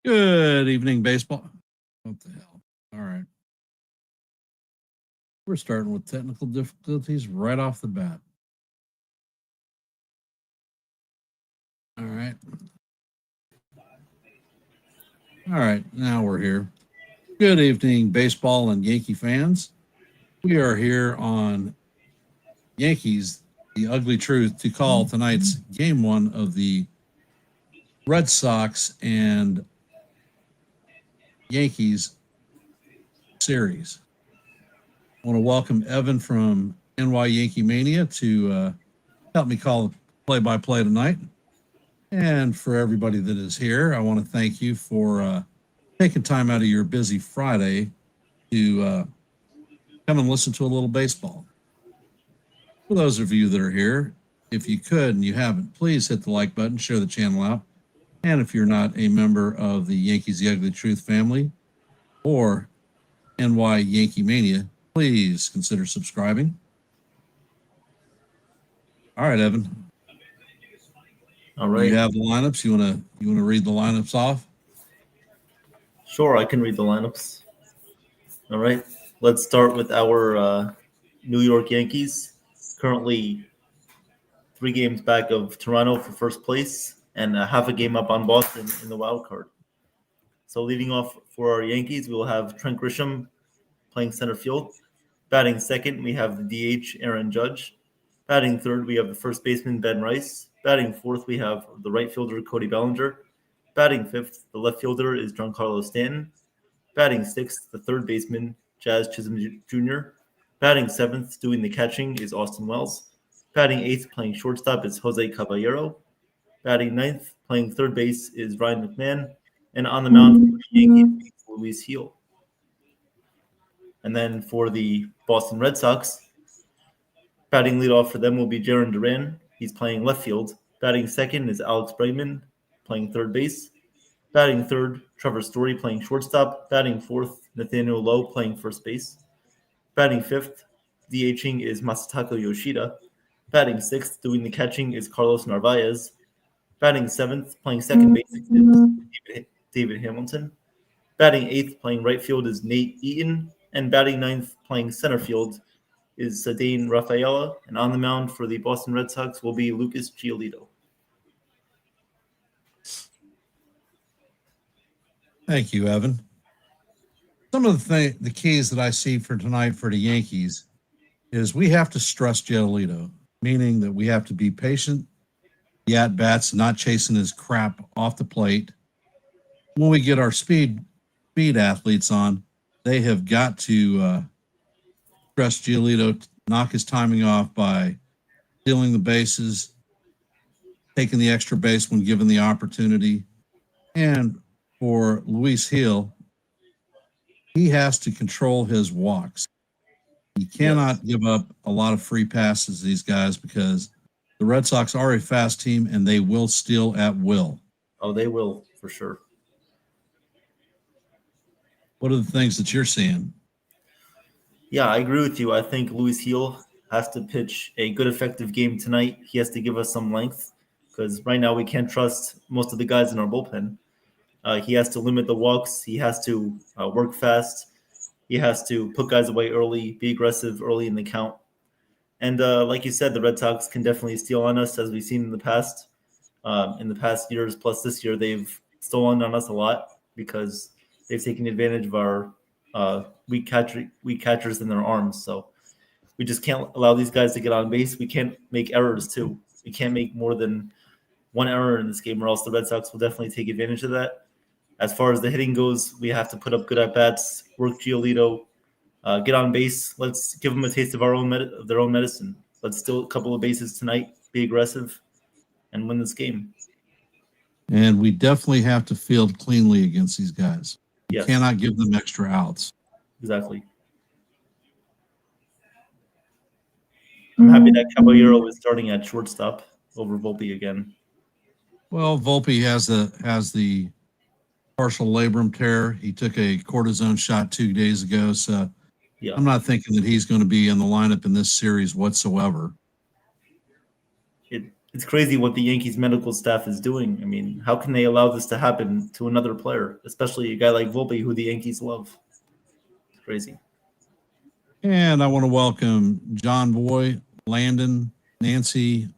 Good evening, baseball. What the hell? All right. We're starting with technical difficulties right off the bat. All right. All right. Now we're here. Good evening, baseball and Yankee fans. We are here on Yankees, the ugly truth, to call tonight's game one of the Red Sox and Yankees series. I want to welcome Evan from NY Yankee Mania to help me call play-by-play tonight. And for everybody that is here, I want to thank you for taking time out of your busy Friday to come and listen to a little baseball. For those of you that are here, if you could and you haven't, please hit the like button, share the channel out. And if you're not a member of the Yankees The Ugly Truth family or NY Yankee Mania, please consider subscribing. All right, Evan. All right. You have the lineups. You want to read the lineups off? Sure, I can read the lineups. All right. Let's start with our New York Yankees. Currently 3 games back of Toronto for first place and half a game up on Boston in the wild card. So leading off for our Yankees, we will have Trent Grisham playing center field. Batting second, we have the DH Aaron Judge. Batting third, we have the first baseman Ben Rice. Batting fourth, we have the right fielder Cody Bellinger. Batting fifth, the left fielder is Giancarlo Stanton. Batting sixth, the third baseman Jazz Chisholm Jr. Batting seventh, doing the catching, is Austin Wells. Batting eighth, playing shortstop, is Jose Caballero. Batting ninth, playing third base, is Ryan McMahon. And on the mound for the Yankees, Luis Gil. And then for the Boston Red Sox, batting leadoff for them will be Jarren Duran. He's playing left field. Batting second is Alex Bregman, playing third base. Batting third, Trevor Story playing shortstop. Batting fourth, Nathaniel Lowe playing first base. Batting fifth, DHing is Masataka Yoshida. Batting sixth, doing the catching, is Carlos Narvaez. Batting seventh, playing second base, is David Hamilton. Batting eighth, playing right field, is Nate Eaton. And batting ninth, playing center field, is Ceddanne Rafaela. And on the mound for the Boston Red Sox will be Lucas Giolito. Thank you, Evan. Some of the keys that I see for tonight for the Yankees is we have to stress Giolito, meaning that we have to be patient, the at-bats, not chasing his crap off the plate. When we get our speed athletes on, they have got to stress Giolito, knock his timing off by stealing the bases, taking the extra base when given the opportunity. And for Luis Gil, he has to control his walks. He cannot give up a lot of free passes to these guys because the Red Sox are a fast team and they will steal at will. Oh, they will, for sure. What are the things that you're seeing? Yeah, I agree with you. I think Luis Gil has to pitch a good, effective game tonight. He has to give us some length because right now we can't trust most of the guys in our bullpen. He has to limit the walks. He has to work fast. He has to put guys away early, be aggressive early in the count. And like you said, the Red Sox can definitely steal on us, as we've seen in the past. In the past years, plus this year, they've stolen on us a lot because they've taken advantage of our weak catchers in their arms. So we just can't allow these guys to get on base. We can't make errors, too. We can't make more than one error in this game, or else the Red Sox will definitely take advantage of that. As far as the hitting goes, we have to put up good at-bats, work Giolito, get on base. Let's give them a taste of their own medicine. Let's steal a couple of bases tonight, be aggressive, and win this game. And we definitely have to field cleanly against these guys. We Yes. cannot give them extra outs. Exactly. I'm happy that Caballero is starting at shortstop over Volpe again. Well, Volpe has the partial labrum tear. He took a cortisone shot 2 days ago, so Yeah. I'm not thinking that he's going to be in the lineup in this series whatsoever. it's crazy what the Yankees medical staff is doing. I mean, how can they allow this to happen to another player, especially a guy like Volpe, who the Yankees love? It's crazy. And I want to welcome John Boy, Landon, Nancy,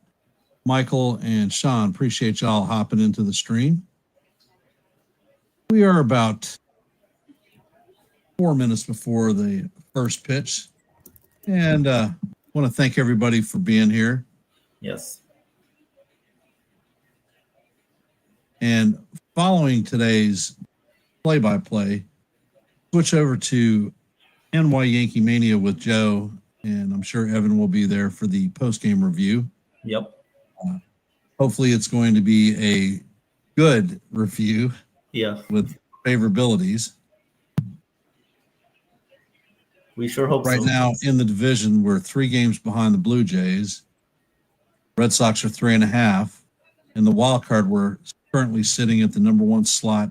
Michael, and Sean. Appreciate y'all hopping into the stream. We are about 4 minutes before the first pitch. And want to thank everybody for being here. Yes. And following today's play-by-play, switch over to NY Yankee Mania with Joe, and I'm sure Evan will be there for the post-game review. Yep. Hopefully it's going to be a good review with favorabilities. We sure hope right so. Now in the division, we're 3 games behind the Blue Jays. Red Sox are 3.5. In the wild card, we're currently sitting at the number 1 slot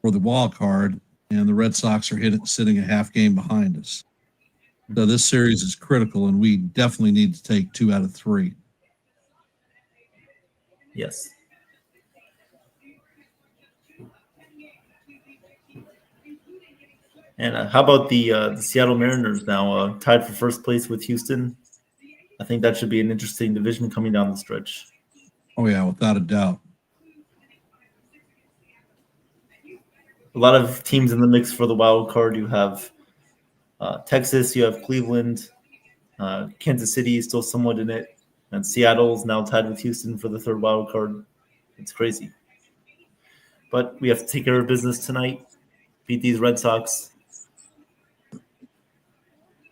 for the wild card, and the Red Sox are sitting a half game behind us. So this series is critical, and we definitely need to take 2 out of 3. Yes. And how about the Seattle Mariners now tied for first place with Houston? I think that should be an interesting division coming down the stretch. Oh, yeah, without a doubt. A lot of teams in the mix for the wild card. You have Texas, you have Cleveland, Kansas City is still somewhat in it, and Seattle is now tied with Houston for the 3rd wild card. It's crazy. But we have to take care of business tonight, beat these Red Sox.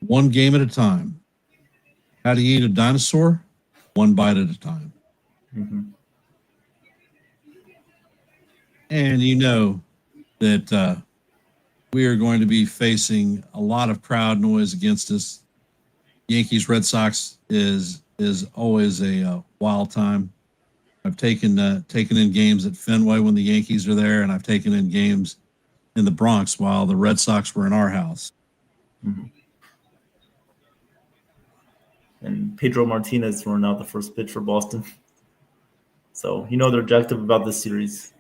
1 game at a time. How do you eat a dinosaur? 1 bite at a time. Mm-hmm. And you know that we are going to be facing a lot of crowd noise against us. Yankees Red Sox is always a wild time. I've taken in games at Fenway when the Yankees are there, and I've taken in games in the Bronx while the Red Sox were in our house. Mm-hmm. And Pedro Martinez throwing out the first pitch for Boston. So you know they're objective about this series.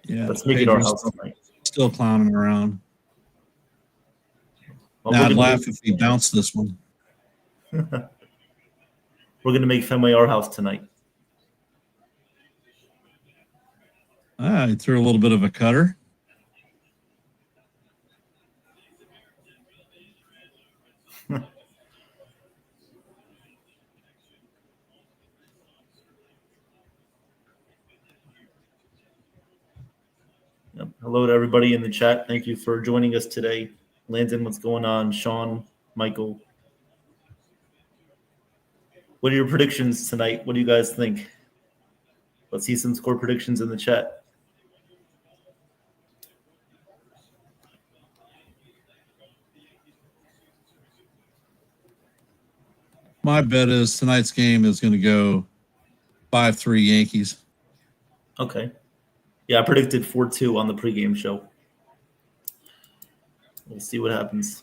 Yeah, let's make it our house tonight. Still clowning around. Well, now I'd laugh if he bounced this one. We're going to make Fenway our house tonight. He threw a little bit of a cutter. Yep. Hello to everybody in the chat. Thank you for joining us today. Landon, what's going on? Sean, Michael. What are your predictions tonight? What do you guys think? Let's see some score predictions in the chat. My bet is tonight's game is going to go 5-3 Yankees. Okay. Yeah, I predicted 4-2 on the pregame show. We'll see what happens.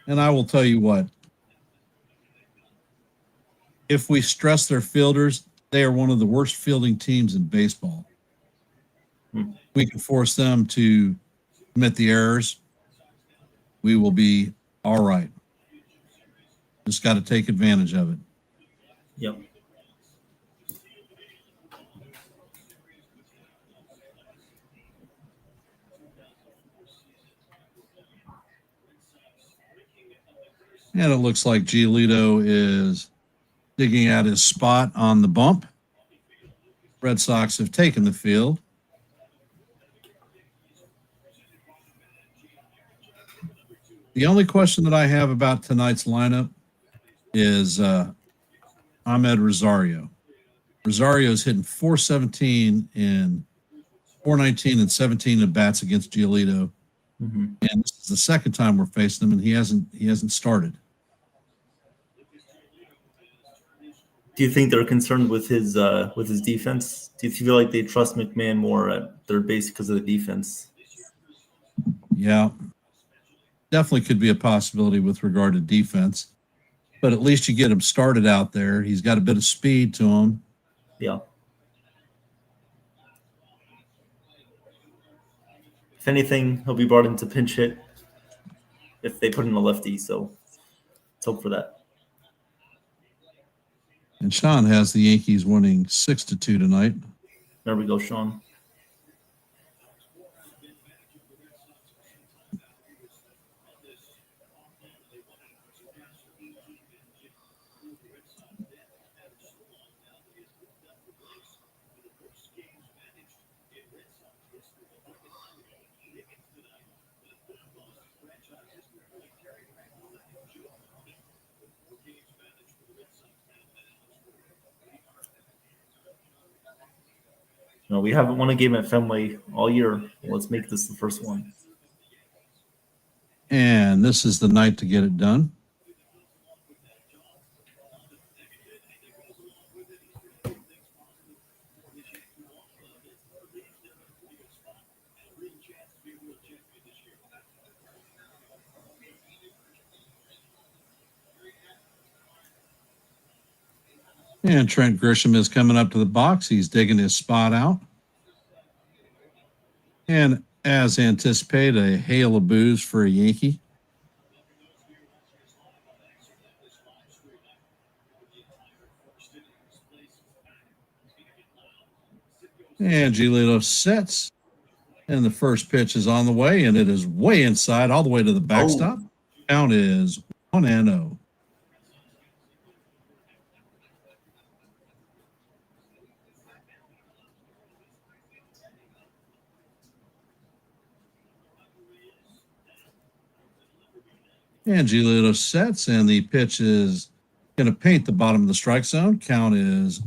And I will tell you what. If we stress their fielders, they are one of the worst fielding teams in baseball. We can force them to commit the errors. We will be all right. Just got to take advantage of it. Yep. And it looks like Giolito is digging out his spot on the bump. Red Sox have taken the field. The only question that I have about tonight's lineup is Ahmed Rosario. Rosario's hitting .417 in 419 and 17 at bats against Giolito. Mm-hmm. And this is the second time we're facing him, and he hasn't started. Do you think they're concerned with his defense? Do you feel like they trust McMahon more at third base because of the defense? Yeah. definitely could be a possibility with regard to defense. But at least you get him started out there. He's got a bit of speed to him. Yeah. If anything, he'll be brought in to pinch hit if they put in a lefty. So let's hope for that. And Sean has the Yankees winning 6-2 tonight. There we go, Sean. No, we haven't won a game at Fenway all year. Let's make this the first one. And this is the night to get it done. And Trent Grisham is coming up to the box. He's digging his spot out. And as anticipated, a hail of boos for a Yankee. And Giolito sets. And the first pitch is on the way, and it is way inside, all the way to the backstop. Oh. Count is 1-0. And Giolito sets, and the pitch is going to paint the bottom of the strike zone. Count is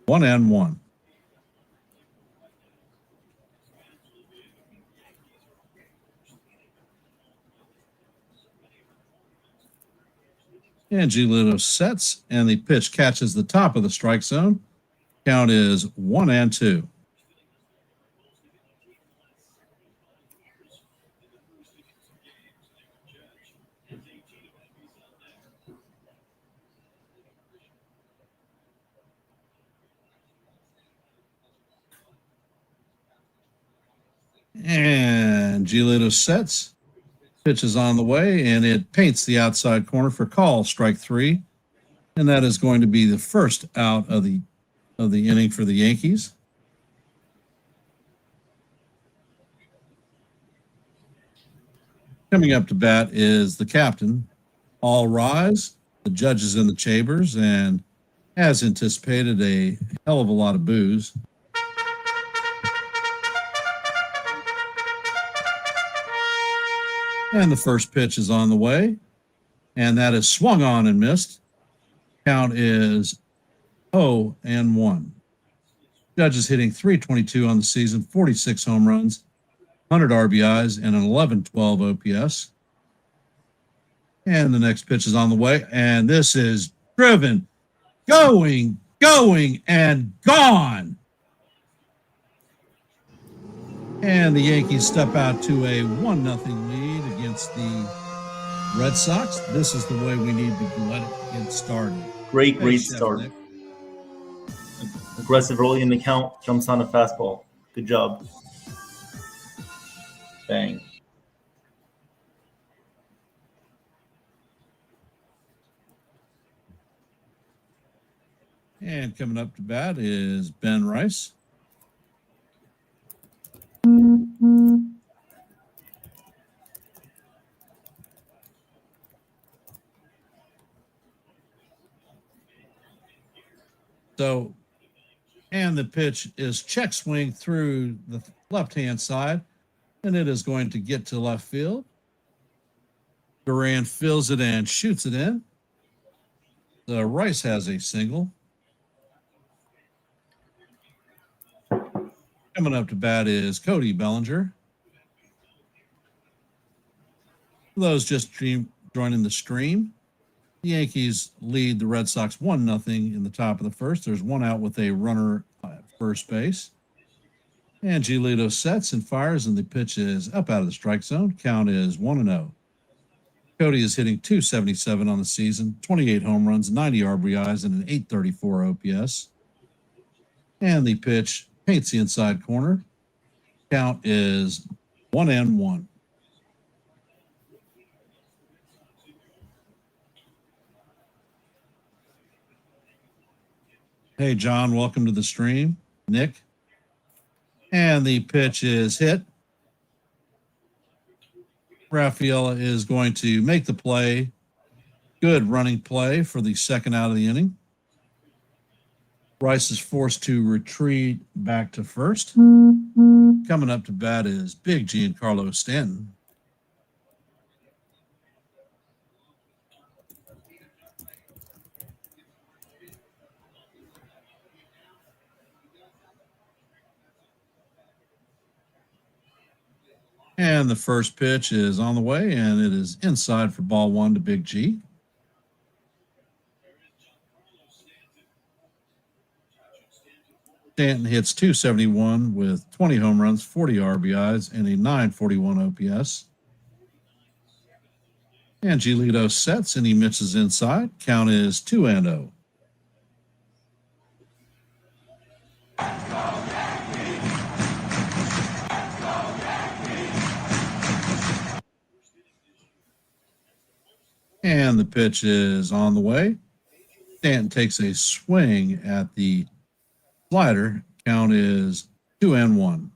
1-1. And Giolito sets, and the pitch catches the top of the strike zone. Count is 1-2. And Giolito sets. Pitch is on the way, and it paints the outside corner for call, strike 3. And that is going to be the first out of the inning for the Yankees. Coming up to bat is the captain. All rise. The judges in the chambers, and as anticipated, a hell of a lot of boos. And the first pitch is on the way, and that is swung on and missed. Count is 0-1. Judges hitting .322 on the season, 46 home runs, 100 RBIs, and an 11-12 OPS. And the next pitch is on the way, and this is driven, going, and gone. And the Yankees step out to a 1-0 lead against the Red Sox. This is the way we need to let it get started. Great start. Nick. Aggressive early in the count, jumps on a fastball. Good job. Bang. And coming up to bat is Ben Rice. So, and the pitch is check swing through the left-hand side, and it is going to get to left field. Duran fills it and shoots it in. The Rice has a single. Coming up to bat is Cody Bellinger. For those just joining the stream, the Yankees lead the Red Sox 1-0 in the top of the first. There's one out with a runner at first base. And Giolito sets and fires, and the pitch is up out of the strike zone. Count is 1-0. Cody is hitting .277 on the season, 28 home runs, 90 RBIs, and an .834 OPS. And the pitch paints the inside corner. Count is 1-1. Hey, John, welcome to the stream. Nick. And the pitch is hit. Rafaela is going to make the play. Good running play for the second out of the inning. Rice is forced to retreat back to first. Coming up to bat is Big Giancarlo Stanton. And the first pitch is on the way, and it is inside for ball one to Big G. Stanton hits .271 with 20 home runs, 40 RBIs, and a .941 OPS. And Giolito sets, and he misses inside. Count is 2-0. And the pitch is on the way. Stanton takes a swing at the slider. Count is 2-1.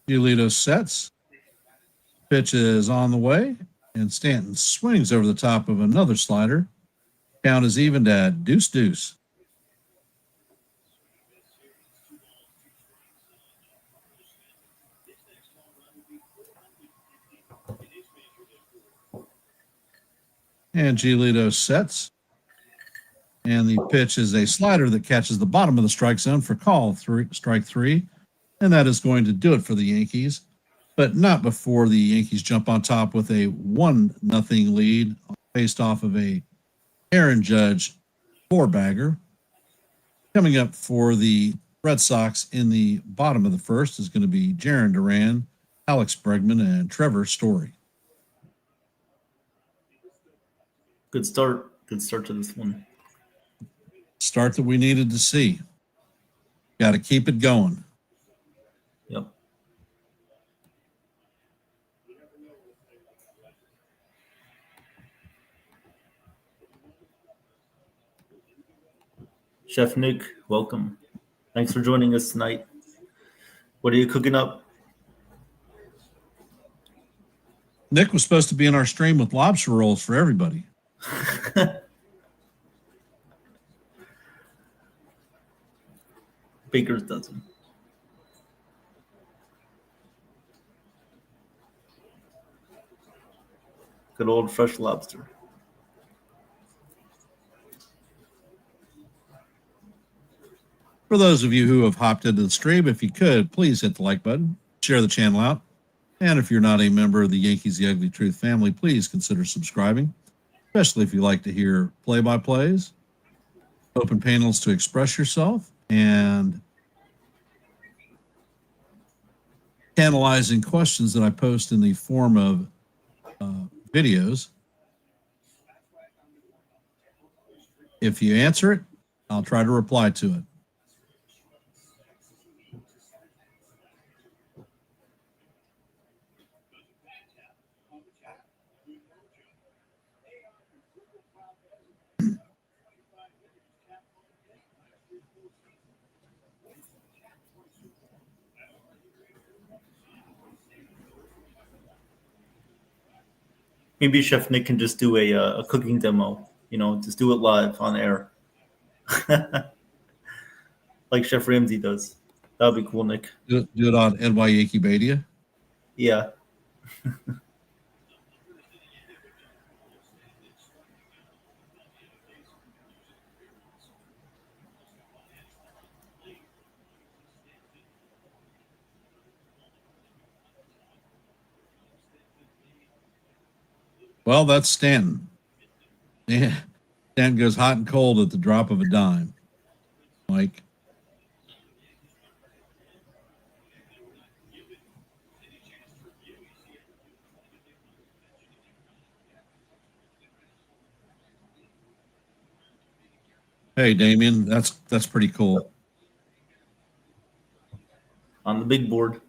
Giolito sets. Pitch is on the way. And Stanton swings over the top of another slider. Count is evened at 2-2. And Giolito sets. And the pitch is a slider that catches the bottom of the strike zone for strike three. And that is going to do it for the Yankees, but not before the Yankees jump on top with a 1-0 lead based off of a Aaron Judge four-bagger. Coming up for the Red Sox in the bottom of the first is going to be Jarren Duran, Alex Bregman, and Trevor Story. Good start. Good start to this one. Start that we needed to see. Got to keep it going. Yep. Chef Nick, welcome. Thanks for joining us tonight. What are you cooking up? Nick was supposed to be in our stream with lobster rolls for everybody. Baker's dozen. Good old fresh lobster. For those of you who have hopped into the stream, if you could, please hit the like button, share the channel out. And if you're not a member of the Yankees The Ugly Truth family, please consider subscribing, especially if you like to hear play-by-plays, open panels to express yourself, and analyzing questions that I post in the form of videos. If you answer it, I'll try to reply to it. Maybe Chef Nick can just do a cooking demo, just do it live on air. Like Chef Ramsay does. That would be cool, Nick. Do it on NY Yankee Mania. Yeah. Well, that's Stanton. Yeah. Stanton goes hot and cold at the drop of a dime. Mike. Hey, Damien, that's pretty cool. On the big board.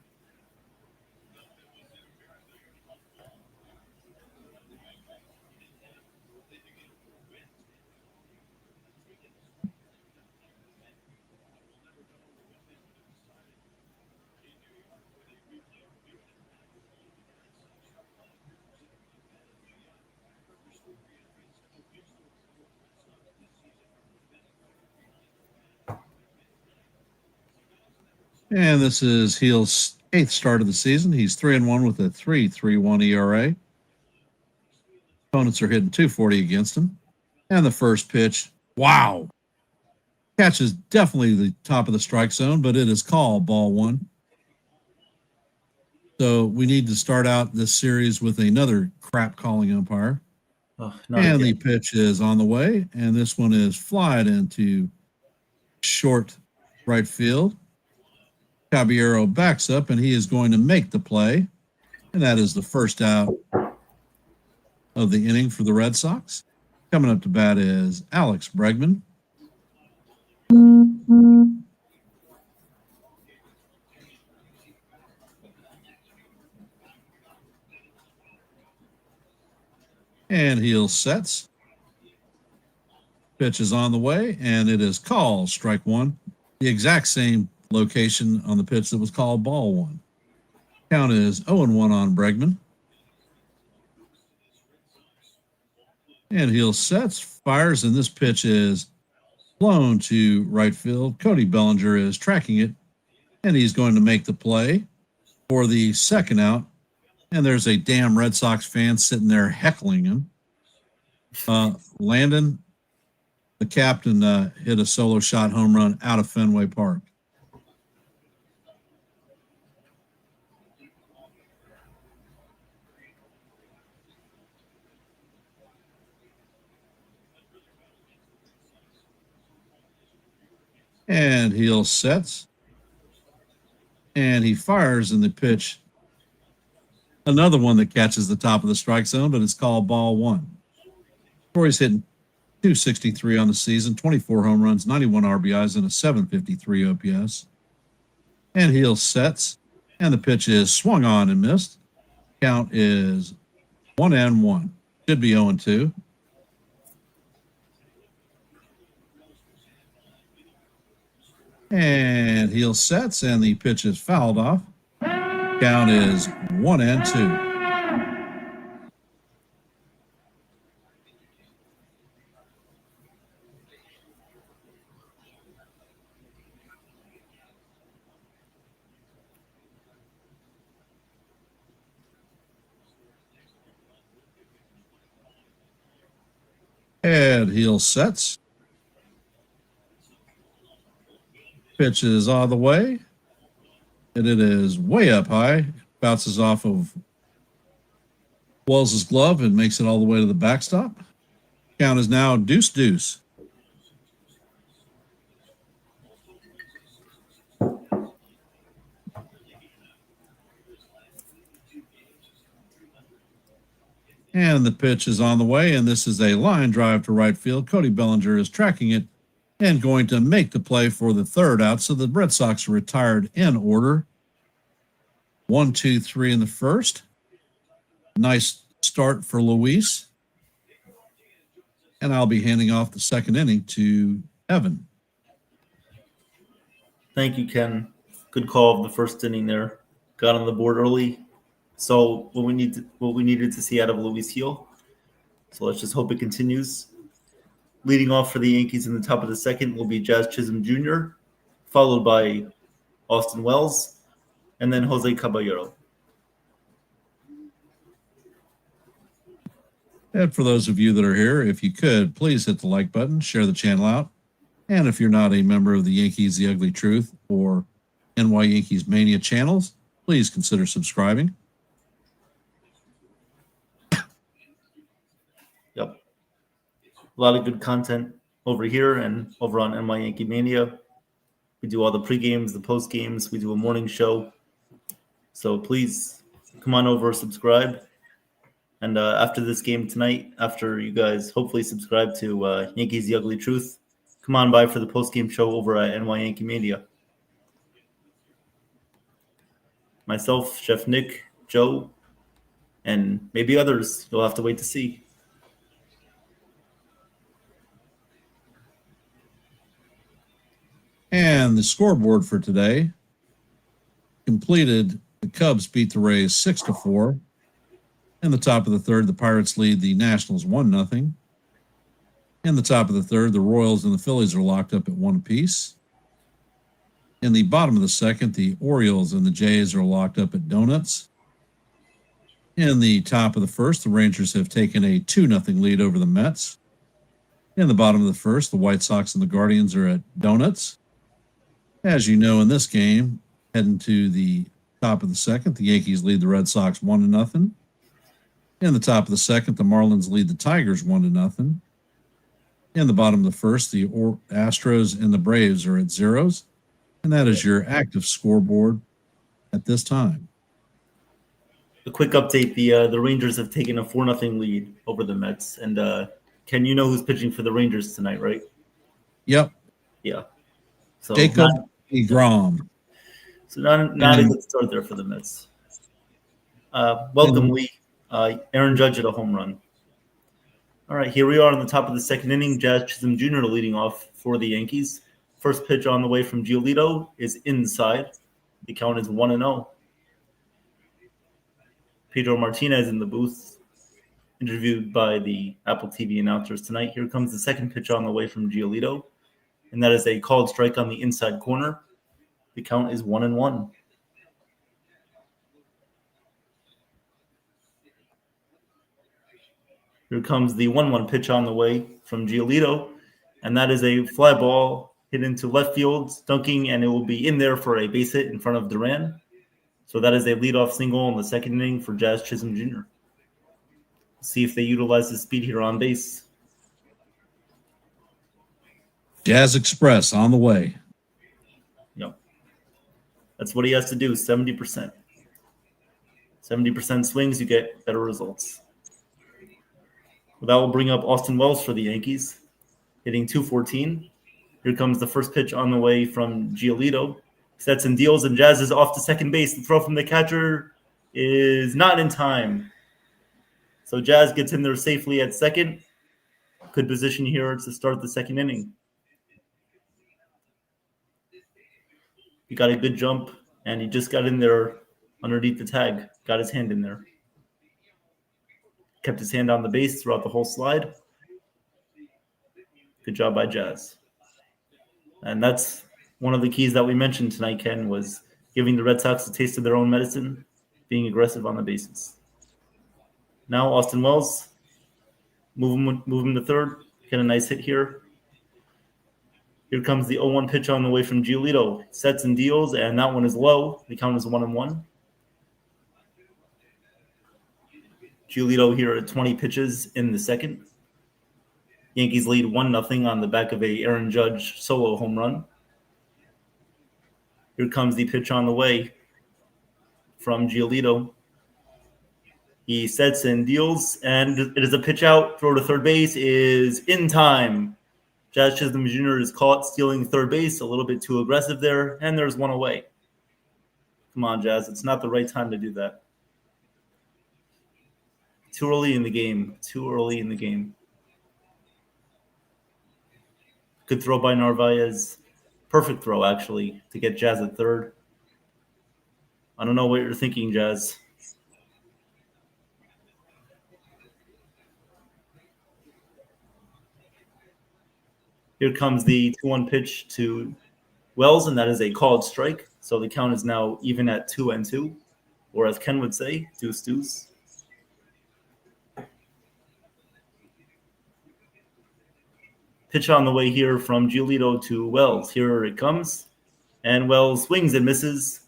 And this is Heel's 8th start of the season. He's 3-1 with a 3.31 ERA. Opponents are hitting 240 against him. And the first pitch, wow. Catch is definitely the top of the strike zone, but it is called ball one. So we need to start out this series with another crap calling umpire. Not The again. pitch is on the way, and this one is flied into short right field. Caballero backs up, and he is going to make the play, and that is the first out of the inning for the Red Sox. Coming up to bat is Alex Bregman. And Heel sets. Pitch is on the way, and it is called strike one. The exact same location on the pitch that was called ball one. Count is 0-1 on Bregman. And Heel sets, fires, and this pitch is blown to right field. Cody Bellinger is tracking it, and he's going to make the play for the second out. And there's a damn Red Sox fan sitting there heckling him. Landon, the captain, hit a solo shot home run out of Fenway Park. And Heel sets. And he fires in the pitch. Another one that catches the top of the strike zone, but it's called ball one. Corey's hitting 263 on the season, 24 home runs, 91 RBIs, and a 753 OPS. And Heel sets, and the pitch is swung on and missed. Count is 1-1. Should be 0-2. And Heel sets, and the pitch is fouled off. Count is 1-2. And Heel sets. Pitch is on the way. And it is way up high. Bounces off of Wells's glove and makes it all the way to the backstop. Count is now 2-2. And the pitch is on the way, and this is a line drive to right field. Cody Bellinger is tracking it and going to make the play for the third out. So the Red Sox are retired in order. 1, 2, 3 in the first. Nice start for Luis. And I'll be handing off the second inning to Evan. Thank you, Ken. Good call of the first inning there. Got on the board early. So what we needed to see out of Luis Gil. So let's just hope it continues. Leading off for the Yankees in the top of the second will be Jazz Chisholm Jr., followed by Austin Wells, and then Jose Caballero. And for those of you that are here, if you could, please hit the like button, share the channel out. And if you're not a member of the Yankees, The Ugly Truth, or NY Yankees Mania channels, please consider subscribing. Yep. A lot of good content over here and over on NY Yankee Mania. We do all the pre-games, the post-games. We do a morning show. So please come on over, subscribe. And after this game tonight, after you guys hopefully subscribe to Yankees The Ugly Truth, come on by for the post-game show over at NY Yankee Mania. Myself, Chef Nick, Joe, and maybe others. You'll have to wait to see. And the scoreboard for today completed. The Cubs beat the Rays 6-4. In the top of the third, the Pirates lead the Nationals 1-0. In the top of the third, the Royals and the Phillies are locked up at 1 apiece. In the bottom of the second, the Orioles and the Jays are locked up at donuts. In the top of the first, the Rangers have taken a 2-0 lead over the Mets. In the bottom of the first, the White Sox and the Guardians are at donuts. As you know, in this game, heading to the top of the second, the Yankees lead the Red Sox 1-0. In the top of the second, the Marlins lead the Tigers 1-0. In the bottom of the first, the Astros and the Braves are at zeros. And that is your active scoreboard at this time. A quick update: the Rangers have taken a 4-0 lead over the Mets. And Ken, you know who's pitching for the Rangers tonight, right? Yep. Yeah. So Jacob DeGrom. So not a good start there for the Mets. Welcome, Lee. Aaron Judge at a home run. All right, here we are on the top of the second inning. Jazz Chisholm Jr. leading off for the Yankees. First pitch on the way from Giolito is inside. The count is 1-0. Pedro Martinez in the booth, interviewed by the Apple TV announcers tonight. Here comes the second pitch on the way from Giolito, and that is a called strike on the inside corner. The count is 1-1. Here comes the 1-1 pitch on the way from Giolito, and that is a fly ball hit into left field, dunking, and it will be in there for a base hit in front of Duran. So that is a leadoff single in the second inning for Jazz Chisholm Jr. See if they utilize the speed here on base. Jazz Express on the way. Yep. That's what he has to do, 70%. 70% swings, you get better results. Well, that will bring up Austin Wells for the Yankees, hitting .214. Here comes the first pitch on the way from Giolito. Sets and deals, and Jazz is off to second base. The throw from the catcher is not in time. So Jazz gets in there safely at second. Good position here to start the second inning. He got a good jump, and he just got in there underneath the tag. Got his hand in there. Kept his hand on the base throughout the whole slide. Good job by Jazz. And that's one of the keys that we mentioned tonight, Ken, was giving the Red Sox a taste of their own medicine, being aggressive on the bases. Now Austin Wells, move him to third, get a nice hit here. Here comes the 0-1 pitch on the way from Giolito. Sets and deals, and that one is low. The count is 1-1. Giolito here at 20 pitches in the second. Yankees lead 1-0 on the back of a Aaron Judge solo home run. Here comes the pitch on the way from Giolito. He sets and deals, and it is a pitch out. Throw to third base is in time. Jazz Chisholm Jr. is caught stealing third base, a little bit too aggressive there, and there's one away. Come on, Jazz. It's not the right time to do that. Too early in the game. Too early in the game. Good throw by Narvaez. Perfect throw, actually, to get Jazz at third. I don't know what you're thinking, Jazz. Here comes the 2-1 pitch to Wells, and that is a called strike. So the count is now even at 2-2, or as Ken would say, deuce. Pitch on the way here from Giolito to Wells. Here it comes. And Wells swings and misses.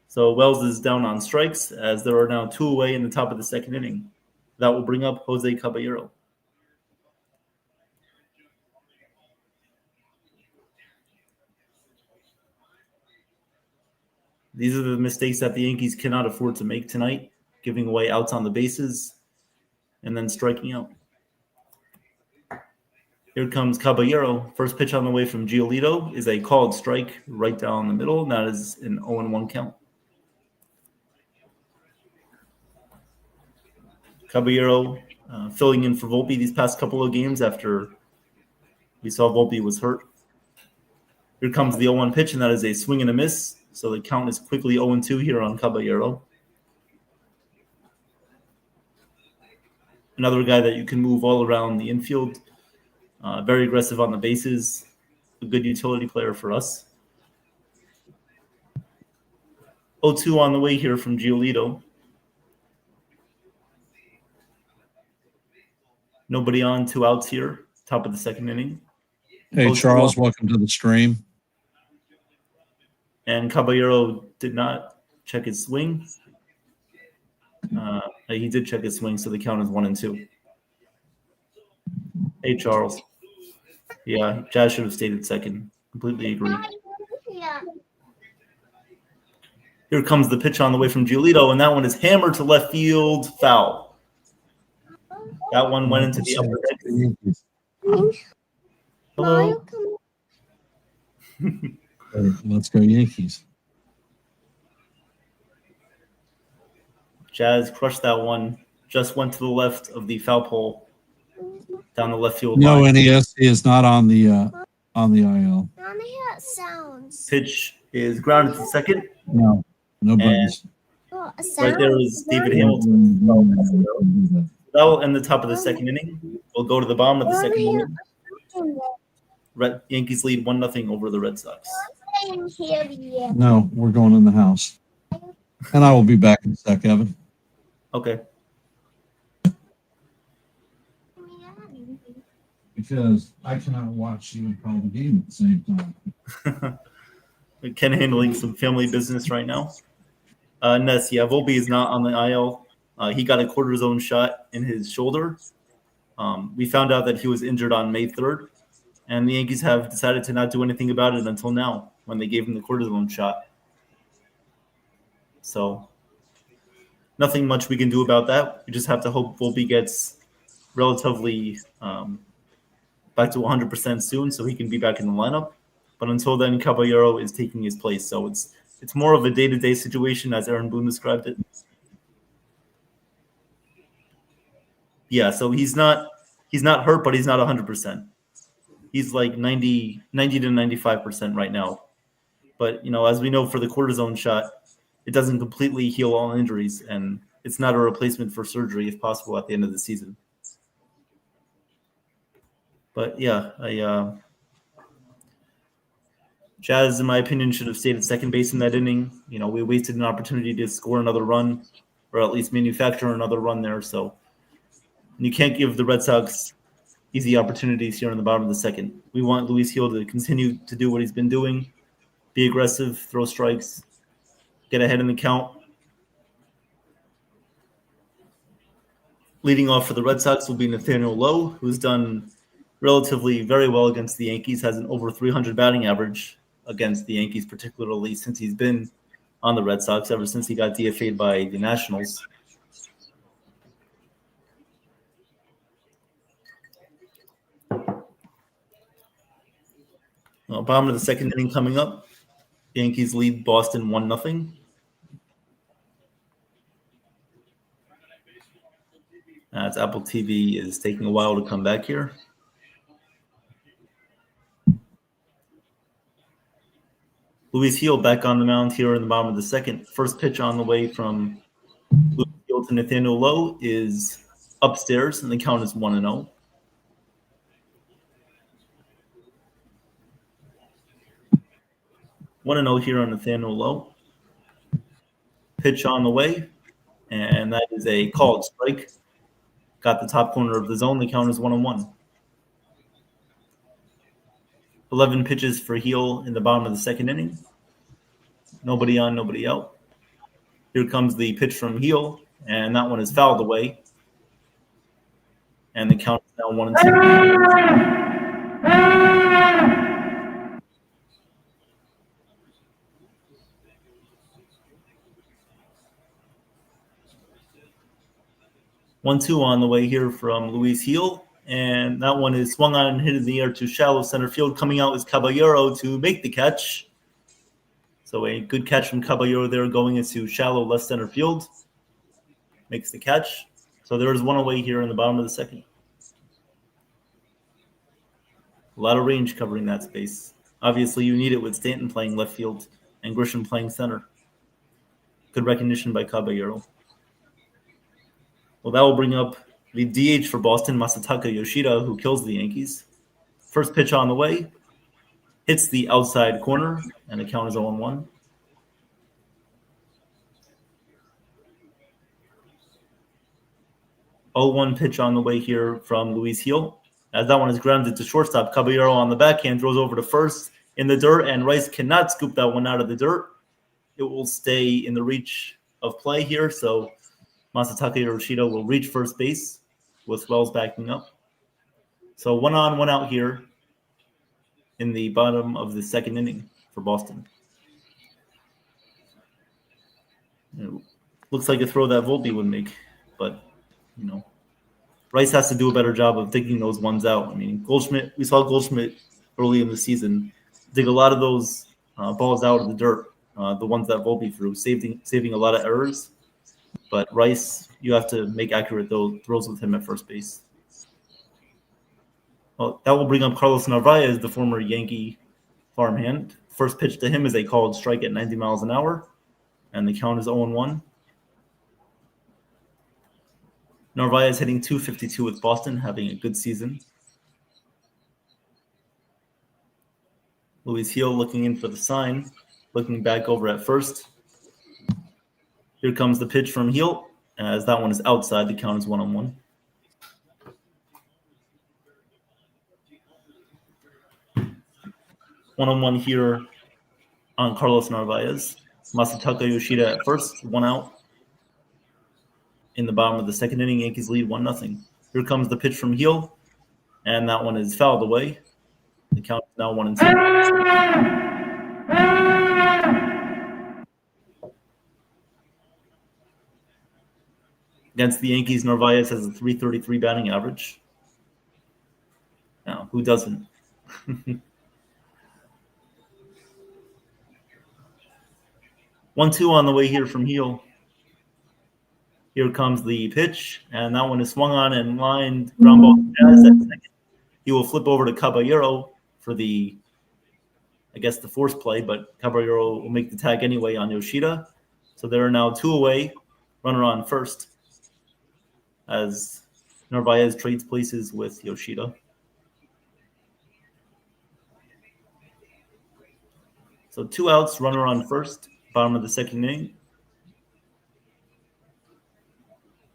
So Wells is down on strikes as there are now 2 away in the top of the second inning. That will bring up Jose Caballero. These are the mistakes that the Yankees cannot afford to make tonight, giving away outs on the bases and then striking out. Here comes Caballero. First pitch on the way from Giolito is a called strike right down the middle, and that is an 0-1 count. Caballero filling in for Volpe these past couple of games after we saw Volpe was hurt. Here comes the 0-1 pitch, and that is a swing and a miss. So the count is quickly 0-2 here on Caballero. Another guy that you can move all around the infield. Very aggressive on the bases. A good utility player for us. 0-2 on the way here from Giolito. Nobody on, 2 outs here. Top of the second inning. Hey, Charles, welcome to the stream. And Caballero did not check his swing. He did check his swing, so the count is 1-2. Hey, Charles. Yeah, Jazz should have stayed at second. Completely agree. Here comes the pitch on the way from Giolito, and that one is hammered to left field, foul. That one went into the upper deck. Hello. Let's go Yankees. Jazz crushed that one. Just went to the left of the foul pole, down the left field No, line. NES is not on the IL. Pitch is grounded to second. No buttons. Right there is David Hamilton. That will end the top of the second inning. We'll go to the bottom of the second inning. Yankees lead 1-0 over the Red Sox. No, we're going in the house. And I will be back in a sec, Evan. Okay. Because I cannot watch you and call the game at the same time. Ken handling some family business right now. Ness, yeah, Volpe is not on the IL. He got a cortisone shot in his shoulder. We found out that he was injured on May 3rd, and the Yankees have decided to not do anything about it until now, when they gave him the cortisone shot. So nothing much we can do about that. We just have to hope Volpe gets relatively back to 100% soon so he can be back in the lineup. But until then, Caballero is taking his place. So it's more of a day-to-day situation, as Aaron Boone described it. Yeah, so he's not hurt, but he's not 100%. He's like 90 to 95% right now. But, as we know, for the cortisone shot, it doesn't completely heal all injuries, and it's not a replacement for surgery if possible at the end of the season. But, yeah, Jazz, in my opinion, should have stayed at second base in that inning. We wasted an opportunity to score another run, or at least manufacture another run there. So you can't give the Red Sox easy opportunities here in the bottom of the second. We want Luis Gil to continue to do what he's been doing, be aggressive, throw strikes, get ahead in the count. Leading off for the Red Sox will be Nathaniel Lowe, who's done relatively very well against the Yankees, has an over 300 batting average against the Yankees, particularly since he's been on the Red Sox, ever since he got DFA'd by the Nationals. Bottom of the second inning coming up. Yankees lead Boston 1-0. As Apple TV is taking a while to come back here. Luis Gil back on the mound here in the bottom of the second. First pitch on the way from Luis Gil to Nathaniel Lowe is upstairs, and the count is 1-0. Here on Nathaniel Lowe. Pitch on the way, and that is a called strike. Got the top corner of the zone. The count is 1-1. 11 pitches for Gil in the bottom of the second inning. Nobody on, nobody out. Here comes the pitch from Gil, and that one is fouled away. And the count is now 1-2. 1-2 on the way here from Luis Gil, And that one is swung on and hit in the air to shallow center field. Coming out is Caballero to make the catch. So a good catch from Caballero there, going into shallow left center field. Makes the catch. So there is one away here in the bottom of the second. A lot of range covering that space. Obviously, you need it with Stanton playing left field and Grisham playing center. Good recognition by Caballero. Well, that will bring up the DH for Boston, Masataka Yoshida, who kills the Yankees. First pitch on the way. Hits the outside corner, and the count is 0-1. Oh, 0-1 pitch on the way here from Luis Gil. As that one is grounded to shortstop, Caballero on the backhand throws over to first in the dirt, and Rice cannot scoop that one out of the dirt. It will stay in the reach of play here, so Masataka Yoshida will reach first base with Wells backing up. So 1 on, 1 out here in the bottom of the second inning for Boston. It looks like a throw that Volpe would make, but, Rice has to do a better job of digging those ones out. I mean, Goldschmidt, we saw Goldschmidt early in the season dig a lot of those balls out of the dirt, the ones that Volpe threw, saving a lot of errors. But Rice, you have to make accurate throws with him at first base. Well, that will bring up Carlos Narvaez, the former Yankee farmhand. First pitch to him is a called strike at 90 miles an hour, and the count is 0-1. Narvaez hitting .252 with Boston, having a good season. Luis Gil looking in for the sign, looking back over at first. Here comes the pitch from Gil, as that one is outside. The count is 1-1. One-on-one here on Carlos Narvaez. Masataka Yoshida at first, 1 out. In the bottom of the second inning, Yankees lead 1-0. Here comes the pitch from Gil, and that one is fouled away. The count is now 1-2. Against the Yankees, Narvaez has a .333 batting average. Now, who doesn't? 1-2 on the way here from Gil. Here comes the pitch, and that one is swung on and lined. Ground ball to Jazz at second. He will flip over to Caballero for the force play, but Caballero will make the tag anyway on Yoshida. So there are now 2 away, runner on first, as Narvaez trades places with Yoshida. So 2 outs, runner on first, bottom of the second inning.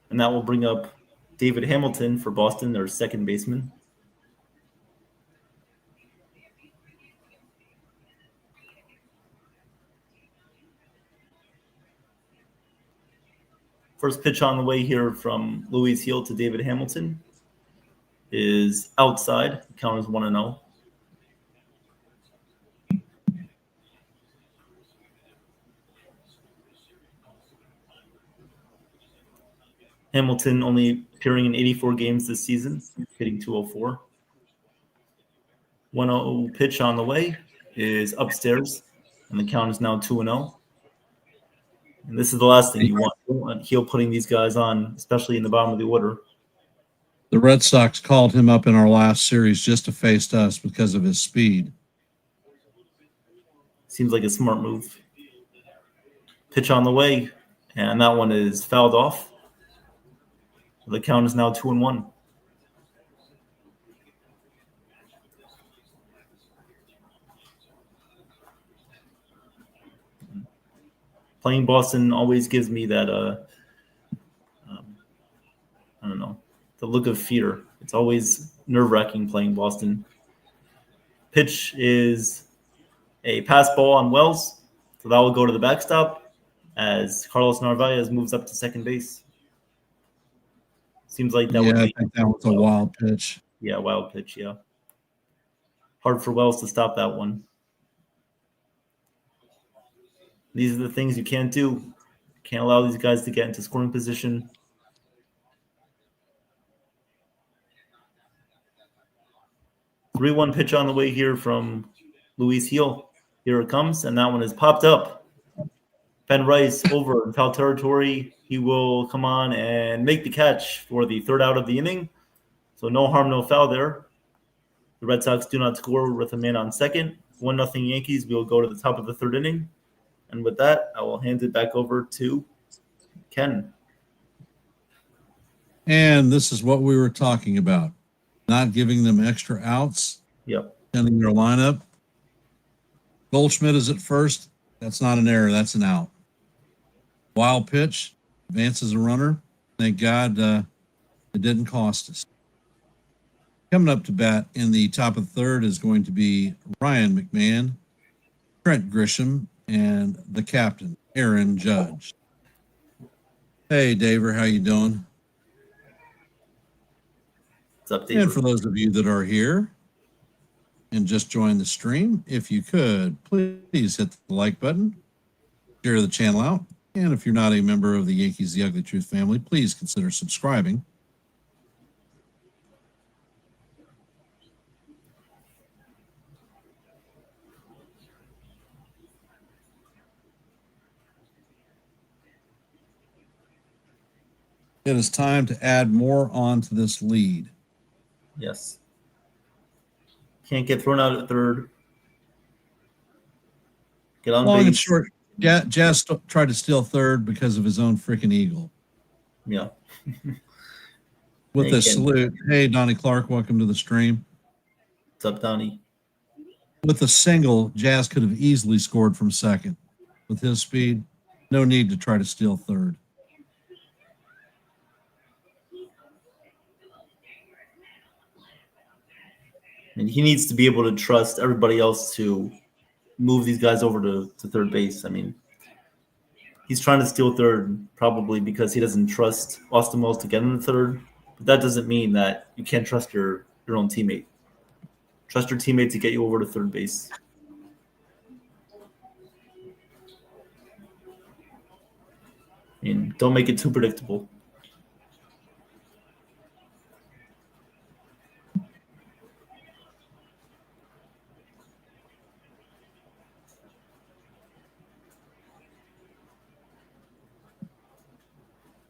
And that will bring up David Hamilton for Boston, their second baseman. First pitch on the way here from Luis Gil to David Hamilton is outside. The count is 1-0. Hamilton only appearing in 84 games this season, hitting .204. 1-0 pitch on the way is upstairs, and the count is now 2-0. And this is the last thing you want. You want Gil putting these guys on, especially in the bottom of the order. The Red Sox called him up in our last series just to face us because of his speed. Seems like a smart move. Pitch on the way, and that one is fouled off. The count is now 2-1. Playing Boston always gives me that, I don't know, the look of fear. It's always nerve-wracking playing Boston. Pitch is a pass ball on Wells, so that will go to the backstop as Carlos Narvaez moves up to second base. Seems like that would be. I think that was a wild pitch. Yeah, wild pitch, yeah. Hard for Wells to stop that one. These are the things you can't do. Can't allow these guys to get into scoring position. 3-1 pitch on the way here from Luis Gil. Here it comes, and that one is popped up. Ben Rice over in foul territory. He will come on and make the catch for the third out of the inning. So no harm, no foul there. The Red Sox do not score with a man on second. 1-0 Yankees. We will go to the top of the third inning. And with that, I will hand it back over to Ken. And this is what we were talking about. Not giving them extra outs. Yep. Ending their lineup. Goldschmidt is at first. That's not an error. That's an out. Wild pitch. Advances a runner. Thank God it didn't cost us. Coming up to bat in the top of the third is going to be Ryan McMahon, Trent Grisham, and the captain, Aaron Judge. Hey, Daver, how you doing? What's up, David? And for those of you that are here and just joined the stream, if you could, please hit the like button, share the channel out, and if you're not a member of the Yankees The Ugly Truth family, please consider subscribing. It is time to add more on to this lead. Yes. Can't get thrown out at third. Get on Long base. and short, Jazz tried to steal third because of his own freaking eagle. Yeah. With Hey, a Ken. salute. Hey, Donnie Clark, welcome to the stream. What's up, Donnie? With a single, Jazz could have easily scored from second. With his speed, no need to try to steal third. And he needs to be able to trust everybody else to move these guys over to third base. I mean, he's trying to steal third probably because he doesn't trust Austin Wells to get in the third. But that doesn't mean that you can't trust your own teammate. Trust your teammate to get you over to third base. I mean, don't make it too predictable.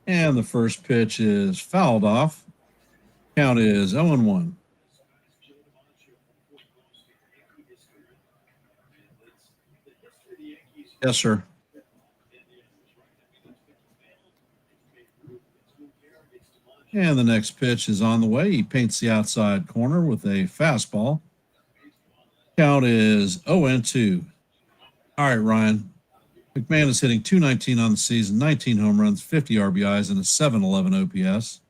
And the first pitch is fouled off. Count is 0-1. Yes, sir. And the next pitch is on the way. He paints the outside corner with a fastball. Count is 0-2. All right, Ryan. McMahon is hitting .219 on the season, 19 home runs, 50 RBIs, and a .711 OPS.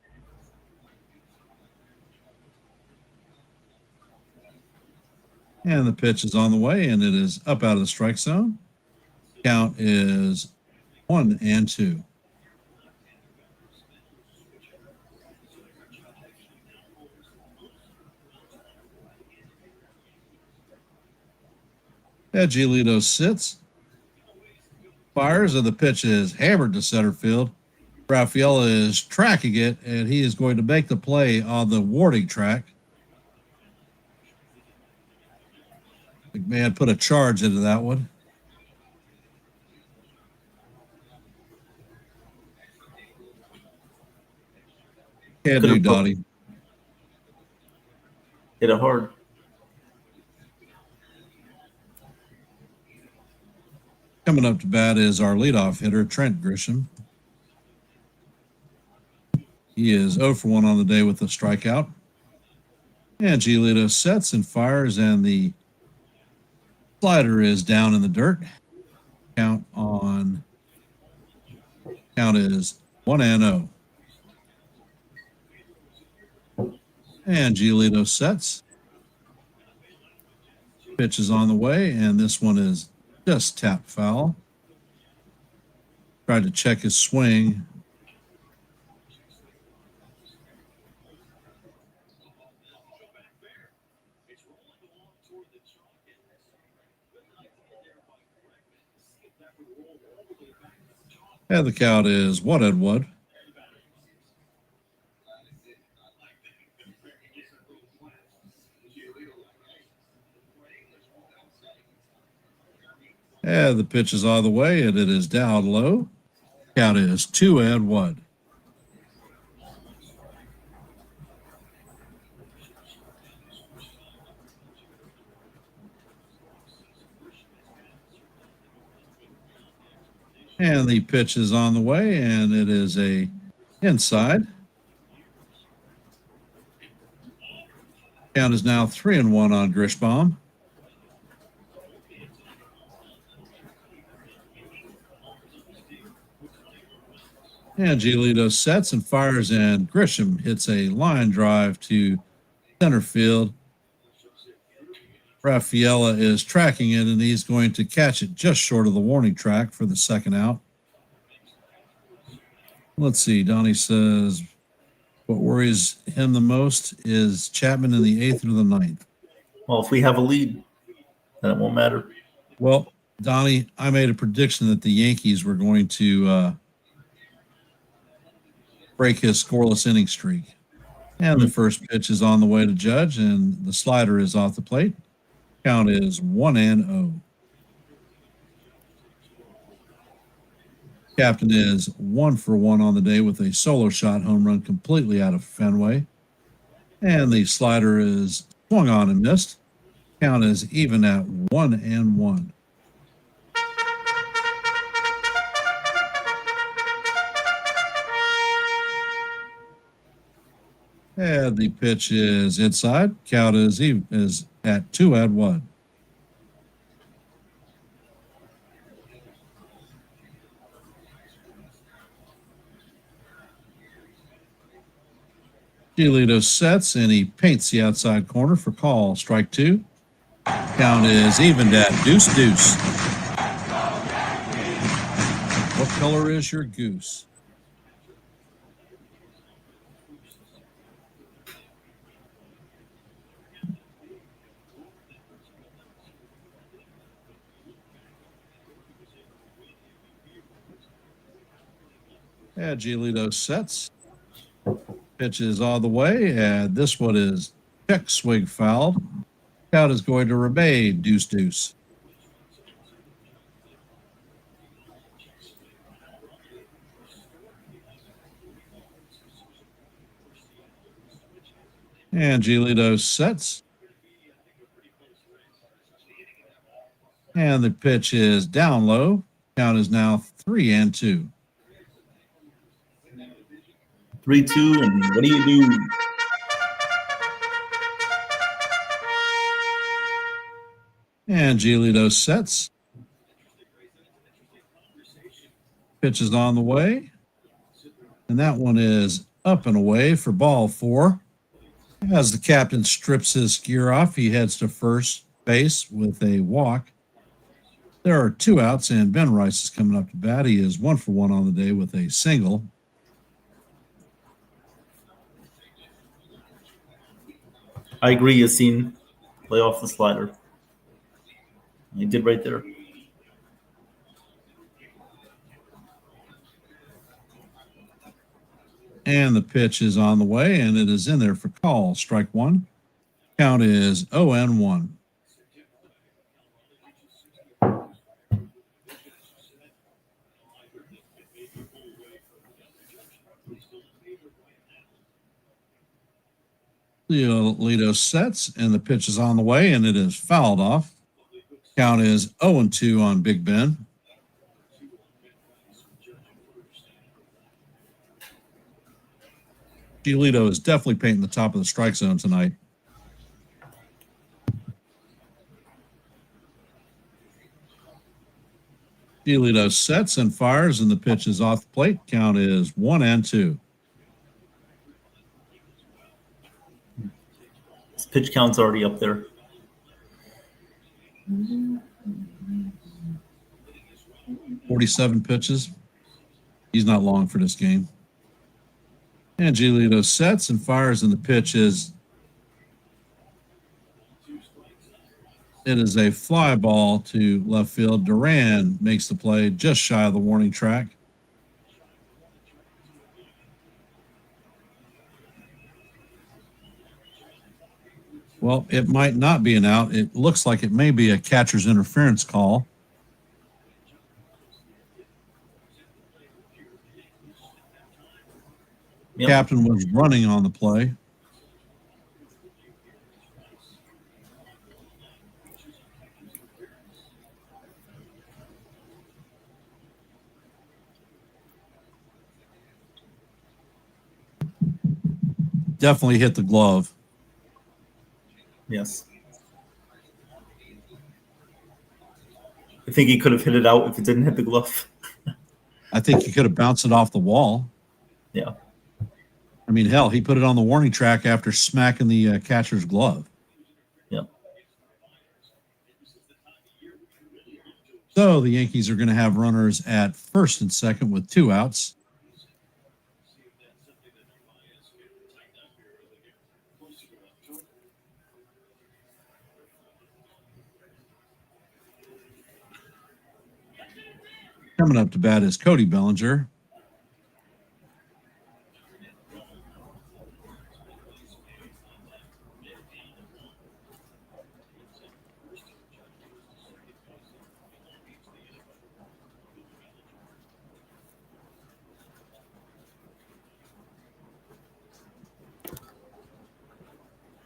And the pitch is on the way, and it is up out of the strike zone. Count is 1-2. Giolito sits, fires, and the pitch is hammered to center field. Rafaela is tracking it, and he is going to make the play on the warning track. McMahon put a charge into that one. Can't do, Donnie. Hit it hard. Coming up to bat is our leadoff hitter, Trent Grisham. He is 0 for 1 on the day with a strikeout. And Giolito sets and fires, and the slider is down in the dirt. Count is 1-0. And Giolito sets. Pitch is on the way, and this one is just tap foul. Tried to check his swing. And the count is 1-1. And the pitch is on the way, and it is down low. Count is 2-1. And the pitch is on the way, and it is a inside. Count is now 3-1 on Grishbaum. And Giolito sets and fires, and Grisham hits a line drive to center field. Raffaella is tracking it, and he's going to catch it just short of the warning track for the second out. Let's see. Donnie says what worries him the most is Chapman in the 8th or the 9th. Well, if we have a lead, then it won't matter. Well, Donnie, I made a prediction that the Yankees were going to break his scoreless inning streak. And the first pitch is on the way to Judge, and the slider is off the plate. Count is 1-0. Captain is 1 for 1 on the day with a solo shot home run completely out of Fenway. And the slider is swung on and missed. Count is even at 1-1. And the pitch is inside. Count is at 2-1. Giolito sets, and he paints the outside corner for call. Strike 2. Count is evened at deuce. What color is your goose? Yeah, Giolito sets. Pitch is all the way, and this one is check swing fouled. Count is going to remain deuce. And Giolito sets. And the pitch is down low. Count is now 3-2. 3-2, and what do you do? And Giolito sets. Pitch is on the way. And that one is up and away for ball 4. As the captain strips his gear off, he heads to first base with a walk. There are 2 outs, and Ben Rice is coming up to bat. He is 1 for 1 on the day with a single. I agree, Yassine. Play off the slider. He did right there. And the pitch is on the way, and it is in there for call. Strike 1. Count is 0-1. Giolito sets, and the pitch is on the way, and it is fouled off. Count is 0-2 on Big Ben. Giolito is definitely painting the top of the strike zone tonight. Giolito sets and fires, and the pitch is off the plate. Count is 1-2. His pitch count's already up there. Mm-hmm. 47 pitches. He's not long for this game. And Giolito sets and fires, and the pitch is a fly ball to left field. Duran makes the play just shy of the warning track. Well, it might not be an out. It looks like it may be a catcher's interference call. Yep. Captain was running on the play. Definitely hit the glove. Yes. I think he could have hit it out if it didn't hit the glove. I think he could have bounced it off the wall. Yeah. I mean, hell, he put it on the warning track after smacking the catcher's glove. Yeah. So the Yankees are going to have runners at first and second with 2 outs. Coming up to bat is Cody Bellinger.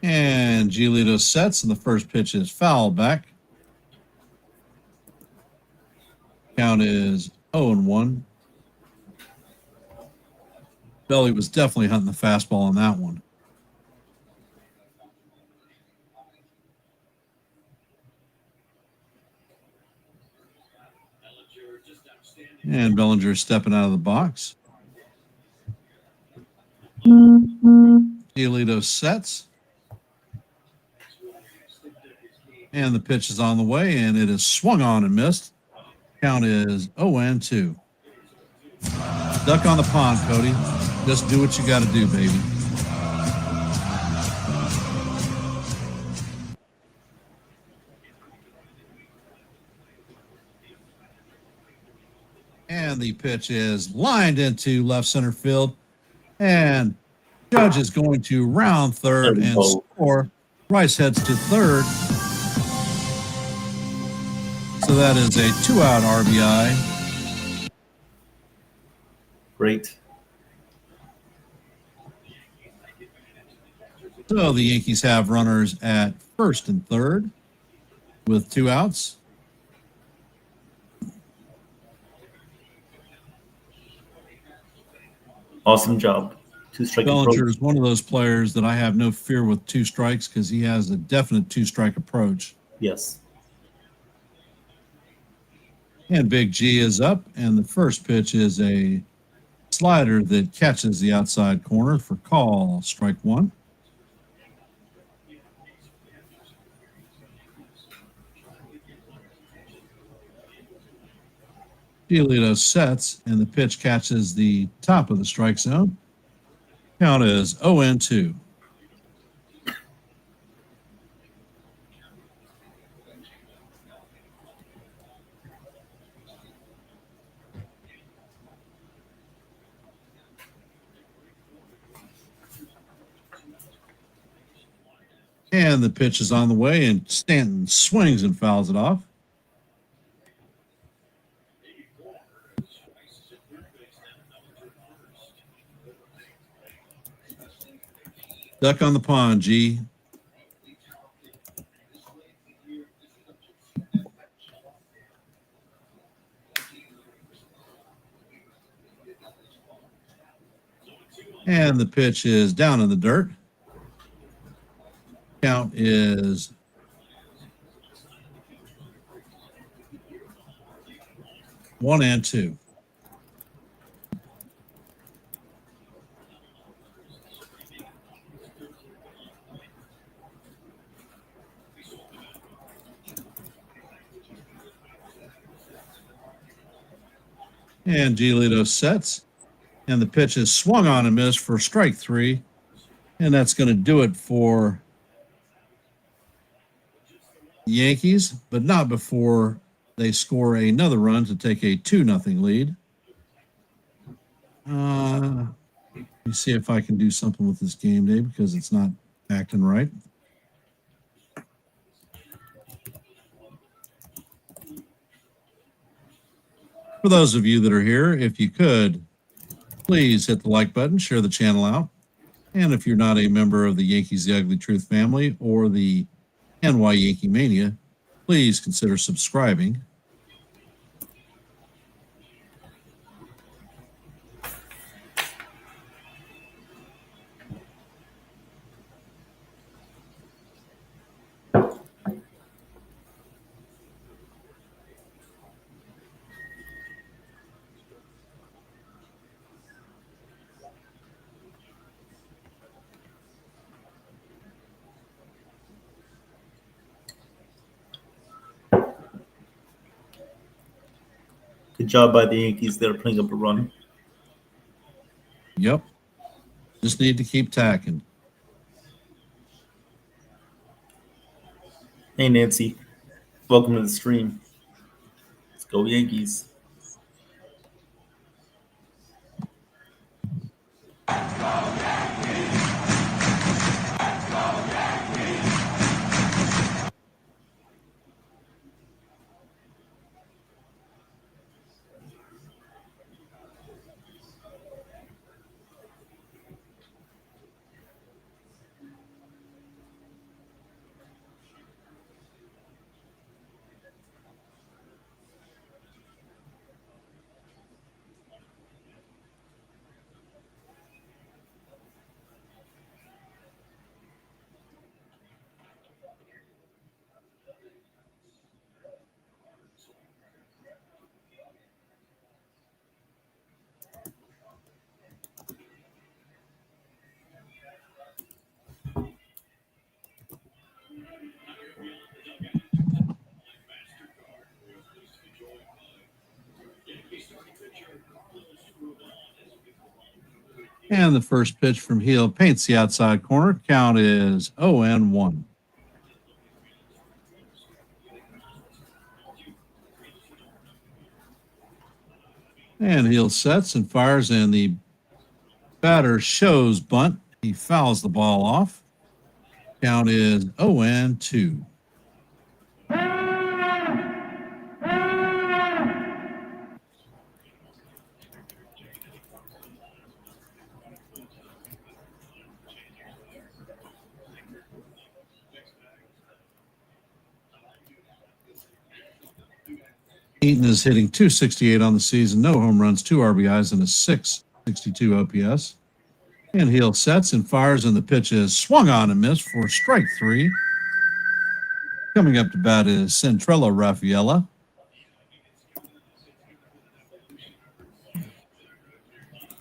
And Giolito sets, and the first pitch is foul back. Count is 0-1. Belly was definitely hunting the fastball on that one. And Bellinger stepping out of the box. Giolito sets. And the pitch is on the way, and it is swung on and missed. Count is 0-2. Duck on the pond, Cody. Just do what you got to do, baby. And the pitch is lined into left center field. And Judge is going to round third and score. Rice heads to third. So that is a 2-out RBI. Great. So the Yankees have runners at first and third with 2 outs. Awesome job. 2-strike Bellinger approach. is one of those players that I have no fear with 2 strikes because he has a definite 2-strike approach. Yes. And Big G is up, and the first pitch is a slider that catches the outside corner for call, strike 1. Giolito sets, and the pitch catches the top of the strike zone. Count is 0-2. And the pitch is on the way, and Stanton swings and fouls it off. Duck on the pond, G. And the pitch is down in the dirt. Count is 1-2. And Giolito sets, and the pitch is swung on and missed for strike 3. And that's going to do it for the Yankees, but not before they score another run to take a 2-0 lead. Let me see if I can do something with this game day because it's not acting right. For those of you that are here, if you could Please hit the like button, share the channel out. And if you're not a member of the Yankees The Ugly Truth family or the NY Yankee Mania, please consider subscribing. Good job by the Yankees there, putting up a run. Yep. Just need to keep tacking. Hey, Nancy. Welcome to the stream. Let's go, Yankees. And the first pitch from Gil paints the outside corner. Count is 0-1. And Gil sets and fires, and the batter shows bunt. He fouls the ball off. Count is 0-2. Eaton is hitting .268 on the season, no home runs, 2 RBIs, and a .662 OPS. And Gil sets and fires, and the pitch is swung on and missed for strike 3. Coming up to bat is Centrella Raffaella.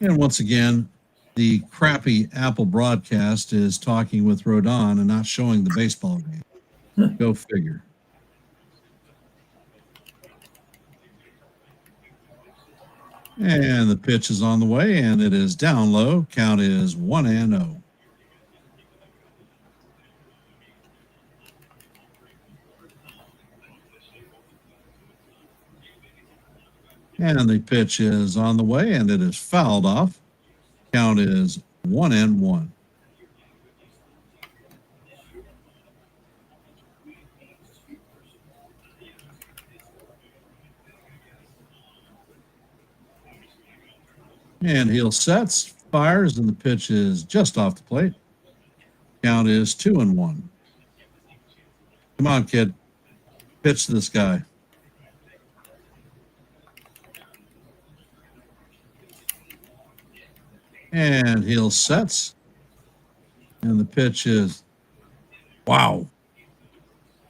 And once again, the crappy Apple broadcast is talking with Rodon and not showing the baseball game. Go figure. And the pitch is on the way, and it is down low. Count is 1-0. And the pitch is on the way, and it is fouled off. Count is 1-1. And Gil sets, fires, and the pitch is just off the plate. Count is 2-1. Come on, kid. Pitch to this guy. And Gil sets. And the pitch is, wow.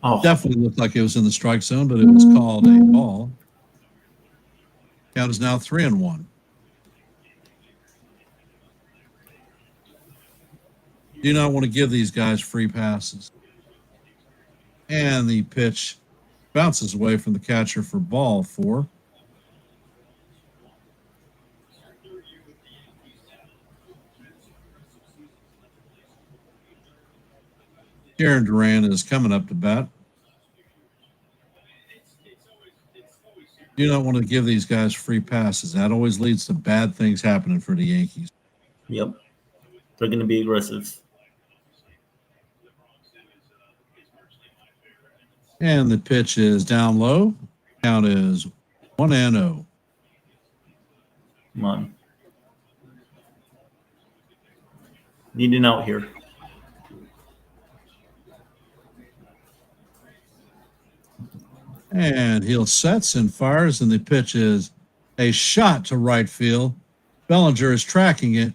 Oh, Definitely looked like it was in the strike zone, but it was called a ball. Count is now 3-1. Do not want to give these guys free passes. And the pitch bounces away from the catcher for ball 4. Karen Duran is coming up to bat. Do not want to give these guys free passes. That always leads to bad things happening for the Yankees. yep. They're going to be aggressive. And the pitch is down low. Count is 1-0. Come on. Needing out here. And Hill sets and fires, and the pitch is a shot to right field. Bellinger is tracking it,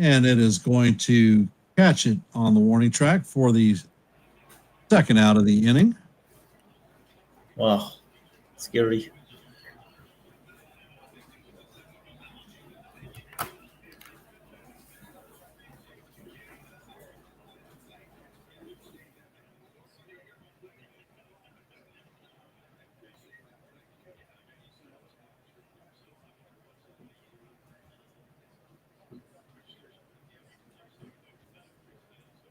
and it is going to catch it on the warning track for the second out of the inning. Wow, scary.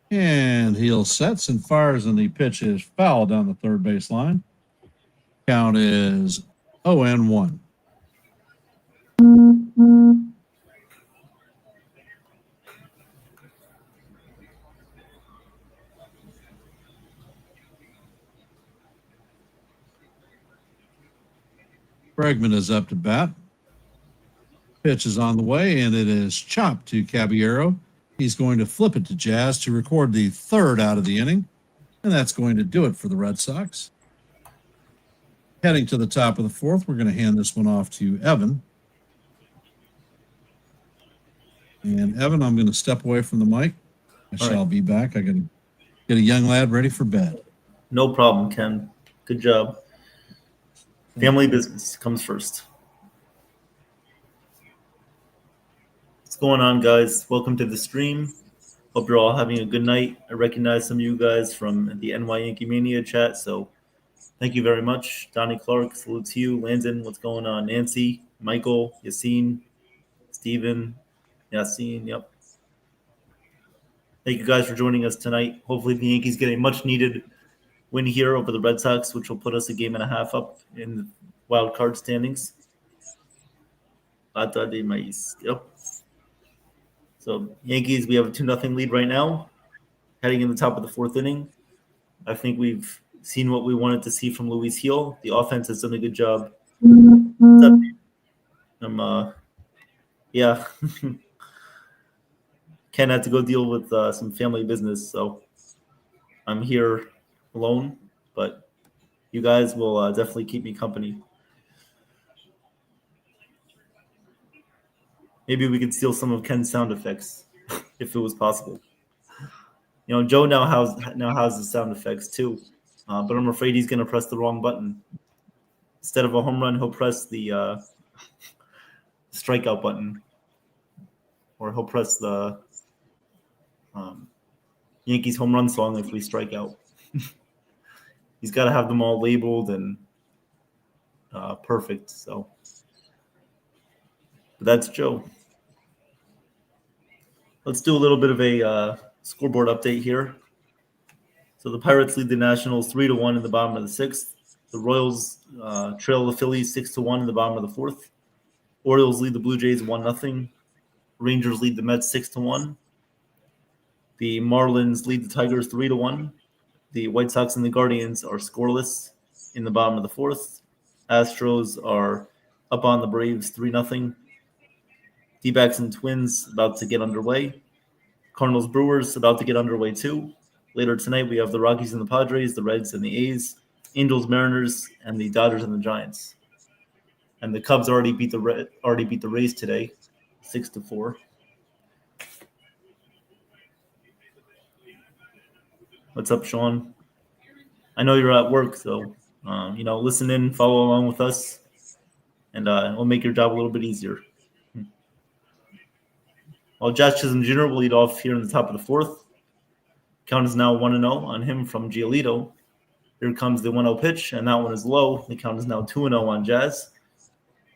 And Hill sets and fires, and the pitch is foul down the third base line. Count is 0-1. Pregame is up to bat. Pitch is on the way, and it is chopped to Caballero. He's going to flip it to Jazz to record the third out of the inning, and that's going to do it for the Red Sox. Heading to the top of the fourth, we're going to hand this one off to Evan. And Evan, I'm going to step away from the mic. I shall be back. I got to get a young lad ready for bed. No problem, Ken. Good job. Family business comes first. What's going on, guys? Welcome to the stream. Hope you're all having a good night. I recognize some of you guys from the NY Yankee Mania chat, so thank you very much. Donnie Clark, salute to you. Landon, what's going on? Nancy, Michael, Yassine, Steven, Yassine, yep. Thank you guys for joining us tonight. Hopefully the Yankees get a much-needed win here over the Red Sox, which will put us a game and a half up in the wild card standings. Lata de Maíz. Yep. So Yankees, we have a 2-0 lead right now, heading in the top of the fourth inning. I think we've seen what we wanted to see from Luis Gil. The offense has done a good job. Yeah. Ken had to go deal with some family business, so I'm here alone, but you guys will definitely keep me company. Maybe we could steal some of Ken's sound effects if it was possible. You know, Joe now has the sound effects too, but I'm afraid he's going to press the wrong button. Instead of a home run, he'll press the strikeout button, or he'll press the Yankees home run song if we strike out. He's got to have them all labeled and perfect. So, but that's Joe. Let's do a little bit of a scoreboard update here. So the Pirates lead the Nationals 3-1 in the bottom of the sixth. The Royals trail the Phillies 6-1 in the bottom of the fourth. Orioles lead the Blue Jays 1-0. Rangers lead the Mets 6-1. The Marlins lead the Tigers 3-1. The White Sox and the Guardians are scoreless in the bottom of the fourth. Astros are up on the Braves 3-0. D-backs and Twins about to get underway. Cardinals Brewers about to get underway too. Later tonight we have the Rockies and the Padres, the Reds and the A's, Angels, Mariners, and the Dodgers and the Giants. And the Cubs already beat the Rays today, 6-4. What's up, Sean? I know you're at work, so listen in, follow along with us, and it'll make your job a little bit easier. Well, Josh Chisholm Jr. will lead off here in the top of the fourth. Count is now 1-0 on him from Giolito. Here comes the 1-0 pitch, and that one is low. The count is now 2-0 on Jazz.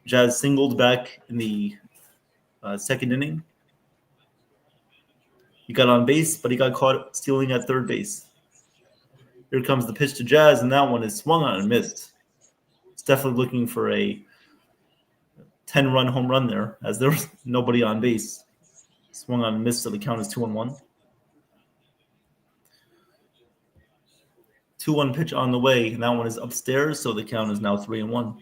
Jazz singled back in the second inning. He got on base, but he got caught stealing at third base. Here comes the pitch to Jazz, and that one is swung on and missed. It's definitely looking for a 10-run home run there, as there was nobody on base. Swung on and missed, so the count is 2-1. 2-1 pitch on the way, and that one is upstairs, so the count is now 3-1.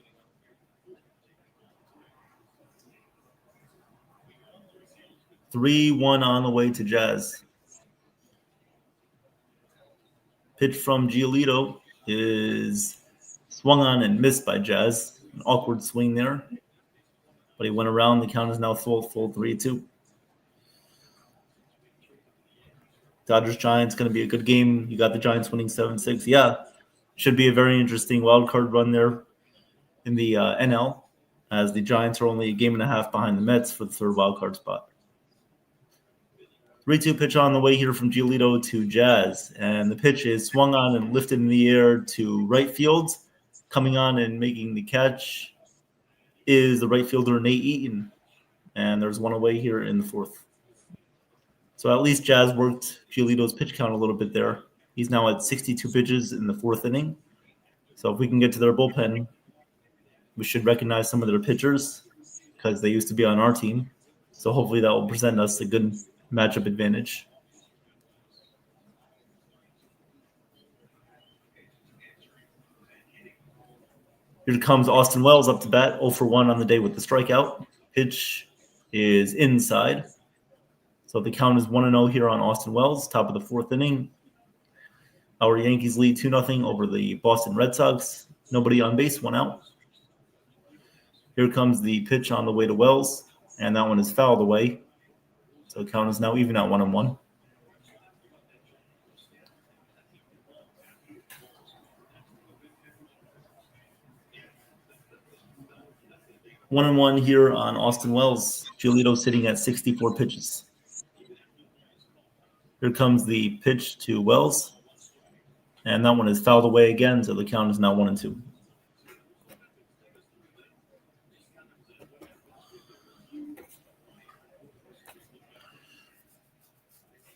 3-1 on the way to Jazz. Pitch from Giolito is swung on and missed by Jazz. An awkward swing there. But he went around. The count is now full 3-2. Dodgers-Giants going to be a good game. You got the Giants winning 7-6. Yeah, should be a very interesting wild card run there in the NL, as the Giants are only a game and a half behind the Mets for the third wild card spot. 3-2 pitch on the way here from Giolito to Jazz, and the pitch is swung on and lifted in the air to right field. Coming on and making the catch is the right fielder Nate Eaton, and there's one away here in the fourth. So at least Jazz worked Giolito's pitch count a little bit there. He's now at 62 pitches in the fourth inning. So if we can get to their bullpen, we should recognize some of their pitchers because they used to be on our team. So hopefully that will present us a good matchup advantage. Here comes Austin Wells up to bat, 0 for 1 on the day with the strikeout. Pitch is inside. So the count is 1-0 here on Austin Wells, top of the fourth inning. Our Yankees lead 2-0 over the Boston Red Sox. Nobody on base, 1 out. Here comes the pitch on the way to Wells, and that one is fouled away. So the count is now even at 1-1. One and one here on Austin Wells. Giolito sitting at 64 pitches. Here comes the pitch to Wells, and that one is fouled away again, so the count is now 1-2.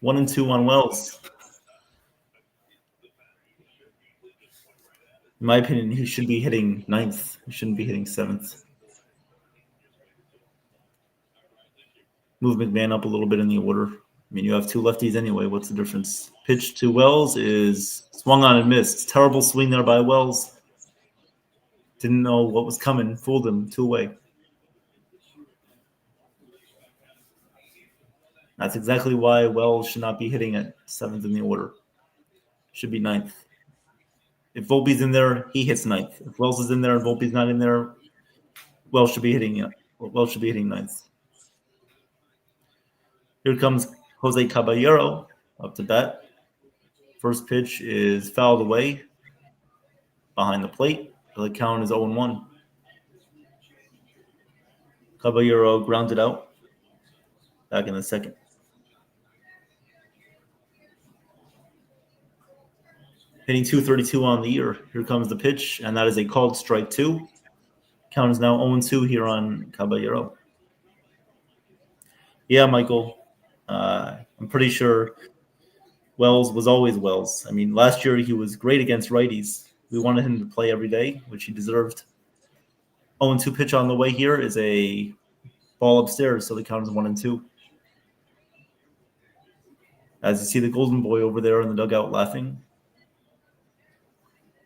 1-2 on Wells. In my opinion, he should be hitting ninth. He shouldn't be hitting seventh. Move McMahon up a little bit in the order. I mean, you have two lefties anyway. What's the difference? Pitch to Wells is swung on and missed. Terrible swing there by Wells. Didn't know what was coming. Fooled him. 2 away. That's exactly why Wells should not be hitting at seventh in the order. Should be ninth. If Volpe's in there, he hits ninth. If Wells is in there and Volpe's not in there, Wells should be hitting ninth. Here comes Jose Caballero up to bat. First pitch is fouled away behind the plate. The count is 0-1. Caballero grounded out back in the second. Hitting .232 on the year. Here comes the pitch, and that is a called strike 2. Count is now 0-2 here on Caballero. Yeah, Michael. I'm pretty sure Wells was always Wells. I mean, last year he was great against righties. We wanted him to play every day, which he deserved. 0-2 pitch on the way here is a ball upstairs, so the count is 1-2. As you see the golden boy over there in the dugout laughing.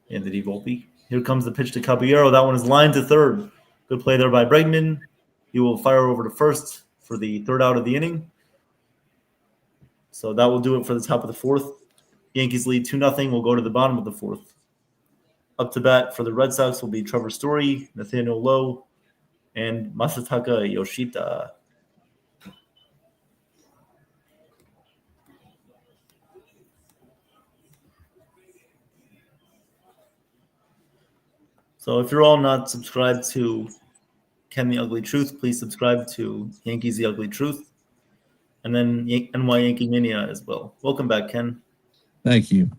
Anthony Volpe. Here comes the pitch to Caballero. That one is lined to third. Good play there by Bregman. He will fire over to first for the third out of the inning. So that will do it for the top of the fourth. Yankees lead 2-0. We'll go to the bottom of the fourth. Up to bat for the Red Sox will be Trevor Story, Nathaniel Lowe, and Masataka Yoshida. So if you're all not subscribed to Ken the Ugly Truth, please subscribe to Yankees the Ugly Truth, and then NY Yankee Mania as well. Welcome back, Ken. Thank you.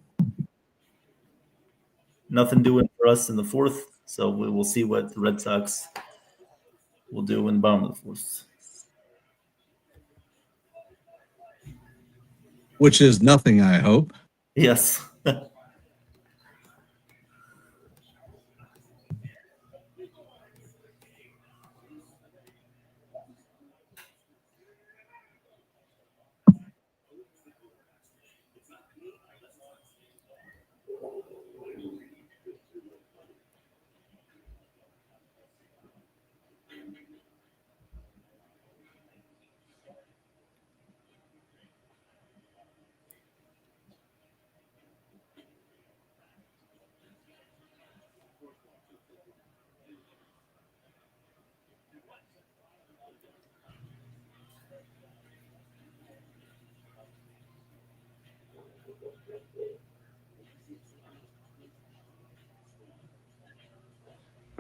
Nothing doing for us in the fourth, so we will see what the Red Sox will do in the bottom of the fourth. Which is nothing, I hope. Yes.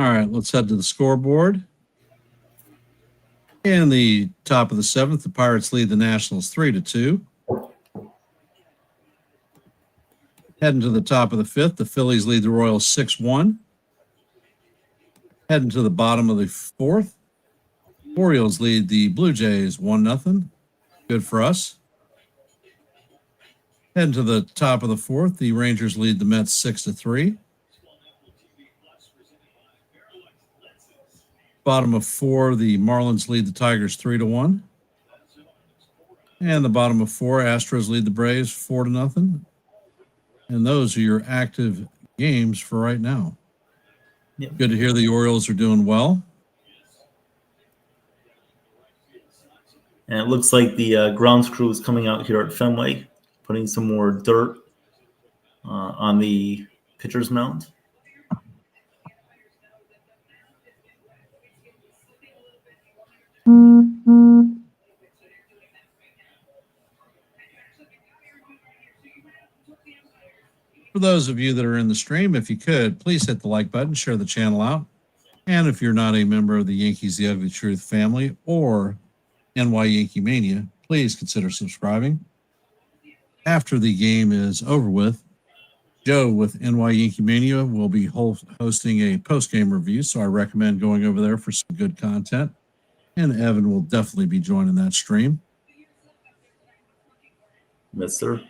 All right, let's head to the scoreboard. In the top of the seventh, the Pirates lead the Nationals 3-2. Heading to the top of the fifth, the Phillies lead the Royals 6-1. Heading to the bottom of the fourth, Orioles lead the Blue Jays 1-0. Good for us. Heading to the top of the fourth, the Rangers lead the Mets 6-3. Bottom of four, the Marlins lead the Tigers 3-1. And the bottom of four, Astros lead the Braves 4-0. And those are your active games for right now. Yep. Good to hear the Orioles are doing well. And it looks like the grounds crew is coming out here at Fenway, putting some more dirt on the pitcher's mound. For those of you that are in the stream, if you could, please hit the like button, share the channel out. And if you're not a member of the Yankees The Ugly Truth family or NY Yankee Mania, please consider subscribing. After the game is over with, Joe with NY Yankee Mania will be hosting a post-game review, so I recommend going over there for some good content. And Evan will definitely be joining that stream. Yes, sir.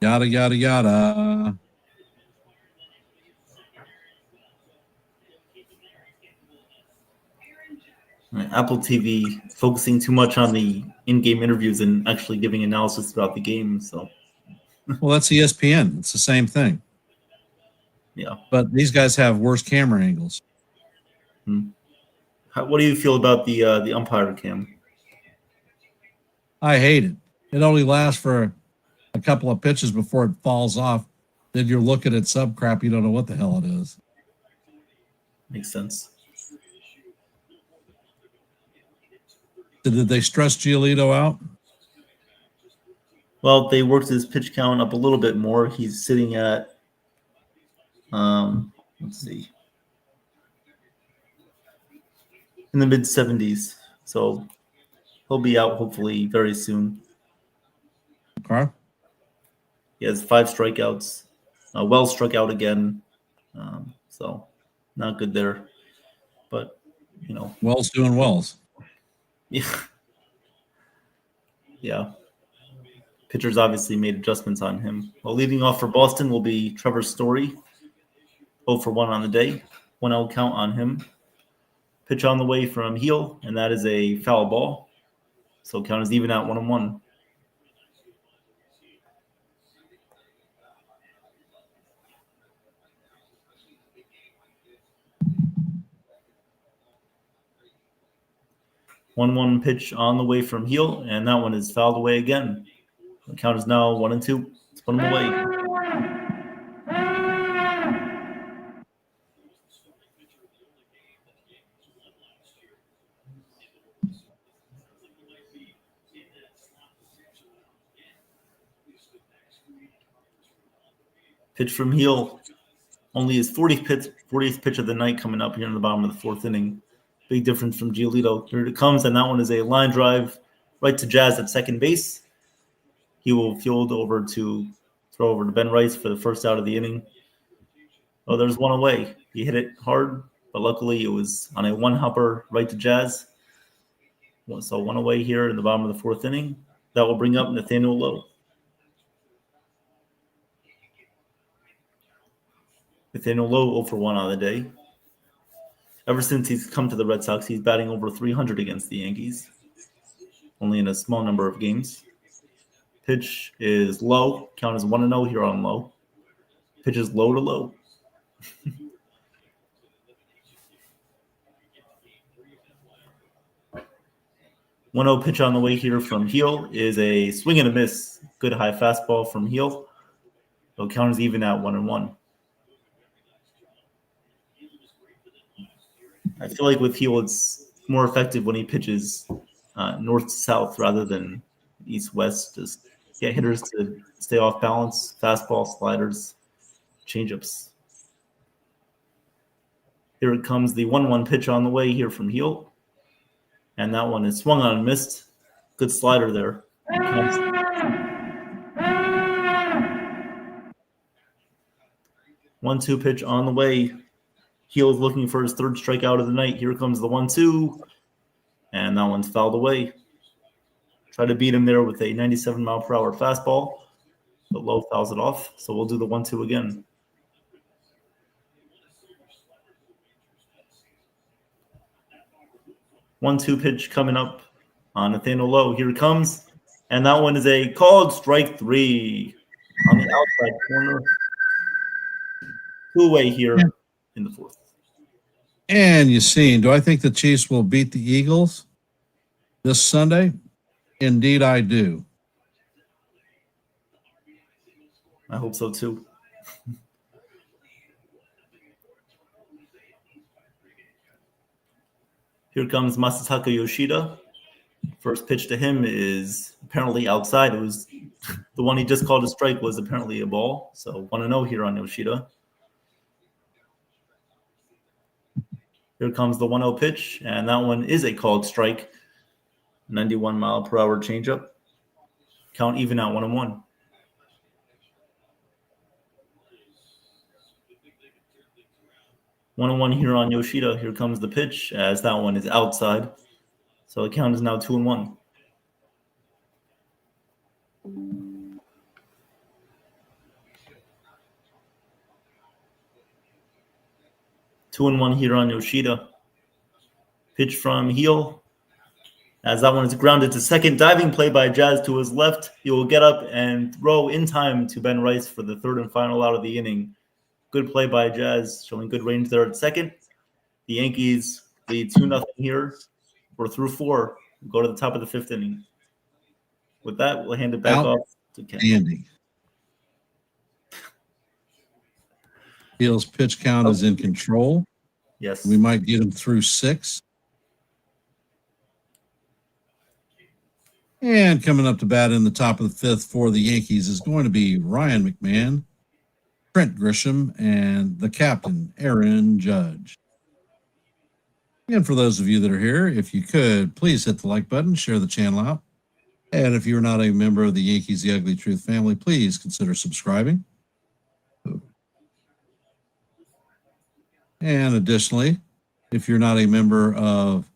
Yada, yada, yada. Apple TV focusing too much on the in-game interviews and actually giving analysis throughout the game. So, Well, that's ESPN. It's the same thing. yeah. But these guys have worse camera angles. What do you feel about the umpire cam? I hate it. It only lasts for a couple of pitches before it falls off. Then you're looking at sub crap. You don't know what the hell it is. Makes sense. Did they stress Giolito out? Well, they worked his pitch count up a little bit more. He's sitting at, let's see, in the mid 70s. So he'll be out hopefully very soon. Okay. He has 5 strikeouts. Wells struck out again. So not good there. But, you know. Wells doing Wells. Yeah. Yeah. Pitchers obviously made adjustments on him. Well, leading off for Boston will be Trevor Story. 0 for 1 on the day. 1-0 count on him. Pitch on the way from Gil, and that is a foul ball. So count is even at 1-1. One pitch on the way from Gil, and that one is fouled away again. The count is now 1-2. Let's put him away. Pitch from Gil. Only his 40th pitch of the night coming up here in the bottom of the 4th inning. Big difference from Giolito. Here it comes, and that one is a line drive right to Jazz at second base. He will field over to throw over to Ben Rice for the first out of the inning. Oh, there's one away. He hit it hard, but luckily it was on a one-hopper right to Jazz. So one away here in the bottom of the 4th inning. That will bring up Nathaniel Lowe. Nathaniel Lowe 0 for 1 on the day. Ever since he's come to the Red Sox, he's batting over 300 against the Yankees, only in a small number of games. Pitch is low. Count is 1-0 here on Lowe. Pitch is low to low. 1-0 pitch on the way here from Gil is a swing and a miss. Good high fastball from Gil. So count is even at 1-1. I feel like with Gil, it's more effective when he pitches north to south rather than east west. Just get hitters to stay off balance, fastball, sliders, changeups. Here it comes, the 1-1 pitch on the way here from Gil. And that one is swung on and missed. Good slider there. 1-2 pitch on the way. Gil is looking for his third strikeout of the night. Here comes the 1-2. And that one's fouled away. Try to beat him there with a 97-mile-per-hour fastball. But Lowe fouls it off. So we'll do the 1-2 again. 1-2 pitch coming up on Nathaniel Lowe. Here it comes. And that one is a called strike 3 on the outside corner. 2-away here in the 4th. And Yassine, do I think the Chiefs will beat the Eagles this Sunday? Indeed, I do. I hope so too. Here comes Masataka Yoshida. First pitch to him is apparently outside. It was the one he just called a strike was apparently a ball. So 1-0 here on Yoshida. Here comes the 1-0 pitch, and that one is a called strike. 91-mile-per-hour changeup. Count even at 1-1. One and one here on Yoshida. Here comes the pitch, as that one is outside. So the count is now 2-1. Two and one here on Yoshida. Pitch from Gil. As that one is grounded to second. Diving play by Jazz to his left. He will get up and throw in time to Ben Rice for the third and final out of the inning. Good play by Jazz, showing good range there at second. The Yankees lead 2-0 here. We're through 4. We'll go to the top of the 5th inning. With that, we'll hand it back off to Ken. Andy. Gil's pitch count is in control. Yes. We might get him through 6. And coming up to bat in the top of the 5th for the Yankees is going to be Ryan McMahon, Trent Grisham, and the captain, Aaron Judge. And for those of you that are here, if you could, please hit the like button, share the channel out. And if you're not a member of the Yankees The Ugly Truth family, please consider subscribing. And additionally, if you're not a member of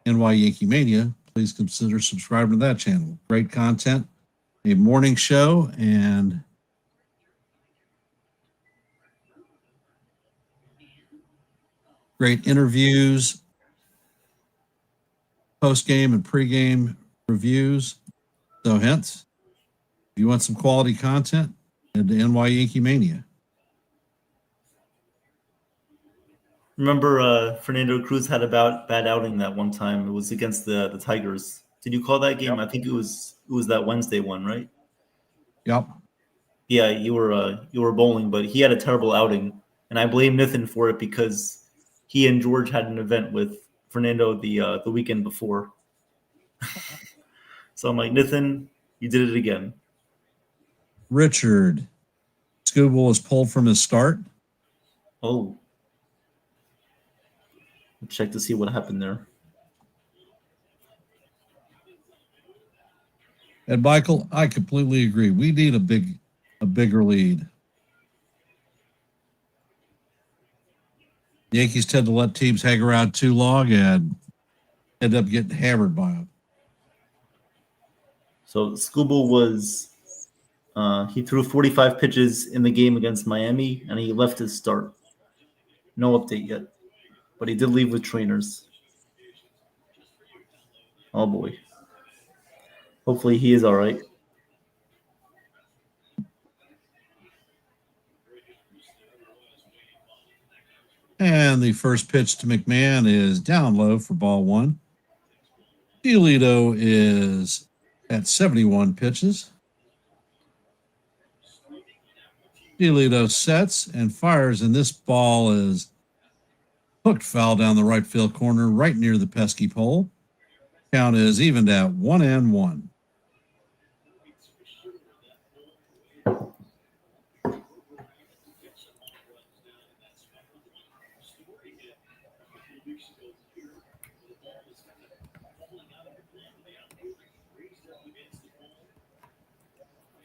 NY Yankee Mania, please consider subscribing to that channel. Great content, a morning show, and great interviews, post-game and pre-game reviews. So hence, if you want some quality content, head to NY Yankee Mania. Remember, Fernando Cruz had a bad outing that one time. It was against the Tigers. Did you call that game? Yep. I think it was that Wednesday one, right? Yep. Yeah, you were bowling, but he had a terrible outing, and I blame Nathan for it because he and George had an event with Fernando the weekend before. So I'm like, Nathan, you did it again. Richard Scooble was pulled from his start. Oh. Let's check to see what happened there. And Michael, I completely agree. We need a bigger lead. The Yankees tend to let teams hang around too long and end up getting hammered by them. So Scooble was he threw 45 pitches in the game against Miami, and he left his start. No update yet, but he did leave with trainers. Oh boy. Hopefully he is all right. And the first pitch to McMahon is down low for ball 1. Giolito is at 71 pitches. Giolito sets and fires, and this ball is hooked foul down the right field corner, right near the pesky pole. Count is evened at 1-1.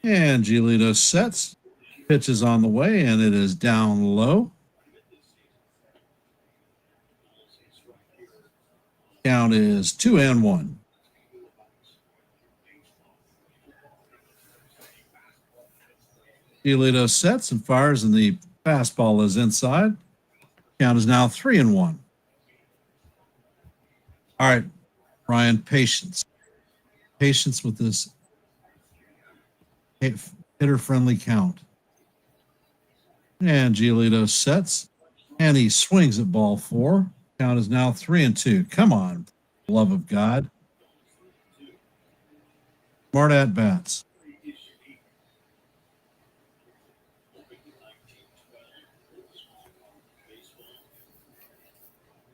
And Giolito sets. Pitch is on the way, and it is down low. Count is 2-1. Giolito sets and fires, and the fastball is inside. Count is now 3-1. All right, Ryan, patience. Patience with this hitter-friendly count. And Giolito sets, and he swings at ball 4. Count is now 3-2. Come on, love of God. Smart at bats.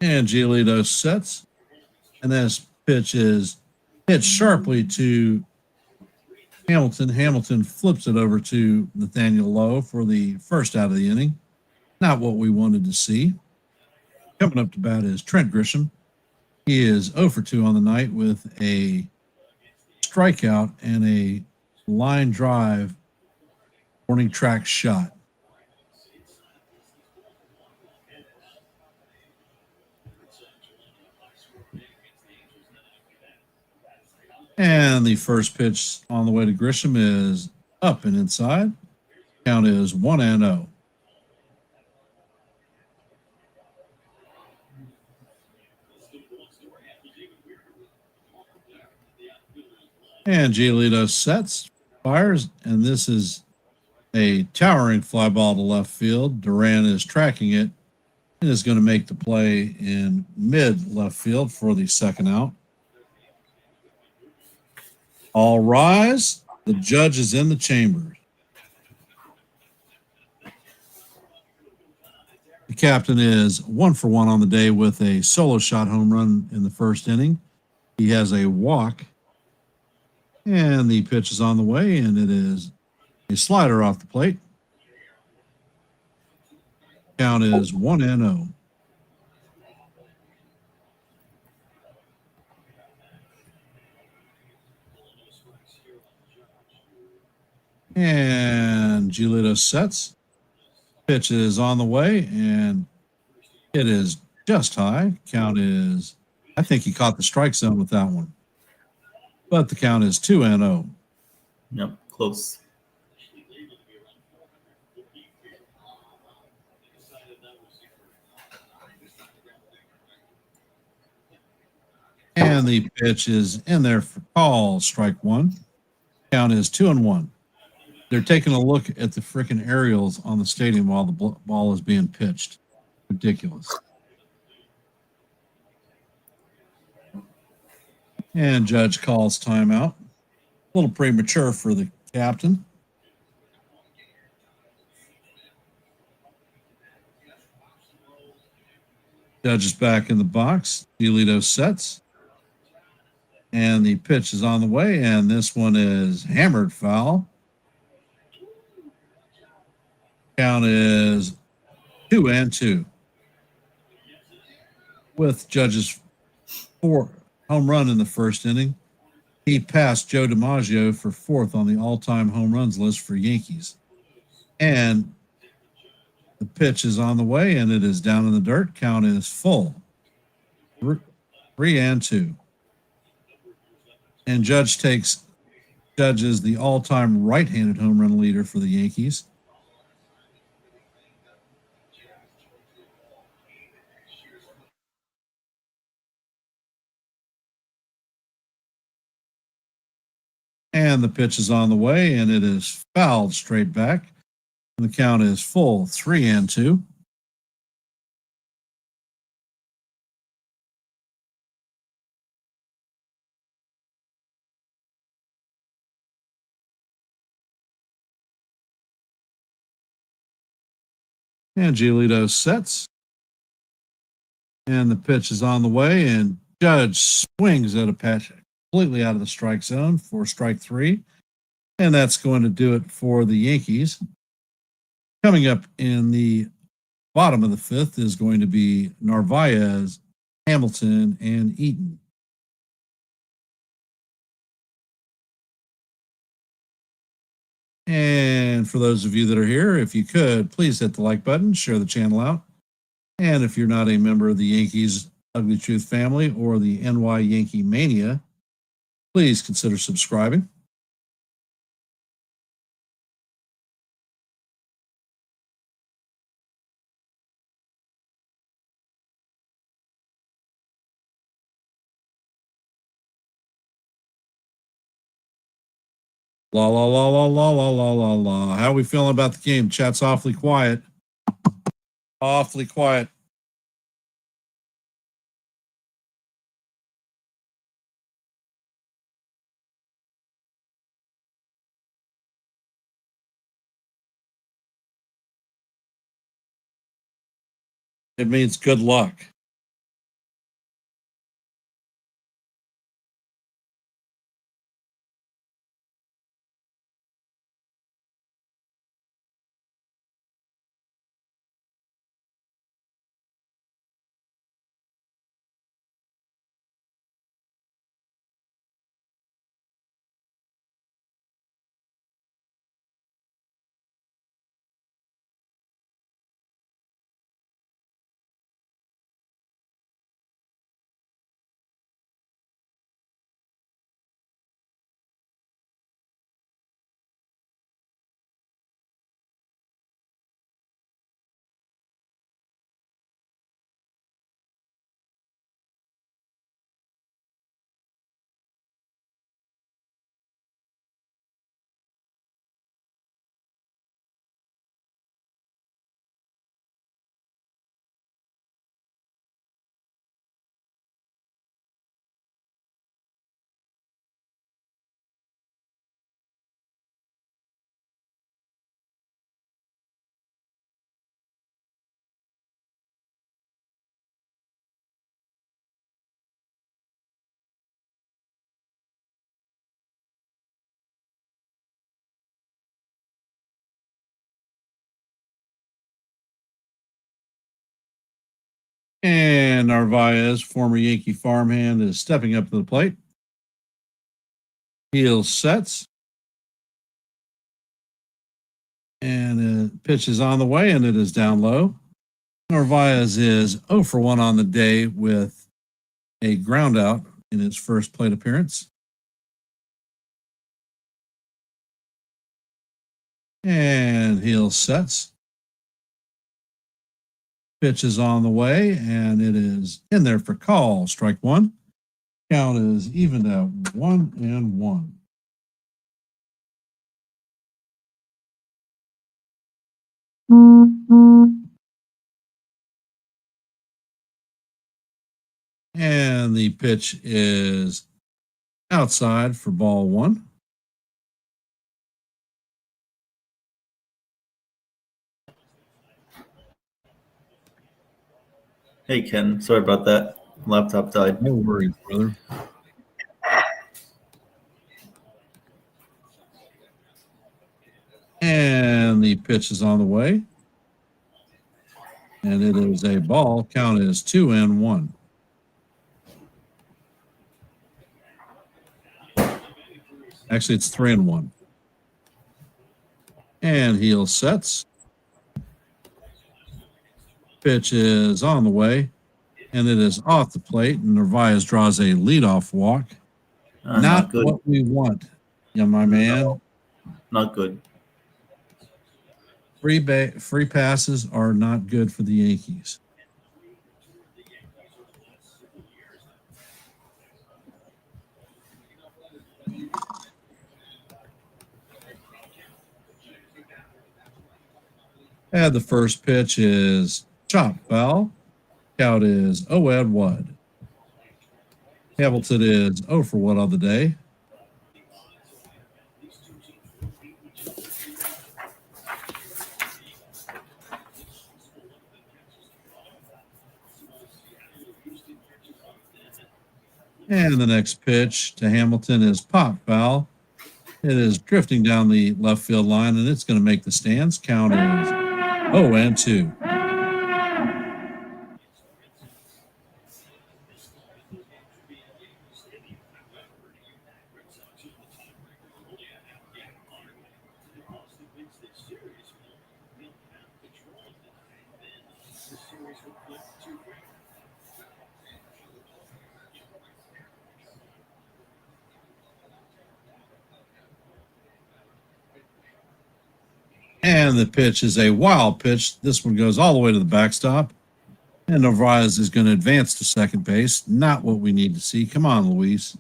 And Giolito sets, and this pitch is hit sharply to Hamilton. Hamilton flips it over to Nathaniel Lowe for the first out of the inning. Not what we wanted to see. Coming up to bat is Trent Grisham. He is 0 for 2 on the night with a strikeout and a line drive warning track shot. And the first pitch on the way to Grisham is up and inside. Count is 1-0. And Giolito sets, fires, and this is a towering fly ball to left field. Duran is tracking it and is going to make the play in mid left field for the second out. All rise. The judge is in the chambers. The captain is 1 for 1 on the day with a solo shot home run in the first inning. He has a walk. And the pitch is on the way, and it is a slider off the plate. Count is 1-0. And Giolito sets. Pitch is on the way, and it is just high. Count is, I think he caught the strike zone with that one. But the count is 2-0. Yep, close. And the pitch is in there for call, strike 1. Count is 2-1. They're taking a look at the freaking aerials on the stadium while the ball is being pitched. Ridiculous. And judge calls timeout. A little premature for the captain. Judge is back in the box. Giolito sets. And the pitch is on the way, and this one is hammered foul. Count is 2-2. With Judge's 4 home run in the first inning, he passed Joe DiMaggio for 4th on the all-time home runs list for Yankees. And the pitch is on the way, and it is down in the dirt. Count is full. 3-2. And Judge is the all-time right-handed home run leader for the Yankees. And the pitch is on the way, and it is fouled straight back. And the count is full, 3-2. And Giolito sets. And the pitch is on the way, and Judge swings at a pitch completely out of the strike zone for strike 3. And that's going to do it for the Yankees. Coming up in the bottom of the 5th is going to be Narvaez, Hamilton, and Eaton. And for those of you that are here, if you could, please hit the like button, share the channel out. And if you're not a member of the Yankees Ugly Truth family or the NY Yankee Mania, please consider subscribing. La la la la la la la la la. How are we feeling about the game? Chat's awfully quiet. Awfully quiet. It means good luck. And Narvaez, former Yankee farmhand, is stepping up to the plate. Heel sets. And pitch is on the way, and it is down low. Narvaez is 0 for 1 on the day with a ground out in his first plate appearance. And heel sets. Pitch is on the way, and it is in there for call. Strike one. Count is even at 1-1. And the pitch is outside for ball one. Hey, Ken. Sorry about that. Laptop died. No worries, brother. And the pitch is on the way. And it is a ball. Count is 2-1. Actually, it's 3-1. And heel sets. Pitch is on the way. And it is off the plate. And Narvaez draws a leadoff walk. Not good. what we want, my man. No, not good. Free passes are not good for the Yankees. And the first pitch is chopped foul. Count is 0-1. Hamilton is 0 for 1 on the day. And the next pitch to Hamilton is pop foul. It is drifting down the left field line, and it's going to make the stands. Count is 0-2. And the pitch is a wild pitch. This one goes all the way to the backstop. And Narvaez is going to advance to second base. Not what we need to see. Come on, Luis.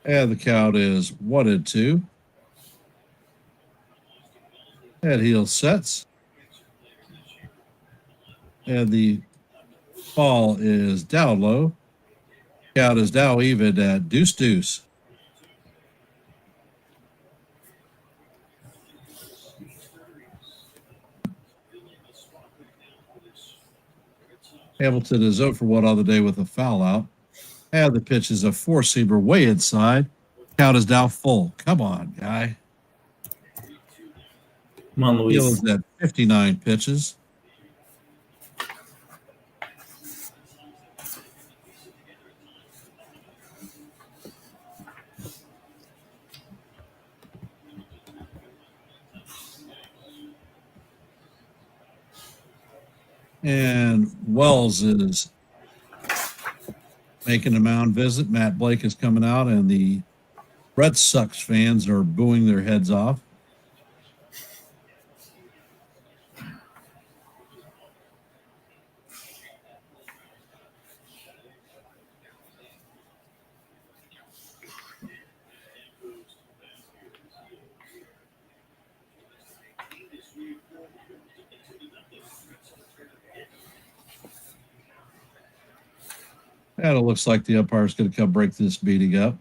And the count is 1-2. And heel sets. And the ball is down low. Count is now even at 2-2. Hamilton is 0 for 1 on the day with a foul out. And the pitch is a four-seamer way inside. Count is now full. Come on, guy. Come on, Heel Luis. is at 59 pitches. And Wells is making a mound visit. Matt Blake is coming out, and the Red Sox fans are booing their heads off. And it looks like the umpire's going to come break this meeting up.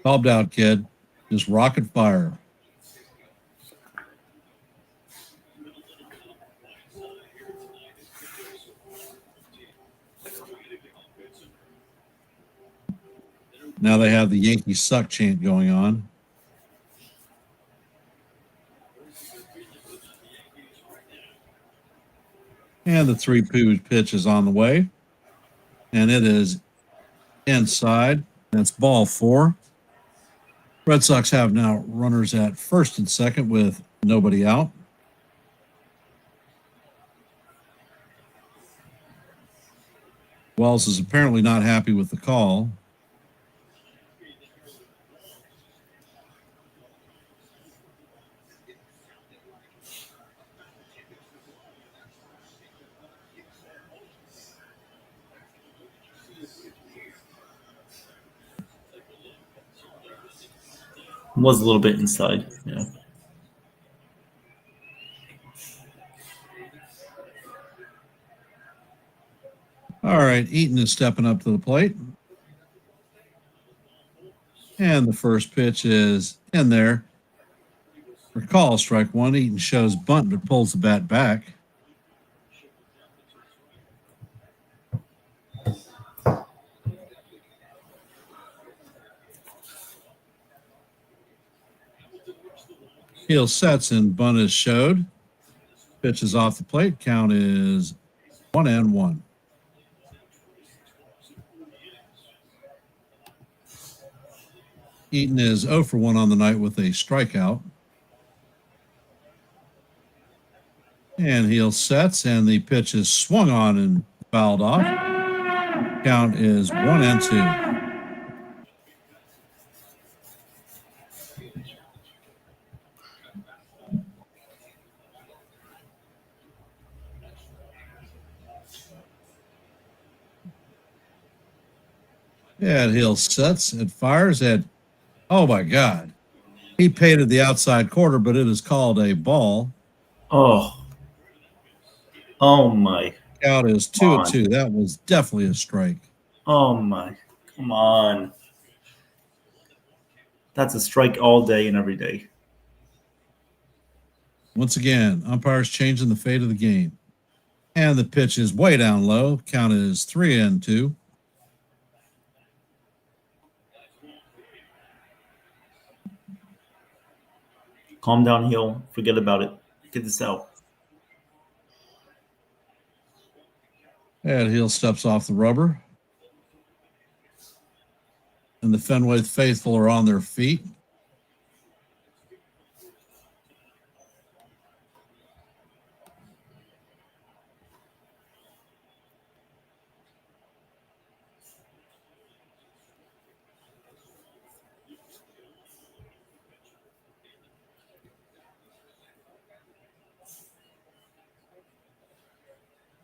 Calm down, kid. Just rocket fire. Now they have the Yankees suck chant going on. And the 3-2 pitch is on the way. And it is inside. That's ball 4. Red Sox have now runners at first and second with nobody out. Wells is apparently not happy with the call. Was a little bit inside. Yeah. All right, Eaton is stepping up to the plate. And the first pitch is in there. For call, strike 1. Eaton shows bunt, but pulls the bat back. Heel sets and bunt is showed. Pitch is off the plate. Count is 1-1. Eaton is 0 for 1 on the night with a strikeout. And heel sets, and the pitch is swung on and fouled off. Count is 1-2. And heel sets and fires at, oh my God. He painted the outside corner, but it is called a ball. Oh. Oh my. Count is 2-2. That was definitely a strike. Oh my. Come on. That's a strike all day and every day. Once again, umpires changing the fate of the game. And the pitch is way down low. Count is 3-2. Calm down, Hill. Forget about it. Get this out. And Hill steps off the rubber. And the Fenway faithful are on their feet.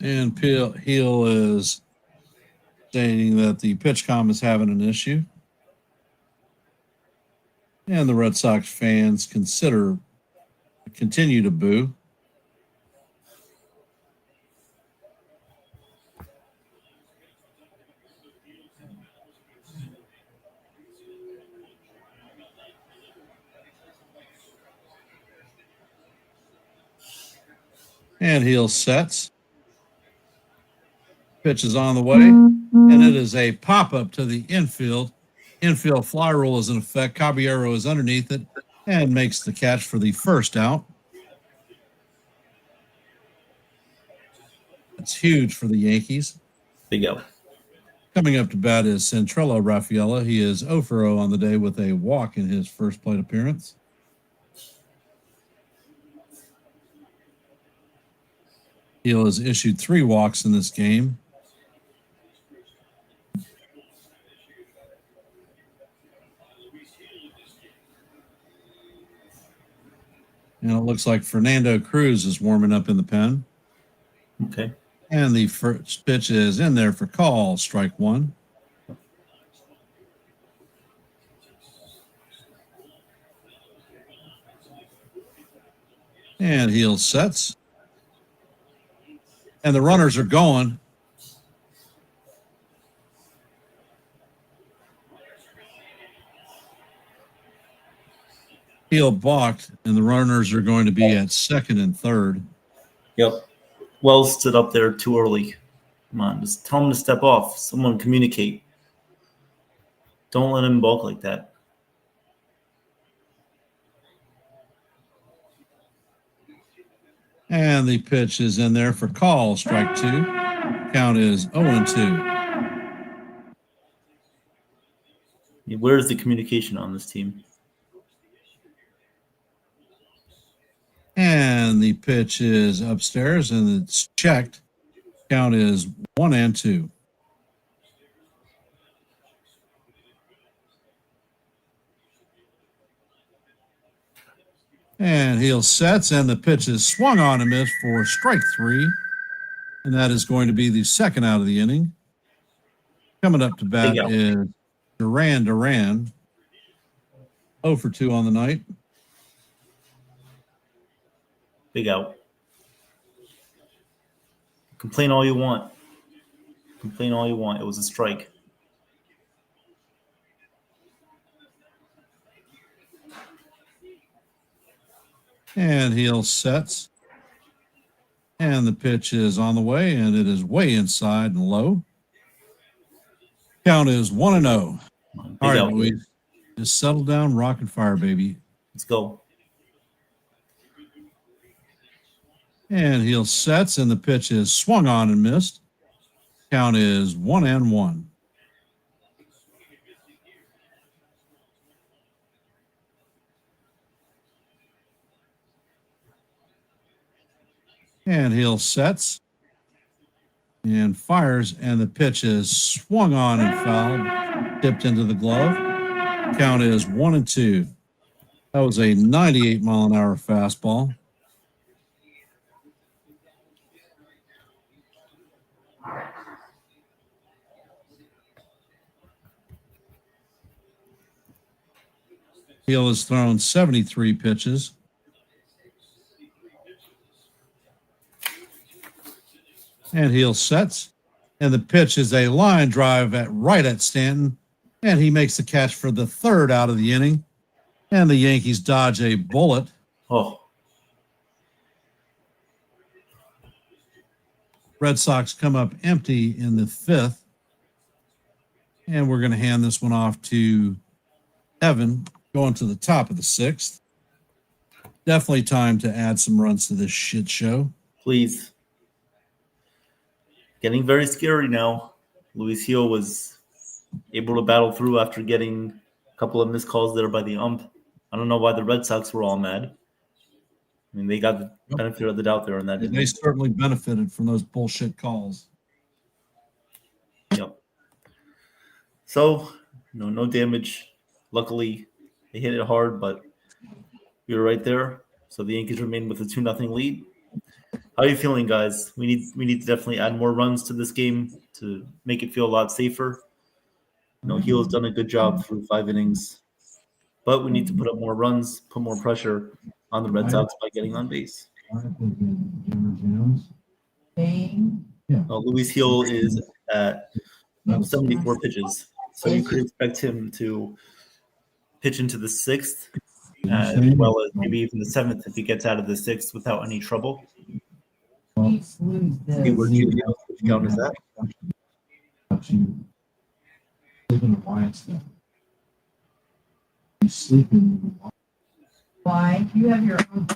And Hill is stating that the PitchCom is having an issue. And the Red Sox fans continue to boo. And Hill sets. Pitch is on the way, and it is a pop-up to the infield. Infield fly roll is in effect. Caballero is underneath it and makes the catch for the first out. That's huge for the Yankees. Big out. Coming up to bat is Centrella Raffaella. He is 0 for 0 on the day with a walk in his first plate appearance. Hill has issued 3 walks in this game. And it looks like Fernando Cruz is warming up in the pen. Okay. And the first pitch is in there for call, strike 1. And Hill sets. And the runners are going. Hill balked, and the runners are going to be at second and third. Yep. Wells stood up there too early. Come on, just tell him to step off. Someone communicate. Don't let him balk like that. And the pitch is in there for call, strike 2. Count is 0-2. Where's the communication on this team? And the pitch is upstairs, and it's checked. Count is 1-2. And Hill sets, and the pitch is swung on and missed for strike 3. And that is going to be the second out of the inning. Coming up to bat is Duran. 0 for 2 on the night. Big out. Complain all you want. Complain all you want. It was a strike. And Hill sets. And the pitch is on the way, and it is way inside and low. Count is 1-0. All right, Luis. Just settle down, rock and fire, baby. Let's go. And Hill sets, and the pitch is swung on and missed. Count is 1-1. And Hill sets and fires, and the pitch is swung on and fouled, dipped into the glove. Count is 1-2. That was a 98-mile-an-hour fastball. Hill has thrown 73 pitches. And Hill sets. And the pitch is a line drive right at Stanton. And he makes the catch for the third out of the inning. And the Yankees dodge a bullet. Oh. Red Sox come up empty in the fifth. And we're going to hand this one off to Evan, going to the top of the sixth. Definitely time to add some runs to this shit show. Please. Getting very scary now. Luis Gil was able to battle through after getting a couple of missed calls there by the ump. I don't know why the Red Sox were all mad. I mean, they got the benefit of the doubt there in that. They certainly benefited from those bullshit calls. Yep. So, no damage. Luckily, they hit it hard, but we were right there. So the Yankees remain with a 2-0 lead. How are you feeling, guys? We need to definitely add more runs to this game to make it feel a lot safer. Gil's done a good job through 5 innings, but we need to put up more runs, put more pressure on the Red Sox by getting on base. Luis Gil is at 74 pitches, so you could expect him to pitch into the 6th, as well as maybe even the 7th if he gets out of the 6th without any trouble. See where Giolito's pitch count is at. Sleeping. Why? You have your own.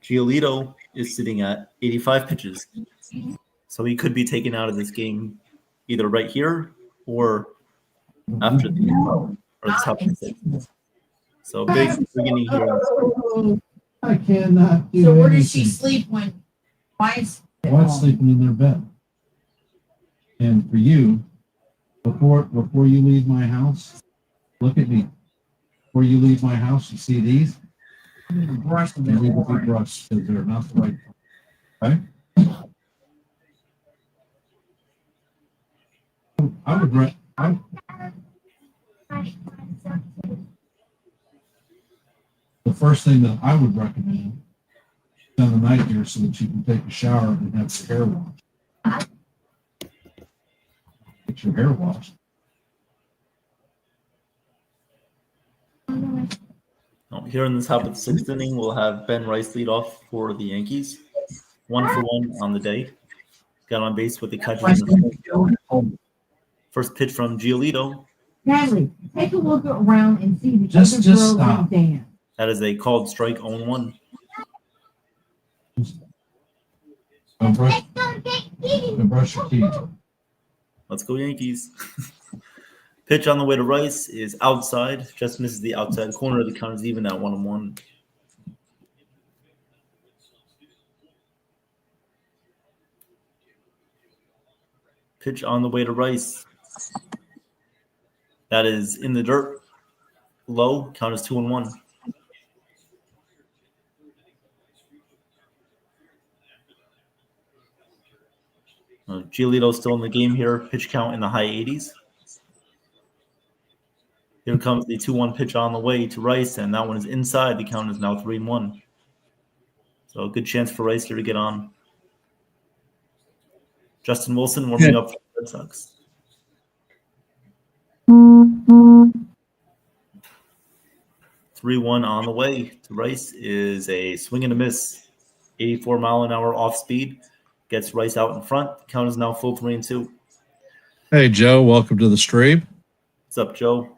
Giolito is sitting at 85 pitches, so he could be taken out of this game either right here or after the top of the 6th. So big beginning here. I cannot do So where does she sleep when? Wife's sleeping in their bed. And for you, before you leave my house, look at me. Before you leave my house, you see these? You need to brush them. They need to be brushed because they're not the right. Okay? I would the first thing that I would recommend is spend the night here so that you can take a shower and have your hair washed. Get your hair washed. Here in the top of the 6th inning, we'll have Ben Rice lead off for the Yankees. 1 for 1 on the day. Got on base with the catch. First pitch from Giolito. Natalie, take a look around and see the Just other girl stop. dance. That is a called strike 0-1. Brush your teeth. Let's go Yankees. Pitch on the way to Rice is outside. Just misses the outside corner. The count is even at 1-1. Pitch on the way to Rice. That is in the dirt. Low. Count is 2-1. Giolito still in the game here. Pitch count in the high 80s. Here comes the 2-1 pitch on the way to Rice, and that one is inside. The count is now 3-1. So a good chance for Rice here to get on. Justin Wilson warming up for the Red Sox. Three 3-1 on the way to Rice is a swing and a miss. 84-mile-an-hour off speed. Gets Rice out in front. The count is now full 3-2. Hey, Joe. Welcome to the stream. What's up, Joe?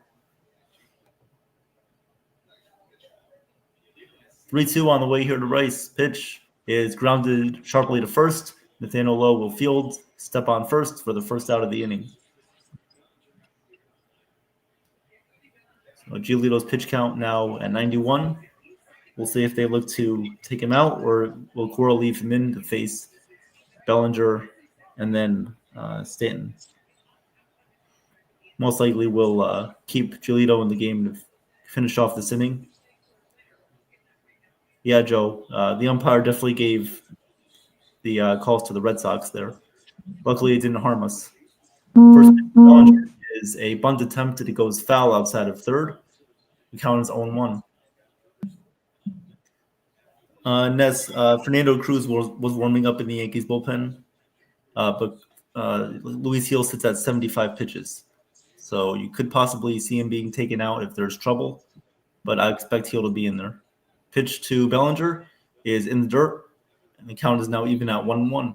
3-2 on the way here to Rice. Pitch is grounded sharply to first. Nathaniel Lowe will field, step on first for the first out of the inning. So Giolito's pitch count now at 91. We'll see if they look to take him out or will Cora leave him in to face Bellinger and then Stanton. Most likely we'll keep Giolito in the game to finish off this inning. Yeah, Joe, the umpire definitely gave the calls to the Red Sox there. Luckily, it didn't harm us. First pitch to Bellinger is a bunt attempt that it goes foul outside of third. The count is 0-1. Fernando Cruz was warming up in the Yankees bullpen, but Luis Gil sits at 75 pitches. So you could possibly see him being taken out if there's trouble, but I expect Gil to be in there. Pitch to Bellinger is in the dirt, and the count is now even at 1-1.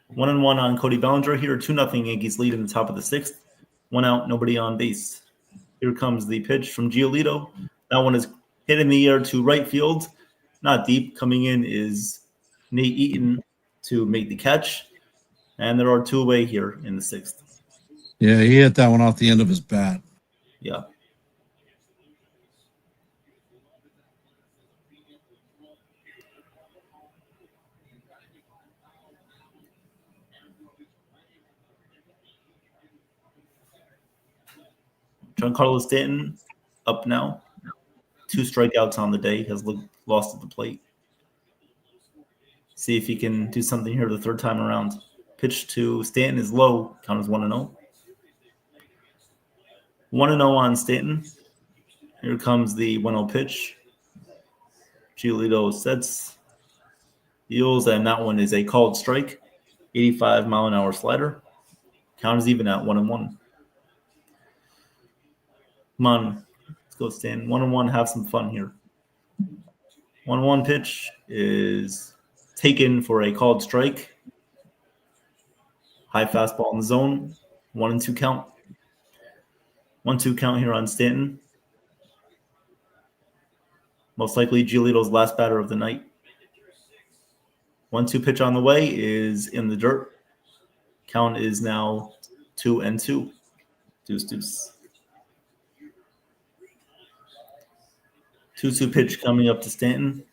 One and one on Cody Bellinger here. 2-0 Yankees lead in the top of the sixth. 1 out, nobody on base. Here comes the pitch from Giolito. That one is hit in the air to right field. Not deep. Coming in is Nate Eaton to make the catch. And there are 2 away here in the 6th. Yeah, he hit that one off the end of his bat. Yeah. Giancarlo Stanton up now. 2 strikeouts on the day. Has lost at the plate. See if he can do something here the 3rd time around. Pitch to Stanton is low. Count is 1-0. 1-0 on Stanton. Here comes the 1-0 pitch. Giolito sets, deals, and that one is a called strike. 85-mile-an-hour slider. Count is even at 1-1. Come on, let's go, Stan. 1-1, have some fun here. 1-1 pitch is taken for a called strike. High fastball in the zone. 1-2 count. 1-2 count here on Stanton. Most likely Giolito's last batter of the night. 1-2 pitch on the way is in the dirt. Count is now 2-2. Deuce. 2-2 pitch coming up to Stanton.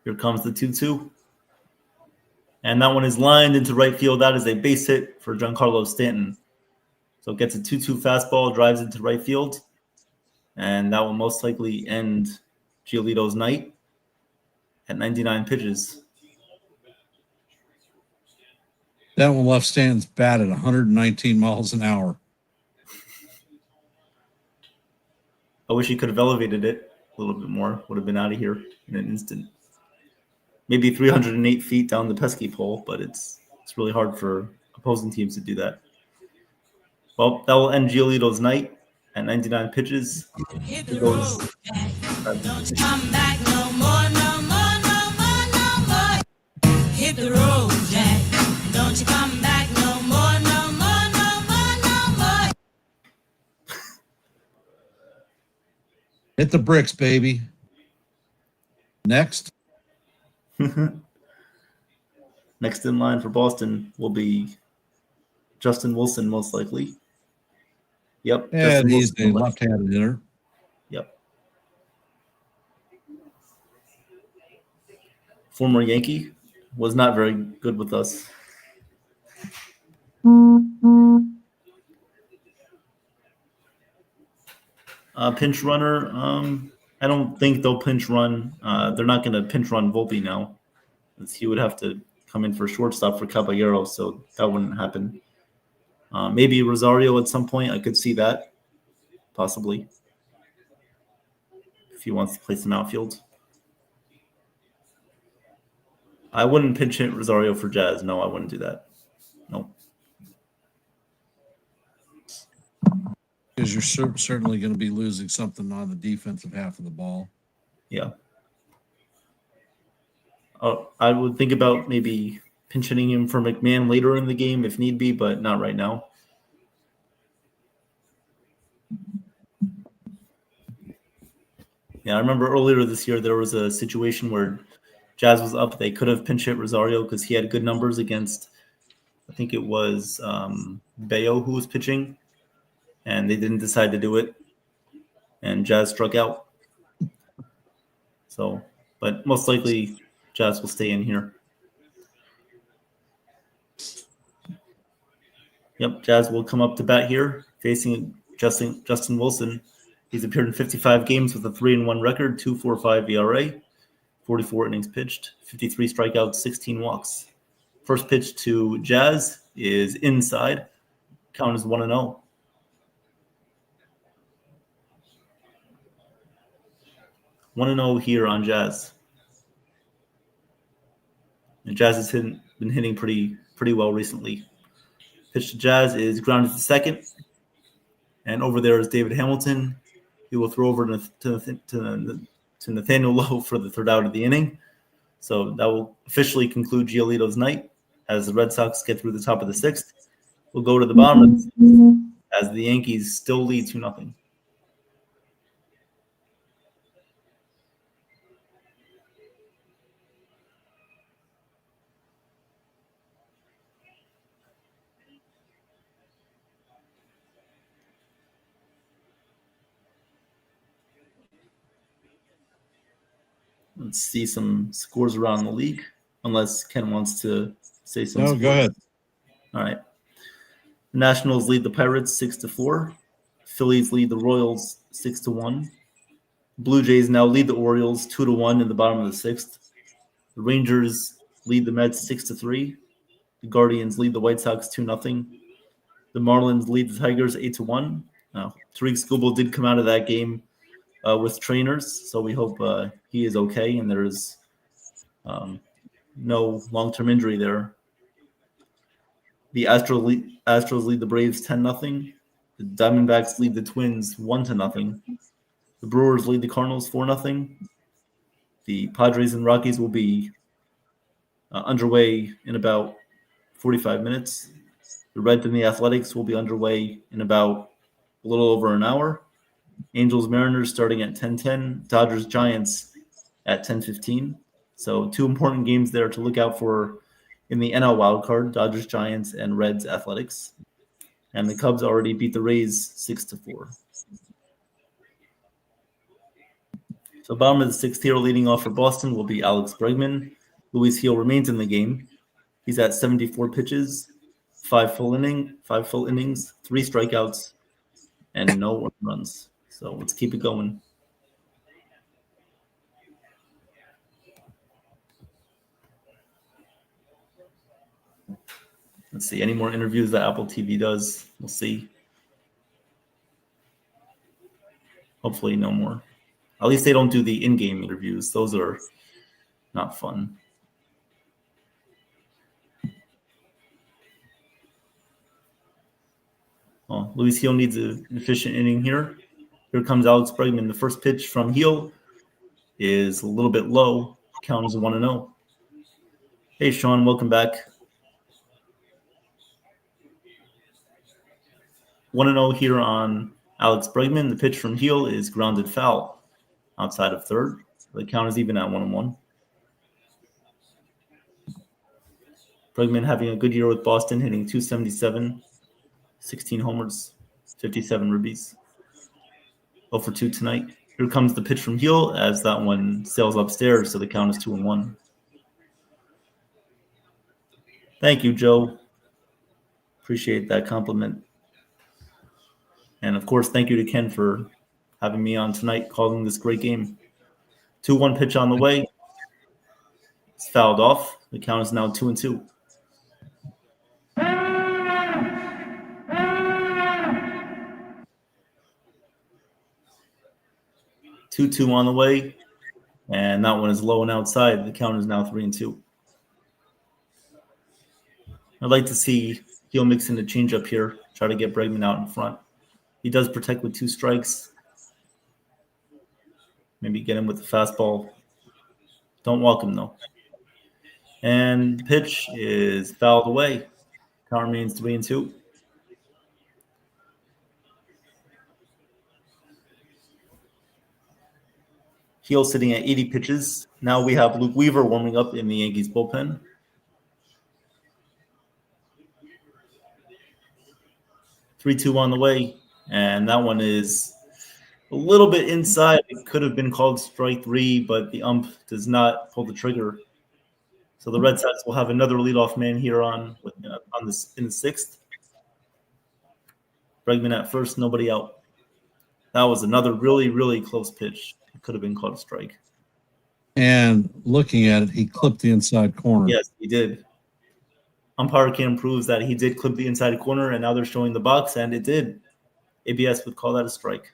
Here comes the 2-2. And that one is lined into right field. That is a base hit for Giancarlo Stanton. So it gets a 2-2 fastball, drives into right field. And that will most likely end Giolito's night at 99 pitches. That one left Stanton's bat at 119 miles an hour. I wish he could have elevated it a little bit more. Would have been out of here in an instant. Maybe 308 feet down the pesky pole, but it's really hard for opposing teams to do that. Well, that will end Giolito's night at 99 pitches. Hit the road, Jack. Don't you come back no more, no more, no more, no more. Hit the road, Jack. Don't you come back no more, no more, no more, no more. Hit the bricks, baby. Next. Next in line for Boston will be Justin Wilson, most likely. Yep. Yeah, Justin he's a Wilson. left-handed hitter. Yep. Former Yankee, was not very good with us. Pinch runner. I don't think they'll pinch run. They're not going to pinch run Volpe now. He would have to come in for shortstop for Caballero, so that wouldn't happen. Maybe Rosario at some point. I could see that, possibly, if he wants to play some outfield. I wouldn't pinch hit Rosario for Jazz. No, I wouldn't do that. No. Because you're certainly going to be losing something on the defensive half of the ball. Yeah. I would think about maybe pinch hitting him for McMahon later in the game if need be, but not right now. Yeah, I remember earlier this year there was a situation where Jazz was up. They could have pinch hit Rosario because he had good numbers against, I think it was Bayo who was pitching, and they didn't decide to do it, and Jazz struck out. So, but most likely Jazz will stay in here. Yep, Jazz will come up to bat here, facing Justin Wilson. He's appeared in 55 games with a 3-1 record, 2.45 ERA, 44 innings pitched, 53 strikeouts, 16 walks. First pitch to Jazz is inside. Count is 1-0. Here on Jazz. And Jazz has been hitting pretty well recently. Pitch to Jazz is grounded to second. And over there is David Hamilton. He will throw over to Nathaniel Lowe for the third out of the inning. So that will officially conclude Giolito's night as the Red Sox get through the top of the sixth. We'll go to the bottom of the sixth as the Yankees still lead 2-0. Let's see some scores around the league, unless Ken wants to say some. No, scores. go ahead. All right. The Nationals lead the Pirates 6-4. Phillies lead the Royals 6-1. Blue Jays now lead the Orioles 2-1 in the bottom of the sixth. The Rangers lead the Mets 6-3. The Guardians lead the White Sox 2-0. The Marlins lead the Tigers 8-1. Now, Tariq Skubal did come out of that game with trainers, so we hope he is okay and there is no long-term injury there. The Astros lead the Braves 10-0. The Diamondbacks lead the Twins 1-0. The Brewers lead the Cardinals 4-0. The Padres and Rockies will be underway in about 45 minutes. The Reds and the Athletics will be underway in about a little over an hour. Angels Mariners starting at 10:10. Dodgers Giants at 10:15. So two important games there to look out for in the NL wildcard: Dodgers Giants and Reds Athletics. And the Cubs already beat the Rays 6-4. So bottom of the sixth here, leading off for Boston will be Alex Bregman. Luis Gil remains in the game. He's at 74 pitches, 5 full innings, 3 strikeouts, and no runs. So let's keep it going. Let's see, any more interviews that Apple TV does? We'll see. Hopefully no more. At least they don't do the in-game interviews. Those are not fun. Well, Luis Gil needs an efficient inning here. Here comes Alex Bregman. The first pitch from Gil is a little bit low. Count is 1-0. Hey, Sean, welcome back. 1-0 here on Alex Bregman. The pitch from Gil is grounded foul outside of third. The count is even at 1-1. Bregman having a good year with Boston, hitting .277, 16 homers, 57 ribbies. 0 for 2 tonight. Here comes the pitch from Gil as that one sails upstairs, so the count is 2-1. Thank you, Joe. Appreciate that compliment. And, of course, thank you to Ken for having me on tonight, calling this great game. 2-1 pitch on the way. It's fouled off. The count is now 2-2. Two on the way, and that one is low and outside. The count is now 3-2. I'd like to see Gil mix in a changeup here, try to get Bregman out in front. He does protect with 2 strikes. Maybe get him with the fastball. Don't walk him, though. And the pitch is fouled away. Count remains 3-2. Gil sitting at 80 pitches. Now we have Luke Weaver warming up in the Yankees bullpen. Three-two on the way, and that one is a little bit inside. It could have been called strike 3, but the ump does not pull the trigger. So the Red Sox will have another leadoff man here in the sixth. Bregman at first, nobody out. That was another really, really close pitch. It could have been called a strike. And looking at it, he clipped the inside corner. Yes, he did. Umpire cam proves that he did clip the inside corner, and now they're showing the box, and it did. ABS would call that a strike.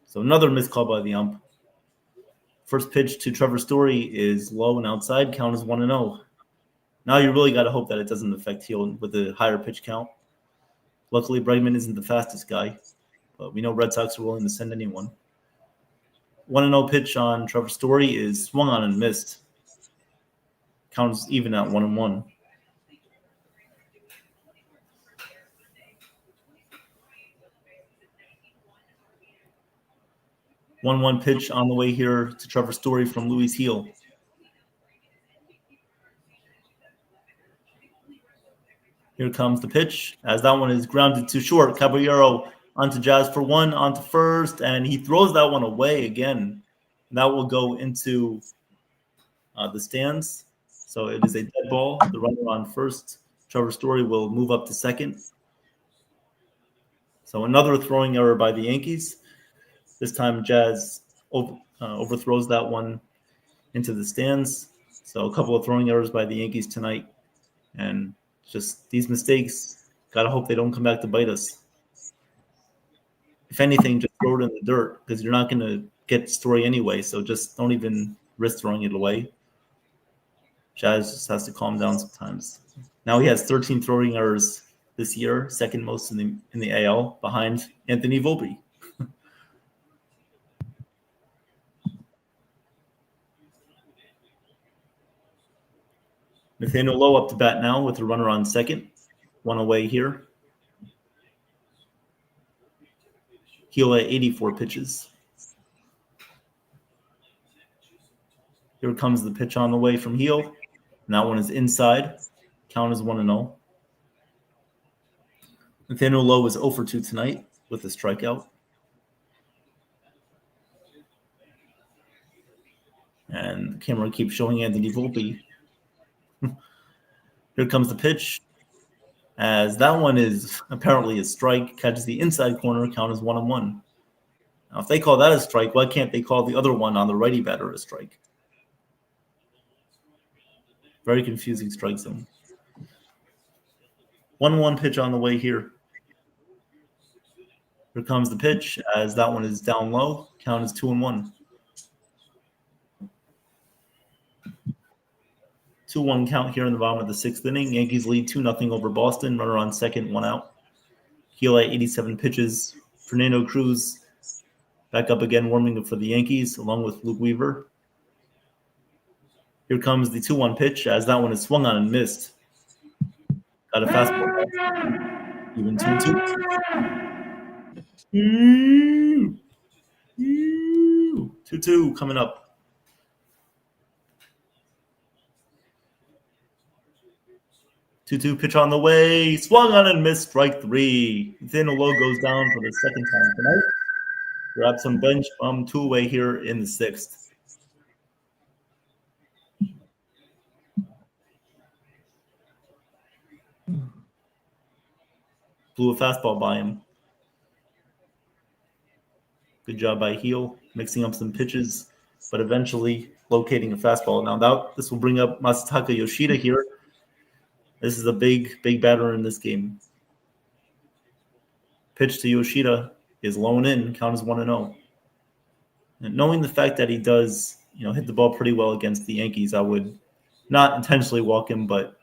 So another missed call by the ump. First pitch to Trevor Story is low and outside. Count is 1-0. Now you really got to hope that it doesn't affect Gil with a higher pitch count. Luckily, Bregman isn't the fastest guy, but we know Red Sox are willing to send anyone. 1-0 pitch on Trevor Story is swung on and missed. Counts even at 1-1. One pitch on the way here to Trevor Story from Luis Gil. Here comes the pitch, as that one is grounded to short. Caballero onto Jazz for one, onto first, and he throws that one away again. That will go into the stands. So it is a dead ball. The runner on first, Trevor Story, will move up to second. So another throwing error by the Yankees. This time Jazz overthrows that one into the stands. So a couple of throwing errors by the Yankees tonight. And just these mistakes, got to hope they don't come back to bite us. If anything, just throw it in the dirt because you're not going to get Story anyway. So just don't even risk throwing it away. Jazz just has to calm down sometimes. Now he has 13 throwing errors this year, second most in the AL, behind Anthony Volpe. Nathaniel Lowe up to bat now with a runner on second. One away here. Gil at 84 pitches. Here comes the pitch on the way from Gil. And that one is inside. Count is 1-0. Nathaniel Lowe is 0 for 2 tonight with a strikeout. And the camera keeps showing Anthony Volpe. Here comes the pitch, as that one is apparently a strike, catches the inside corner, count is 1-1. Now, if they call that a strike, why can't they call the other one on the righty batter a strike? Very confusing strike zone. 1-1 pitch on the way here. Here comes the pitch, as that one is down low, count is 2-1. 2-1 count here in the bottom of the sixth inning. Yankees lead 2-0 over Boston. Runner on second, one out. Gil at 87 pitches. Fernando Cruz back up again, warming up for the Yankees, along with Luke Weaver. Here comes the 2-1 pitch, as that one is swung on and missed. Got a fastball. Even 2-2. 2-2 coming up. 2-2 pitch on the way. Swung on and missed. Strike 3. Nathaniel Lowe goes down for the second time tonight. Grab some bench from 2 away here in the 6th. Blew a fastball by him. Good job by Gil, mixing up some pitches, but eventually locating a fastball. Now this will bring up Masataka Yoshida here. This is a big batter in this game. Pitch to Yoshida is low and in. Count is 1-0. And knowing the fact that he does, hit the ball pretty well against the Yankees, I would not intentionally walk him, but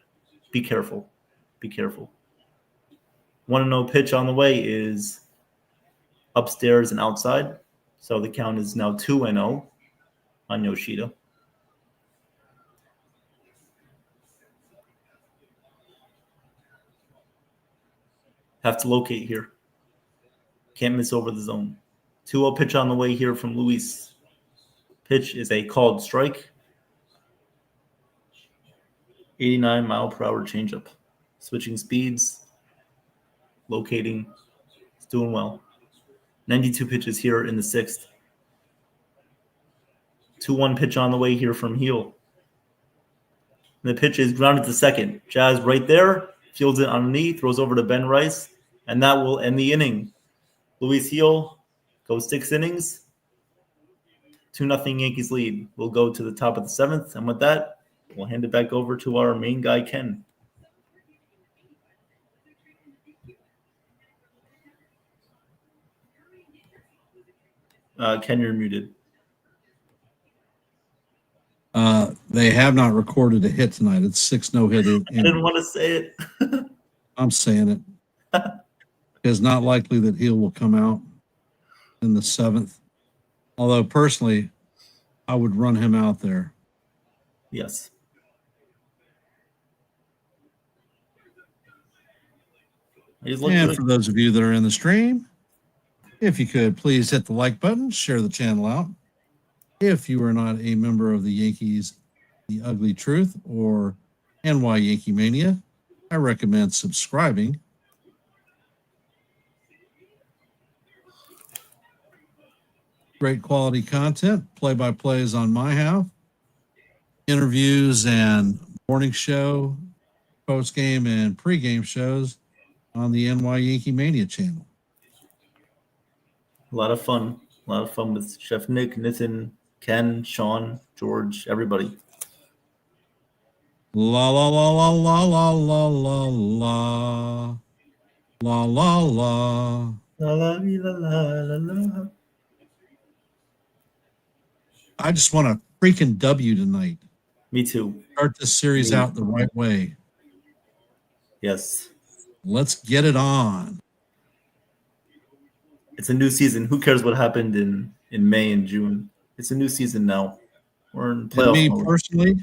be careful. Be careful. 1-0 pitch on the way is upstairs and outside. So the count is now 2-0 on Yoshida. Have to locate here. Can't miss over the zone. 2-0 pitch on the way here from Luis. Pitch is a called strike. 89-mile-per-hour changeup. Switching speeds. Locating. It's doing well. 92 pitches here in the 6th. 2-1 pitch on the way here from Gil. The pitch is grounded to second. Jazz right there. Fields it on a knee. Throws over to Ben Rice. And that will end the inning. Luis Gil goes 6 innings. 2-0 Yankees lead. We'll go to the top of the 7th. And with that, we'll hand it back over to our main guy, Ken. Ken, you're muted. They have not recorded a hit tonight. It's 6 no-hit. I didn't want to say it. I'm saying it. It's not likely that Gil will come out in the 7th. Although, personally, I would run him out there. Yes. He's look And good. for those of you that are in the stream, if you could please hit the like button, share the channel out. If you are not a member of the Yankees, The Ugly Truth, or NY Yankee Mania, I recommend subscribing. Great quality content, play-by-plays on my half, interviews and morning show, post-game and pre-game shows on the NY Yankee Mania channel. A lot of fun. A lot of fun with Chef Nick, Nathan, Ken, Sean, George, everybody. La la la la la la la la la la la la. La la la la la la. I just want a freaking W tonight. Me too. Start this series Me. out the right way. Yes. Let's get it on. It's a new season. Who cares what happened in May and June? It's a new season now. We're in And playoff me mode. personally,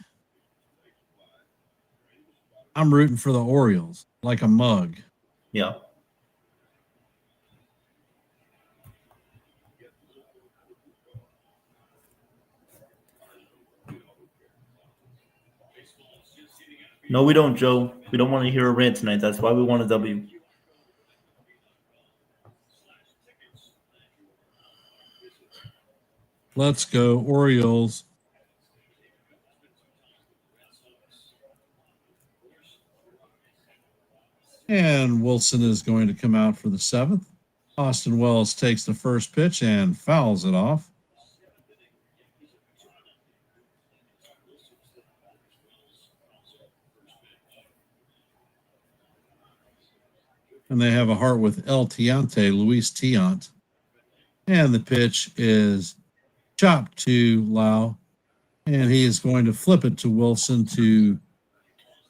I'm rooting for the Orioles like a mug. Yeah. No, we don't, Joe. We don't want to hear a rant tonight. That's why we want a W. Let's go, Orioles. And Wilson is going to come out for the seventh. Austin Wells takes the first pitch and fouls it off. And they have a heart with El Tiante, Luis Tiant. And the pitch is chopped to Lau. And he is going to flip it to Wilson to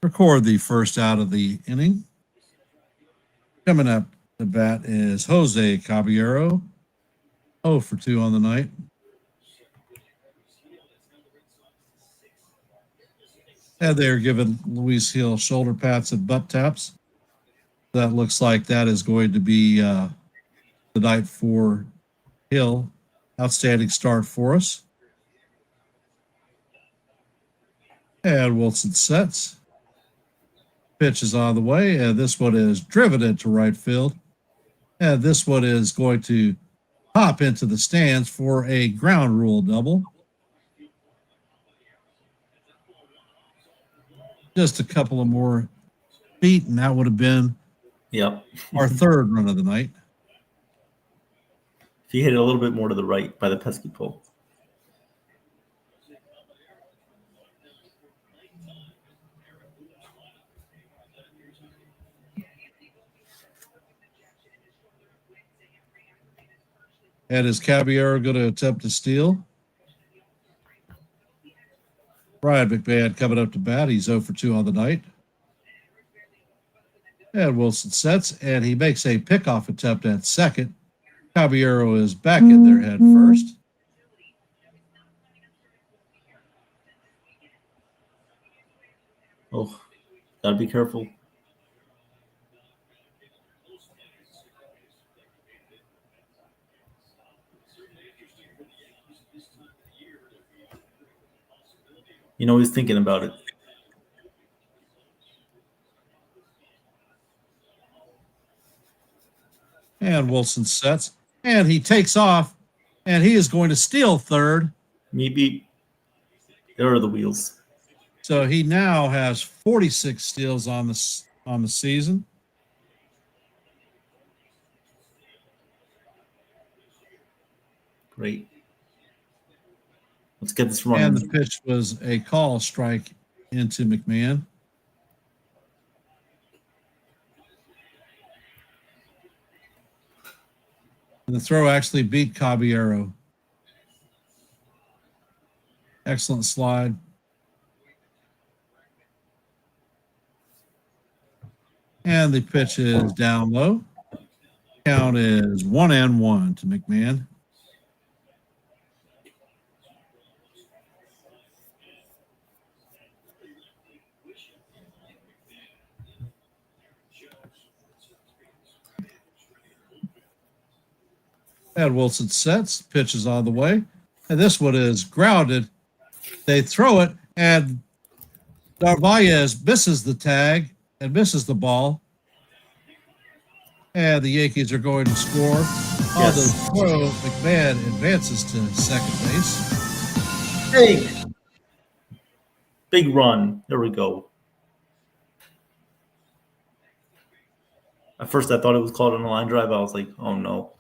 record the first out of the inning. Coming up the bat is Jose Caballero. 0 for 2 on the night. And they're giving Luis Gil shoulder pats and butt taps. That looks like that is going to be the night for Hill. Outstanding start for us. And Wilson sets. Pitch is on the way, and this one is driven into right field. And this one is going to hop into the stands for a ground rule double. Just a couple of more feet, and that would have been Yep. our third run of the night. If you hit it a little bit more to the right by the pesky pole. And is Caballero going to attempt to steal? Ryan McMahon coming up to bat. He's 0 for 2 on the night. And Wilson sets, and he makes a pickoff attempt at second. Caballero is back in their head first. Oh, gotta be careful. You know, he's thinking about it. And Wilson sets, and he takes off, and he is going to steal third. Maybe there are the wheels. So he now has 46 steals on the season. Great. Let's get this And running. the pitch was a call strike into McMahon. And the throw actually beat Caballero. Excellent slide. And the pitch is down low. Count is 1-1 to McMahon. And Wilson sets, pitches on the way. And this one is grounded. They throw it, and Narvaez misses the tag and misses the ball. And the Yankees are going to score. On the throw, McMahon advances to second base. Big run. There we go. At first, I thought it was called on a line drive. I was like, oh, no.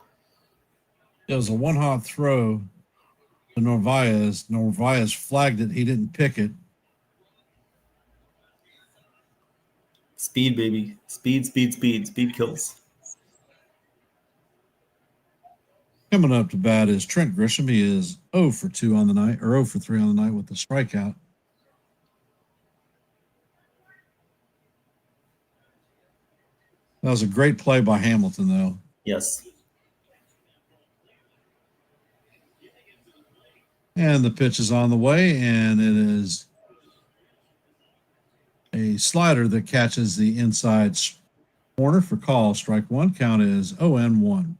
It was a one-hop throw to Narvaez. Narvaez flagged it. He didn't pick it. Speed, baby. Speed, speed, speed. Speed kills. Coming up to bat is Trent Grisham. He is 0 for 2 on the night, or 0 for 3 on the night with the strikeout. That was a great play by Hamilton, though. Yes. And the pitch is on the way, and it is a slider that catches the inside corner for call. Strike one. Count is 0-1.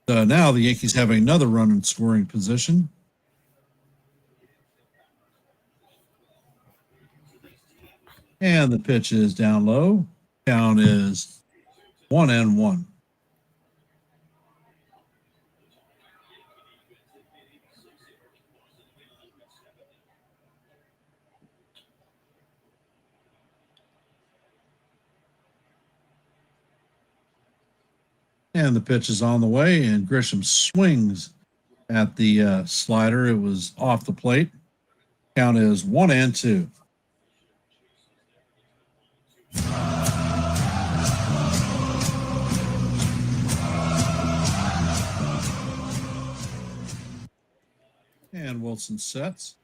Now the Yankees have another run in scoring position. And the pitch is down low. Count is 1-1. And the pitch is on the way, and Grisham swings at the slider. It was off the plate. Count is 1-2. And Wilson sets.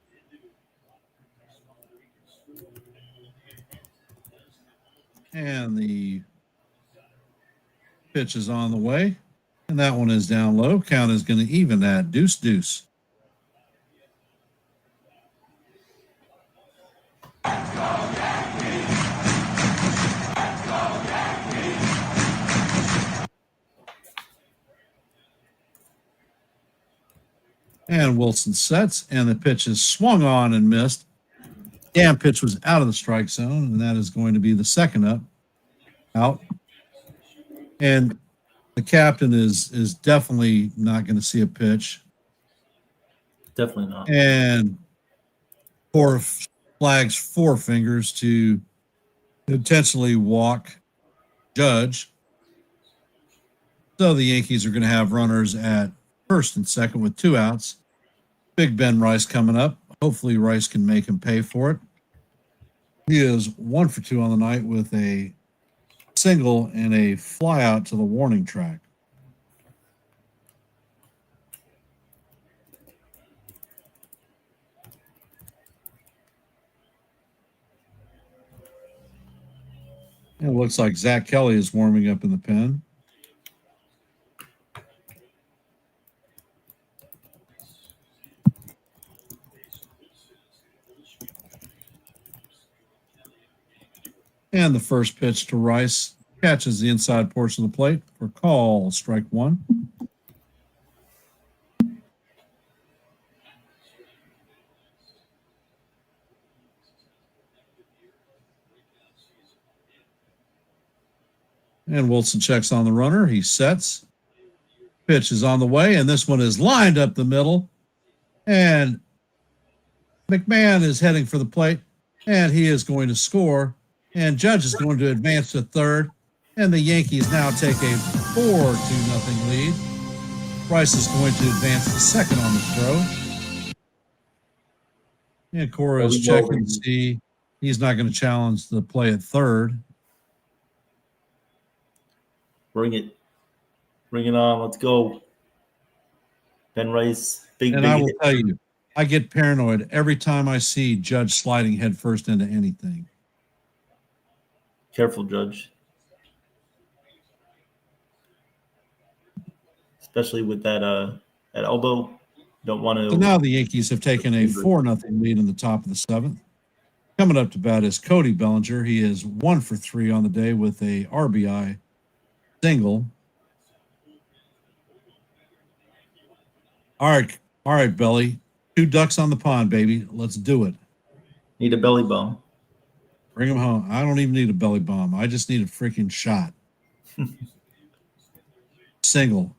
And the pitch is on the way, and that one is down low. Count is going to even at 2-2. And Wilson sets, and the pitch is swung on and missed. Damn pitch was out of the strike zone, and that is going to be the second out. And the captain is definitely not going to see a pitch. Definitely not. And flags 4 fingers to intentionally walk Judge. So the Yankees are going to have runners at first and second with 2 outs. Big Ben Rice coming up. Hopefully Rice can make him pay for it. He is 1 for 2 on the night with a single and a fly out to the warning track. It looks like Zach Kelly is warming up in the pen. And the first pitch to Rice catches the inside portion of the plate for call, strike one. And Wilson checks on the runner. He sets. Pitch is on the way, and this one is lined up the middle. And McMahon is heading for the plate, and he is going to score. And Judge is going to advance to third, and the Yankees now take a 4-0 lead. Rice is going to advance to second on the throw. And Cora is checking to see he's not going to challenge the play at third. Bring it. Bring it on. Let's go. Ben Rice. Big I will hit. tell you, I get paranoid every time I see Judge sliding headfirst into anything. Careful, Judge. Especially with that elbow. Don't want to. So now the Yankees have taken a 4-0 lead in the top of the seventh. Coming up to bat is Cody Bellinger. He is 1 for 3 on the day with a RBI single. All right, Belly. 2 ducks on the pond, baby. Let's do it. Need a belly bomb. Bring him home. I don't even need a belly bomb. I just need a freaking shot. Single.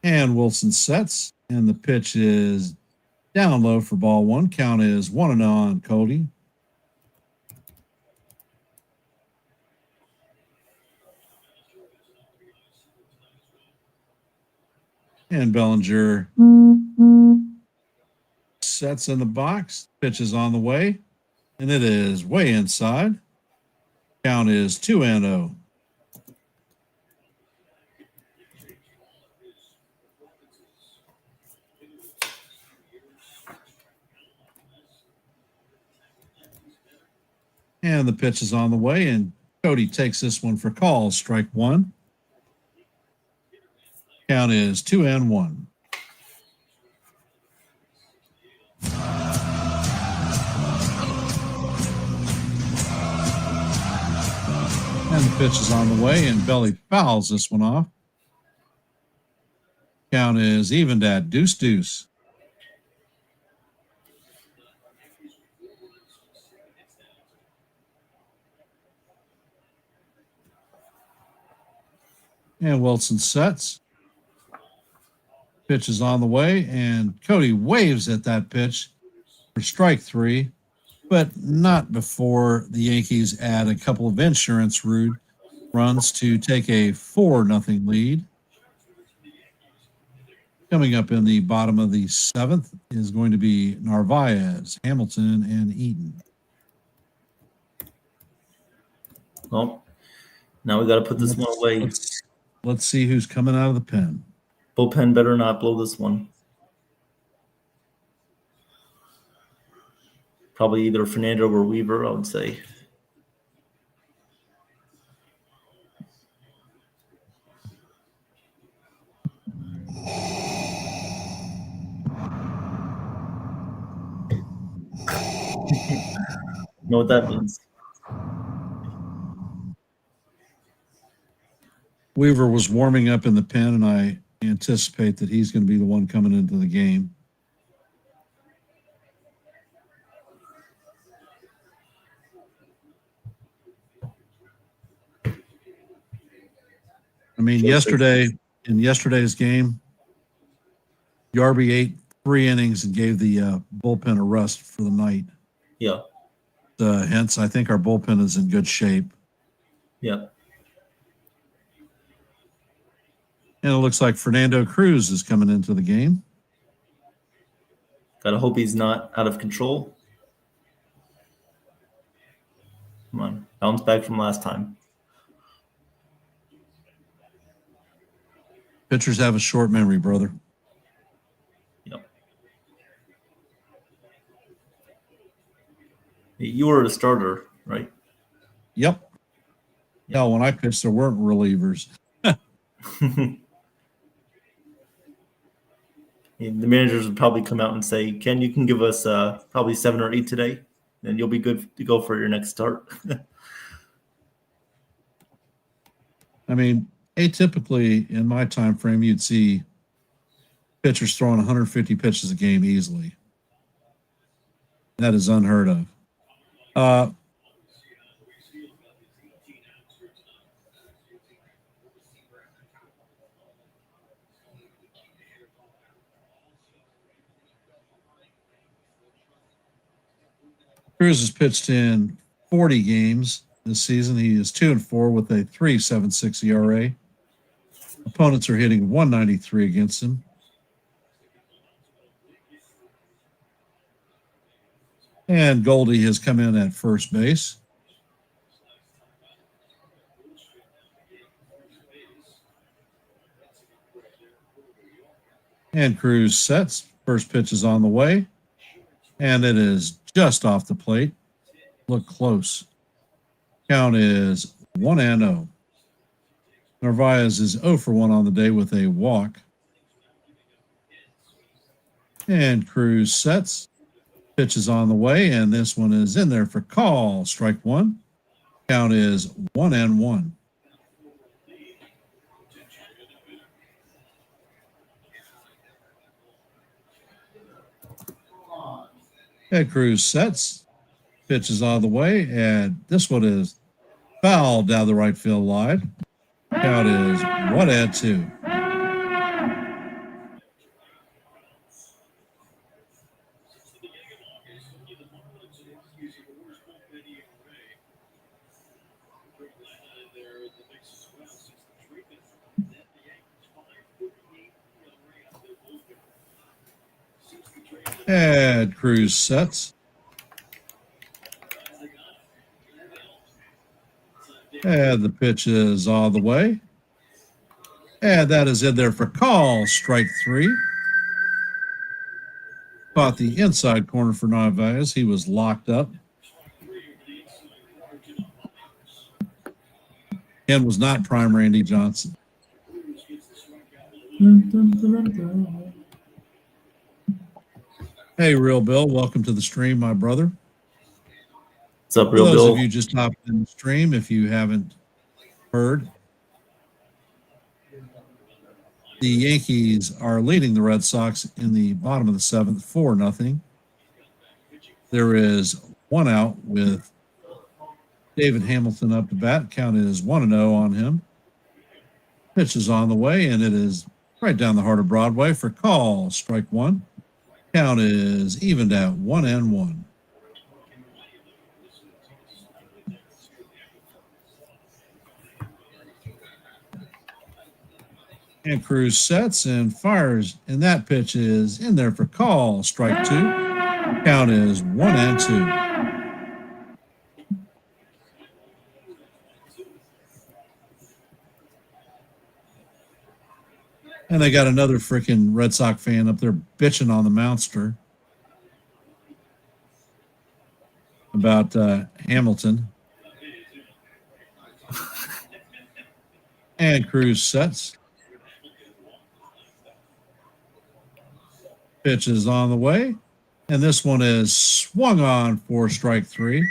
And Wilson sets, and the pitch is down low for ball 1. Count is 1-0 on Cody. And Bellinger sets in the box. Pitch is on the way, and it is way inside. Count is 2-0. And the pitch is on the way, and Cody takes this one for call. Strike 1. Count is 2-1. And the pitch is on the way, and Belly fouls this one off. Count is evened at 2-2. And Wilson sets. Pitch is on the way, and Cody waves at that pitch for strike 3, but not before the Yankees add a couple of insurance runs to take a 4-0 lead. Coming up in the bottom of the 7th is going to be Narvaez, Hamilton, and Eaton. Well, now we got to put this one away. Let's see who's coming out of the pen. Bullpen better not blow this one. Probably either Fernando or Weaver, I would say. Know what that means? Weaver was warming up in the pen, and I anticipate that he's going to be the one coming into the game. I mean, in yesterday's game, Yarby ate 3 innings and gave the bullpen a rest for the night. Yeah. Hence, I think our bullpen is in good shape. Yeah. And it looks like Fernando Cruz is coming into the game. Gotta hope he's not out of control. Come on. Bounce back from last time. Pitchers have a short memory, brother. Yep. You were a starter, right? Yep. No, when I pitched, there weren't relievers. The managers would probably come out and say, Ken, you can give us probably 7 or 8 today, and you'll be good to go for your next start. I mean, atypically in my time frame, you'd see pitchers throwing 150 pitches a game easily. That is unheard of. Cruz has pitched in 40 games this season. He is 2-4 with a 3.76 ERA. Opponents are hitting 193 against him. And Goldie has come in at first base. And Cruz sets. First pitch is on the way. And it is just off the plate. Look close. Count is 1-0. Narvaez is 0 for 1 on the day with a walk. And Cruz sets. Pitch is on the way, and this one is in there for call. Strike 1. Count is 1-1. Ted Cruz sets, pitches all the way, and this one is fouled down the right field line. Count is 1-2. And Cruz sets. And the pitch is all the way. And that is in there for call, strike 3. Caught the inside corner for Narvaez. He was locked up. Ken was not prime Randy Johnson. Hey, Real Bill, welcome to the stream, my brother. What's up, For Real those Bill? of you just hopped in the stream, if you haven't heard, the Yankees are leading the Red Sox in the bottom of the 7th, 4-0. There is one out with David Hamilton up to bat. Count is 1-0 on him. Pitch is on the way, and it is right down the heart of Broadway for call, strike 1. Count is evened at 1-1. And Cruz sets and fires, and that pitch is in there for call, strike 2. Count is 1-2. And they got another freaking Red Sox fan up there bitching on the Mounster about Hamilton. And Cruz sets. Pitch is on the way. And this one is swung on for strike 3.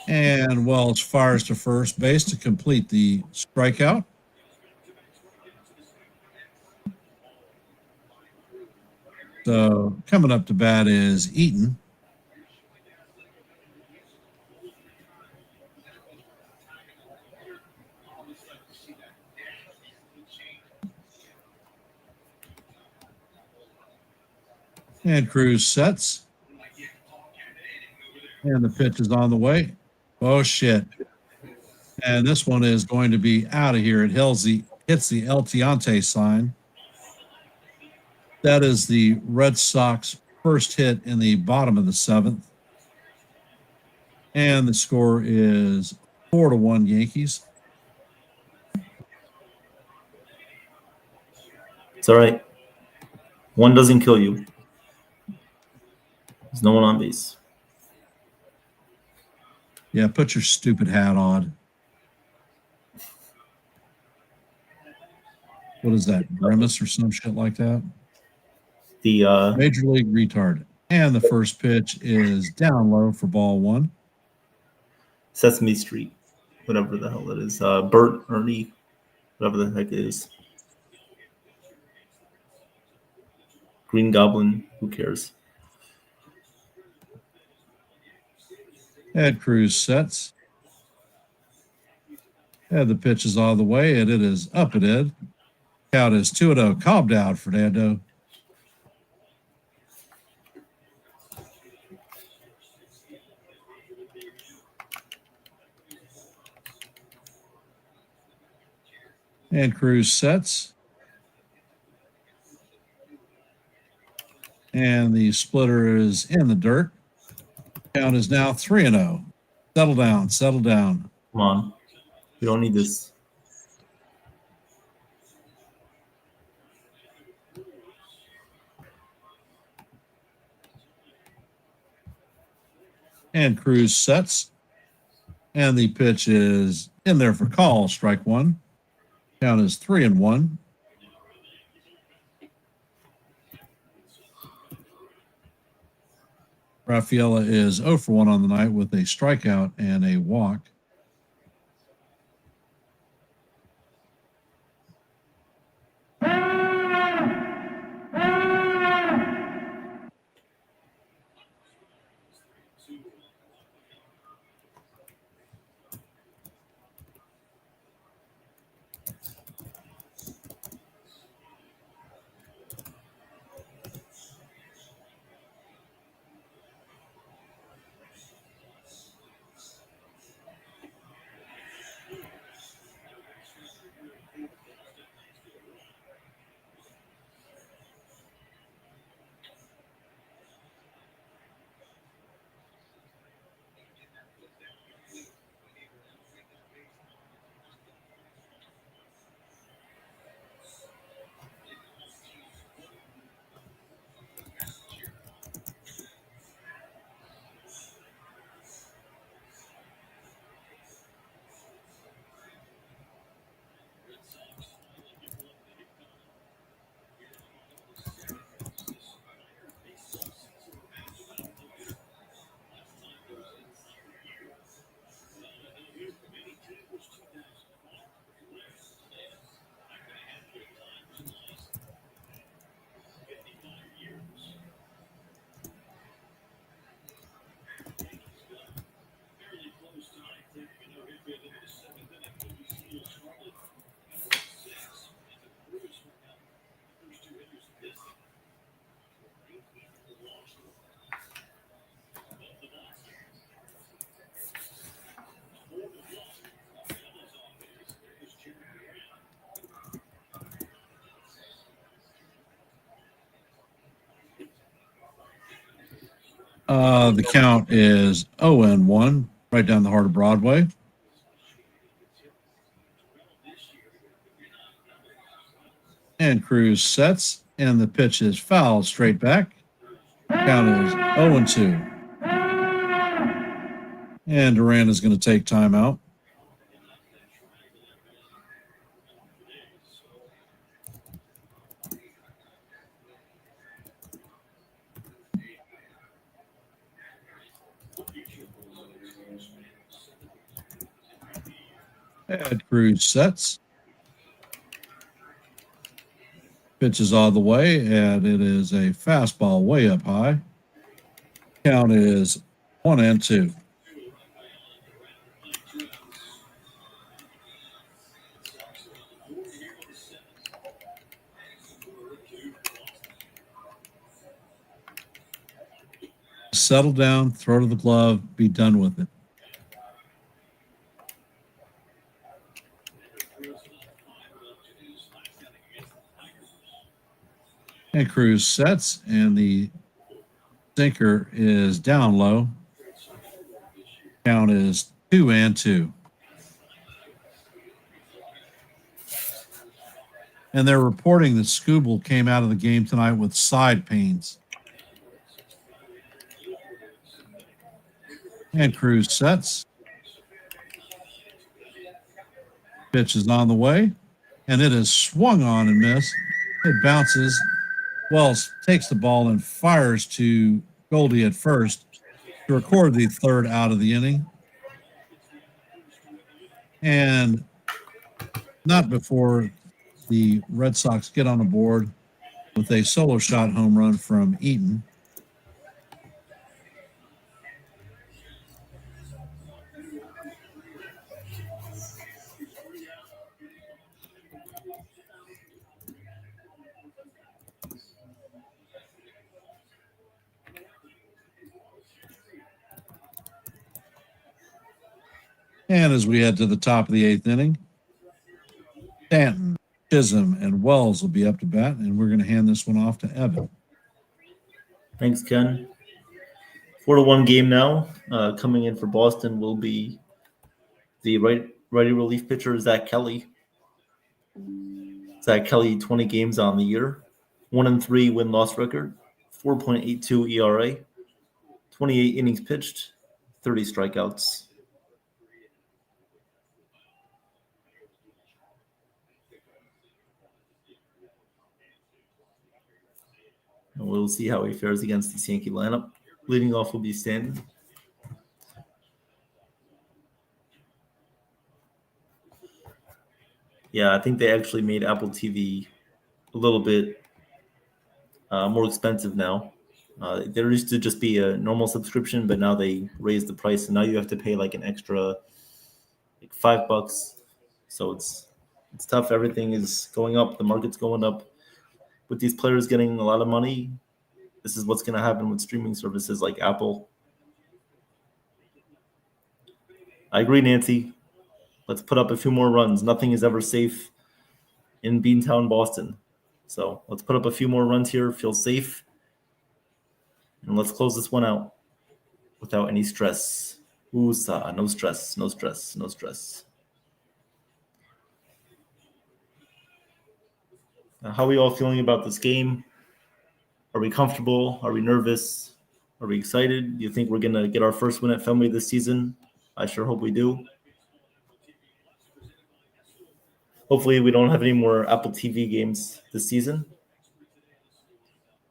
And Wells fires to first base to complete the strikeout. So coming up to bat is Eaton. And Cruz sets. And the pitch is on the way. Oh, shit. And this one is going to be out of here. It hits the El Tiante sign. That is the Red Sox first hit in the bottom of the 7th. And the score is 4-1 Yankees. It's all right. One doesn't kill you. There's no one on base. Yeah, put your stupid hat on. What is that, Grimace or some shit like that? The Major League retard. And the first pitch is down low for ball 1. Sesame Street, whatever the hell it is. Bert, Ernie, whatever the heck it is. Green Goblin, who cares? Ed Cruz sets. And the pitch is all the way, and it is up at Ed. Count is 2-0. Calmed down, Fernando. And Cruz sets. And the splitter is in the dirt. Count is now 3-0. Settle down, settle down. Come on. We don't need this. And Cruz sets. And the pitch is in there for call, strike 1. Count is 3-1. Rafaela is 0 for 1 on the night with a strikeout and a walk. The count is 0-1, right down the heart of Broadway. And Cruz sets, and the pitch is fouled straight back. Count is 0-2. And Duran is going to take timeout. And Cruz sets. Pitch is all the way, and it is a fastball way up high. Count is 1-2. Settle down, throw to the glove, be done with it. And Cruz sets, and the sinker is down low. Count is 2-2. And they're reporting that Scooble came out of the game tonight with side pains. And Cruz sets. Pitch is on the way, and it is swung on and missed. It bounces. Wells takes the ball and fires to Goldie at first to record the third out of the inning. And not before the Red Sox get on the board with a solo shot home run from Eaton. And as we head to the top of the eighth inning, Stanton, Chisholm, and Wells will be up to bat, and we're going to hand this one off to Evan. Thanks, Ken. 4-1 game now. Coming in for Boston will be the righty relief pitcher, Zach Kelly. Zach Kelly, 20 games on the year, 1-3 win-loss record, 4.82 ERA, 28 innings pitched, 30 strikeouts. And we'll see how he fares against this Yankee lineup. Leading off will be Stanton. Yeah, I think they actually made Apple TV a little bit more expensive now. There used to just be a normal subscription, but now they raised the price, and now you have to pay like an extra like $5. So it's tough. Everything is going up. The market's going up. With these players getting a lot of money, this is what's going to happen with streaming services like Apple. I agree, Nancy. Let's put up a few more runs. Nothing is ever safe in Beantown, Boston. So let's put up a few more runs here, feel safe, and let's close this one out without any stress. Ooh-sa, no stress, no stress, no stress. Now, how are we all feeling about this game? Are we comfortable? Are we nervous? Are we excited? Do you think we're going to get our first win at Fenway this season? I sure hope we do. Hopefully we don't have any more Apple TV games this season.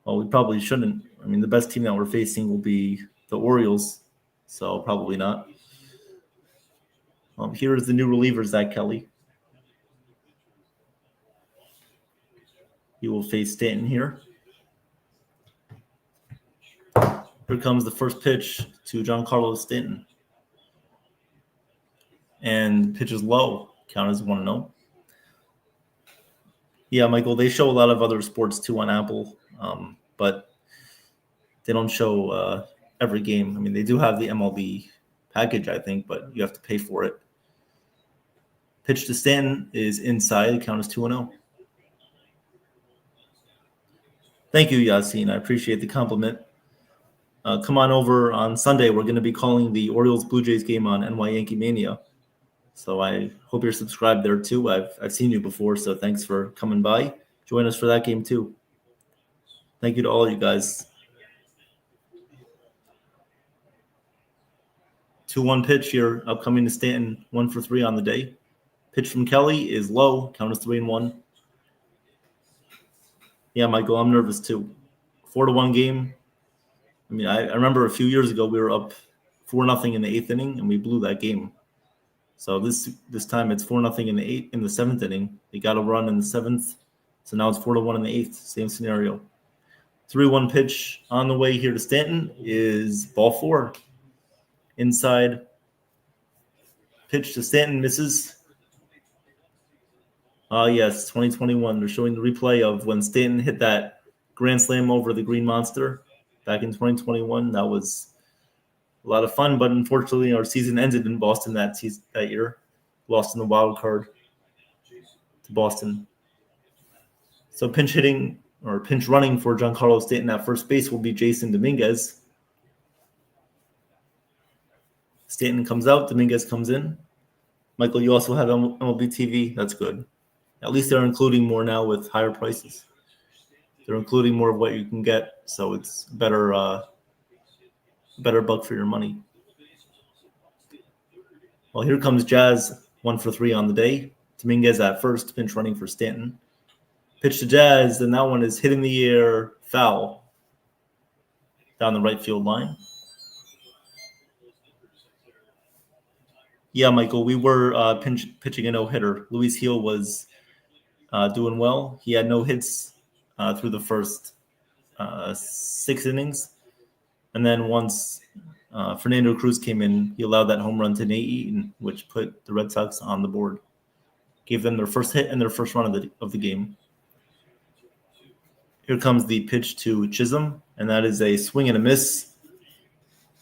Well, we probably shouldn't. I mean, the best team that we're facing will be the Orioles, so probably not. Here is the new reliever, Zach Kelly. He will face Stanton here. Here comes the first pitch to Giancarlo Stanton. And pitch is low. Count as 1-0. Yeah, Michael, they show a lot of other sports too on Apple, but they don't show every game. I mean, they do have the MLB package, I think, but you have to pay for it. Pitch to Stanton is inside. The count is 2-0. Thank you, Yasin. I appreciate the compliment. come on over on Sunday. We're going to be calling the Orioles Blue Jays game on NY Yankee Mania. So I hope you're subscribed there too. I've seen you before, so thanks for coming by. Join us for that game too. Thank you to all of you guys. 2-1 pitch here, upcoming to Stanton, 1 for 3 on the day. Pitch from Kelly is low, count is 3-1. Yeah, Michael, I'm nervous too. 4-1 game. I mean, I remember a few years ago we were up 4-0 in the 8th inning and we blew that game. So this time it's 4-0 in the 7th inning. They got a run in the 7th, so now it's 4-1 in the 8th. Same scenario. 3-1 pitch on the way here to Stanton is ball 4. Inside pitch to Stanton misses. Yes, 2021. They're showing the replay of when Stanton hit that grand slam over the Green Monster back in 2021. That was a lot of fun, but unfortunately our season ended in Boston that year. Lost in the wild card to Boston. So pinch running for Giancarlo Stanton at first base will be Jason Dominguez. Stanton comes out, Dominguez comes in. Michael, you also have MLB TV. That's good. At least they're including more now with higher prices. They're including more of what you can get, so it's better buck for your money. Well, here comes Jazz, 1 for 3 on the day. Dominguez at first, pinch running for Stanton. Pitch to Jazz, and that one is hit in the air, foul down the right field line. Yeah, Michael, we were pitching a no-hitter. Luis Gil was doing well. He had no hits through the first 6 innings. And then once Fernando Cruz came in, he allowed that home run to Nate Eaton, which put the Red Sox on the board. Gave them their first hit and their first run of the game. Here comes the pitch to Chisholm, and that is a swing and a miss.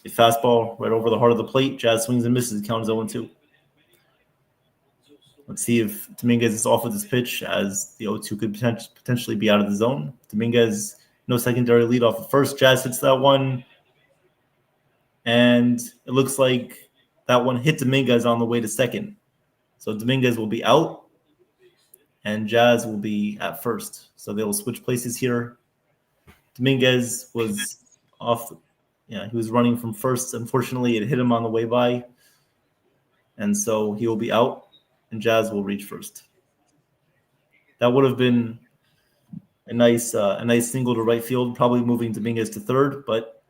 A fastball right over the heart of the plate. Jazz swings and misses. Count is 0-2. Let's see if Dominguez is off with this pitch, as the 0-2 could potentially be out of the zone. Dominguez, no secondary lead off at first. Jazz hits that one. And it looks like that one hit Dominguez on the way to second. So Dominguez will be out, and Jazz will be at first. So they will switch places here. Dominguez was off. Yeah, he was running from first. Unfortunately, it hit him on the way by. And so he will be out, and Jazz will reach first. That would have been a nice single to right field, probably moving Dominguez to third, but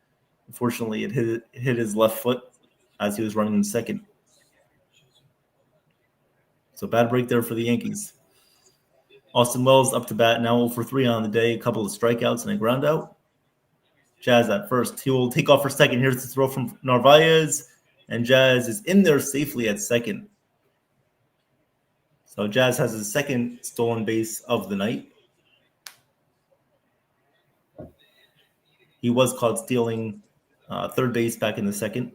unfortunately it hit his left foot as he was running in second. So bad break there for the Yankees. Austin Wells up to bat now 0 for 3 on the day, a couple of strikeouts and a ground out. Jazz at first. He will take off for second. Here's the throw from Narvaez, and Jazz is in there safely at second. So Jazz has his second stolen base of the night. He was caught stealing third base back in the second.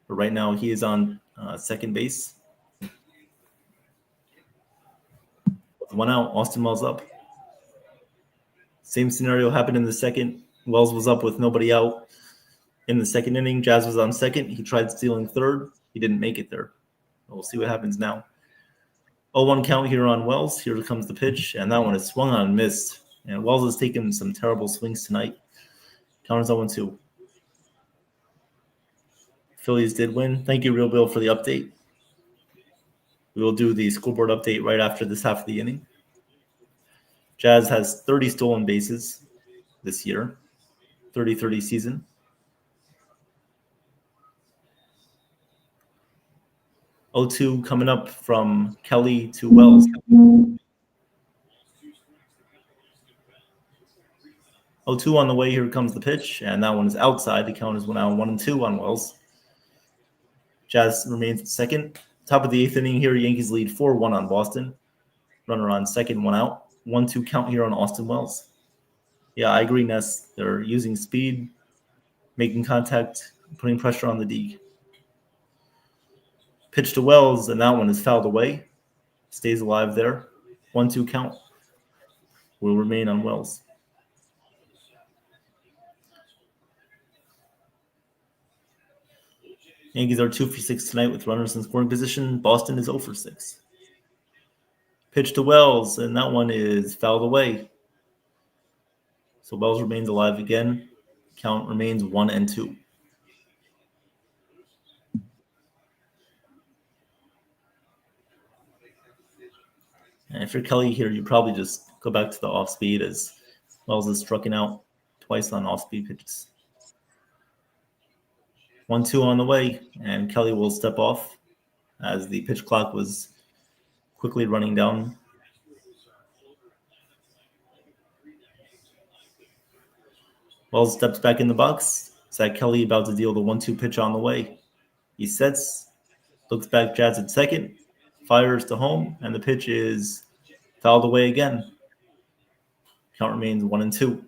But right now he is on second base. With 1 out, Austin Wells up. Same scenario happened in the second. Wells was up with nobody out in the second inning. Jazz was on second. He tried stealing third. He didn't make it there. We'll see what happens now. 0-1 count here on Wells. Here comes the pitch, and that one is swung on and missed. And Wells has taken some terrible swings tonight. Count is 0-2. Phillies did win. Thank you, Real Bill, for the update. We will do the scoreboard update right after this half of the inning. Jazz has 30 stolen bases this year, 30-30 season. O2 coming up from Kelly to Wells. 0-2 on the way. Here comes the pitch, and that one is outside. The count is now 1-2 on Wells. Jazz remains at second. Top of the 8th inning here, Yankees lead 4-1 on Boston. Runner on second, 1 out. 1-2 count here on Austin Wells. Yeah, I agree, Ness. They're using speed, making contact, putting pressure on the D. Pitch to Wells, and that one is fouled away. Stays alive there. 1-2 count will remain on Wells. Yankees are 2 for 6 tonight with runners in scoring position. Boston is 0 for 6. Pitch to Wells, and that one is fouled away. So Wells remains alive again. Count remains 1-2. And if you're Kelly here, you probably just go back to the off speed as Wells is striking out twice on off speed pitches. 1-2 on the way, and Kelly will step off as the pitch clock was quickly running down. Wells steps back in the box. Zach Kelly about to deal the 1-2 pitch on the way. He sets, looks back, Jazz at second, fires to home, and the pitch is fouled away again. Count remains 1-2.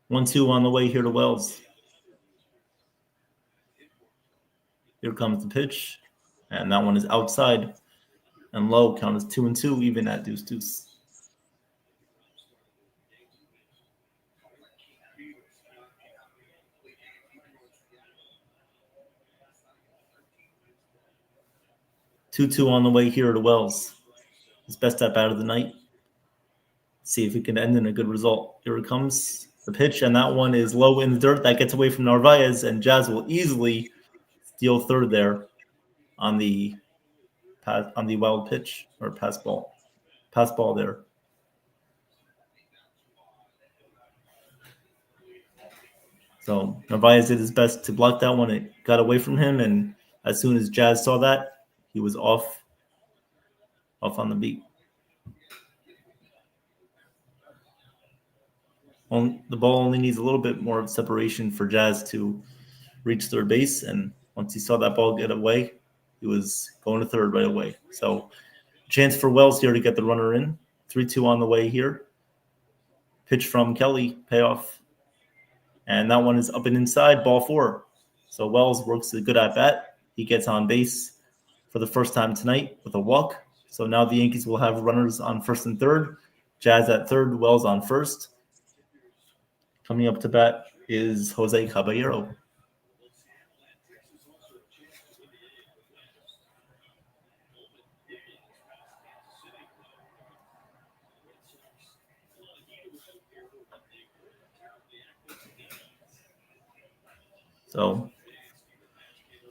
One, two on the way here to Wells. Here comes the pitch, and that one is outside and low. Count is 2-2, even at deuce. 2-2 on the way here to Wells. His best step out of the night. See if it can end in a good result. Here it comes, the pitch, and that one is low in the dirt. That gets away from Narvaez, and Jazz will easily steal third there on the wild pitch or pass ball there. So Narvaez did his best to block that one. It got away from him, and as soon as Jazz saw that, he was off on the beat. The ball only needs a little bit more of separation for Jazz to reach third base, and once he saw that ball get away, he was going to third right away. So chance for Wells here to get the runner in. 3-2 on the way here. Pitch from Kelly, payoff. And that one is up and inside, ball 4. So Wells works a good at-bat. He gets on base for the first time tonight with a walk. So now the Yankees will have runners on first and third. Jazz at third, Wells on first. Coming up to bat is Jose Caballero. So,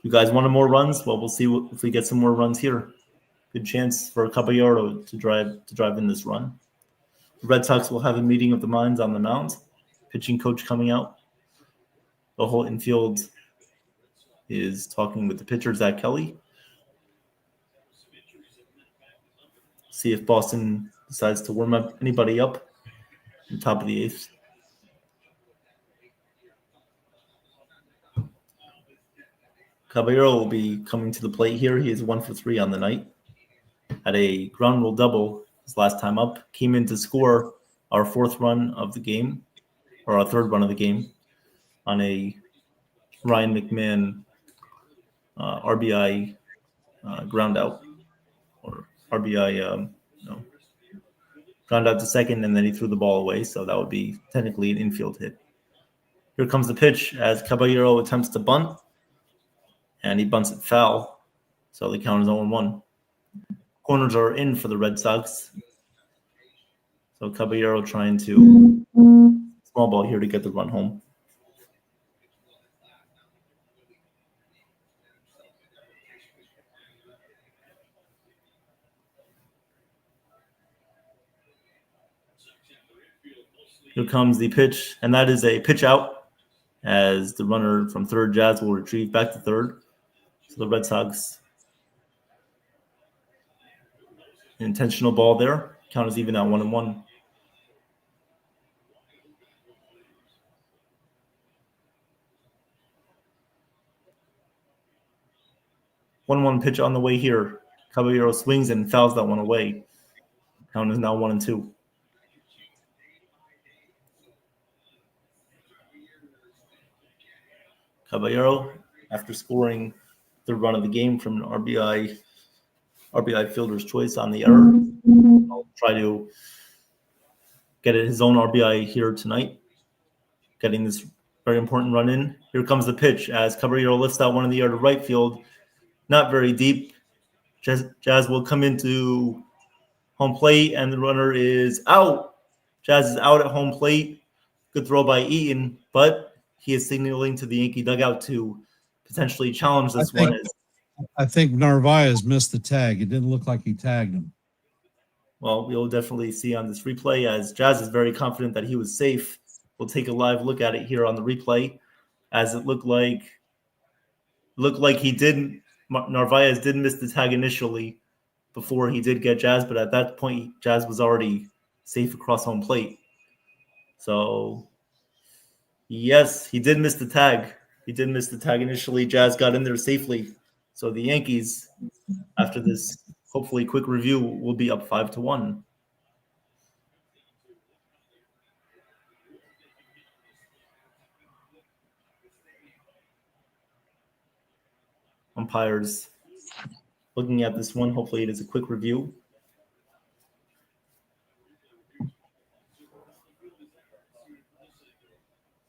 you guys wanted more runs? Well, we'll see if we get some more runs here. Good chance for Caballero to drive in this run. The Red Sox will have a meeting of the minds on the mound. Pitching coach coming out. The whole infield is talking with the pitcher, Zach Kelly. See if Boston decides to warm up anybody up in the top of the 8th. Caballero will be coming to the plate here. He is 1 for 3 on the night. Had a ground rule double his last time up. Came in to score our 4th run of the game, or our 3rd run of the game, on a Ryan McMahon RBI ground out, or RBI ground out to second, and then he threw the ball away. So that would be technically an infield hit. Here comes the pitch as Caballero attempts to bunt, and he bunts it foul. So the count is 0-1. Corners are in for the Red Sox. So Caballero trying to small ball here to get the run home. Here comes the pitch, and that is a pitch out as the runner from third, Jazz, will retrieve back to third. So the Red Sox, intentional ball there. Count is even at 1-1. One pitch on the way here. Caballero swings and fouls that one away. Count is now 1-2. Caballero, after scoring the run of the game from an RBI fielder's choice on the error. I'll try to get his own RBI here tonight, getting this very important run in. Here comes the pitch as Caballero lifts that one in the air to right field. Not very deep. Jazz will come into home plate, and the runner is out. Jazz is out at home plate. Good throw by Eaton, but he is signaling to the Yankee dugout to potentially challenge this one. I think Narvaez missed the tag. It didn't look like he tagged him. Well, we'll definitely see on this replay as Jazz is very confident that he was safe. We'll take a live look at it here on the replay as it looked like he didn't. Narvaez did miss the tag initially before he did get Jazz, but at that point, Jazz was already safe across home plate. So, yes, he did miss the tag. He did miss the tag initially. Jazz got in there safely. So the Yankees, after this hopefully quick review, will be up 5-1. Umpires looking at this one. Hopefully it is a quick review.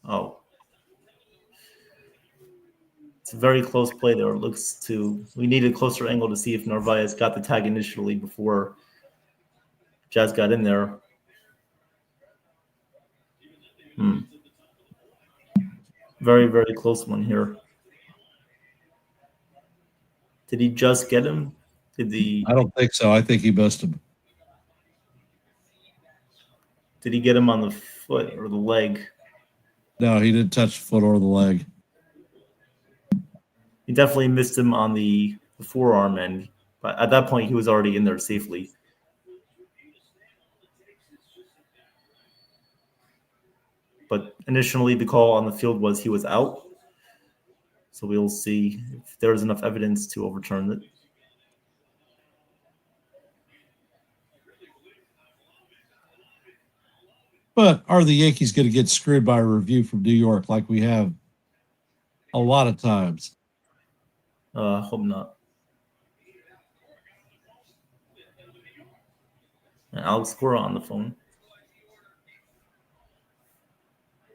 Oh. It's a very close play there. We need a closer angle to see if Narvaez got the tag initially before Jazz got in there. Very, very close one here. Did he just get him? I don't think so. I think he missed him. Did he get him on the foot or the leg? No, he didn't touch the foot or the leg. He definitely missed him on the forearm, but at that point he was already in there safely. But initially the call on the field was he was out. So we'll see if there's enough evidence to overturn it. But are the Yankees going to get screwed by a review from New York like we have a lot of times? Hope not. And Alex Cora on the phone.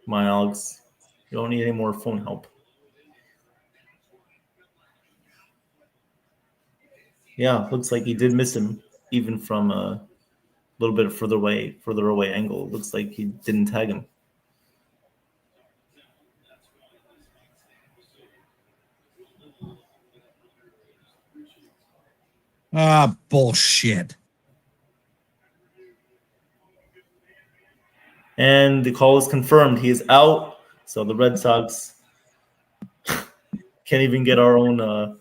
Come on, Alex. You don't need any more phone help. Yeah, looks like he did miss him, even from a little bit further away angle. Looks like he didn't tag him. Ah, bullshit. And the call is confirmed. He is out. So the Red Sox can't even get our own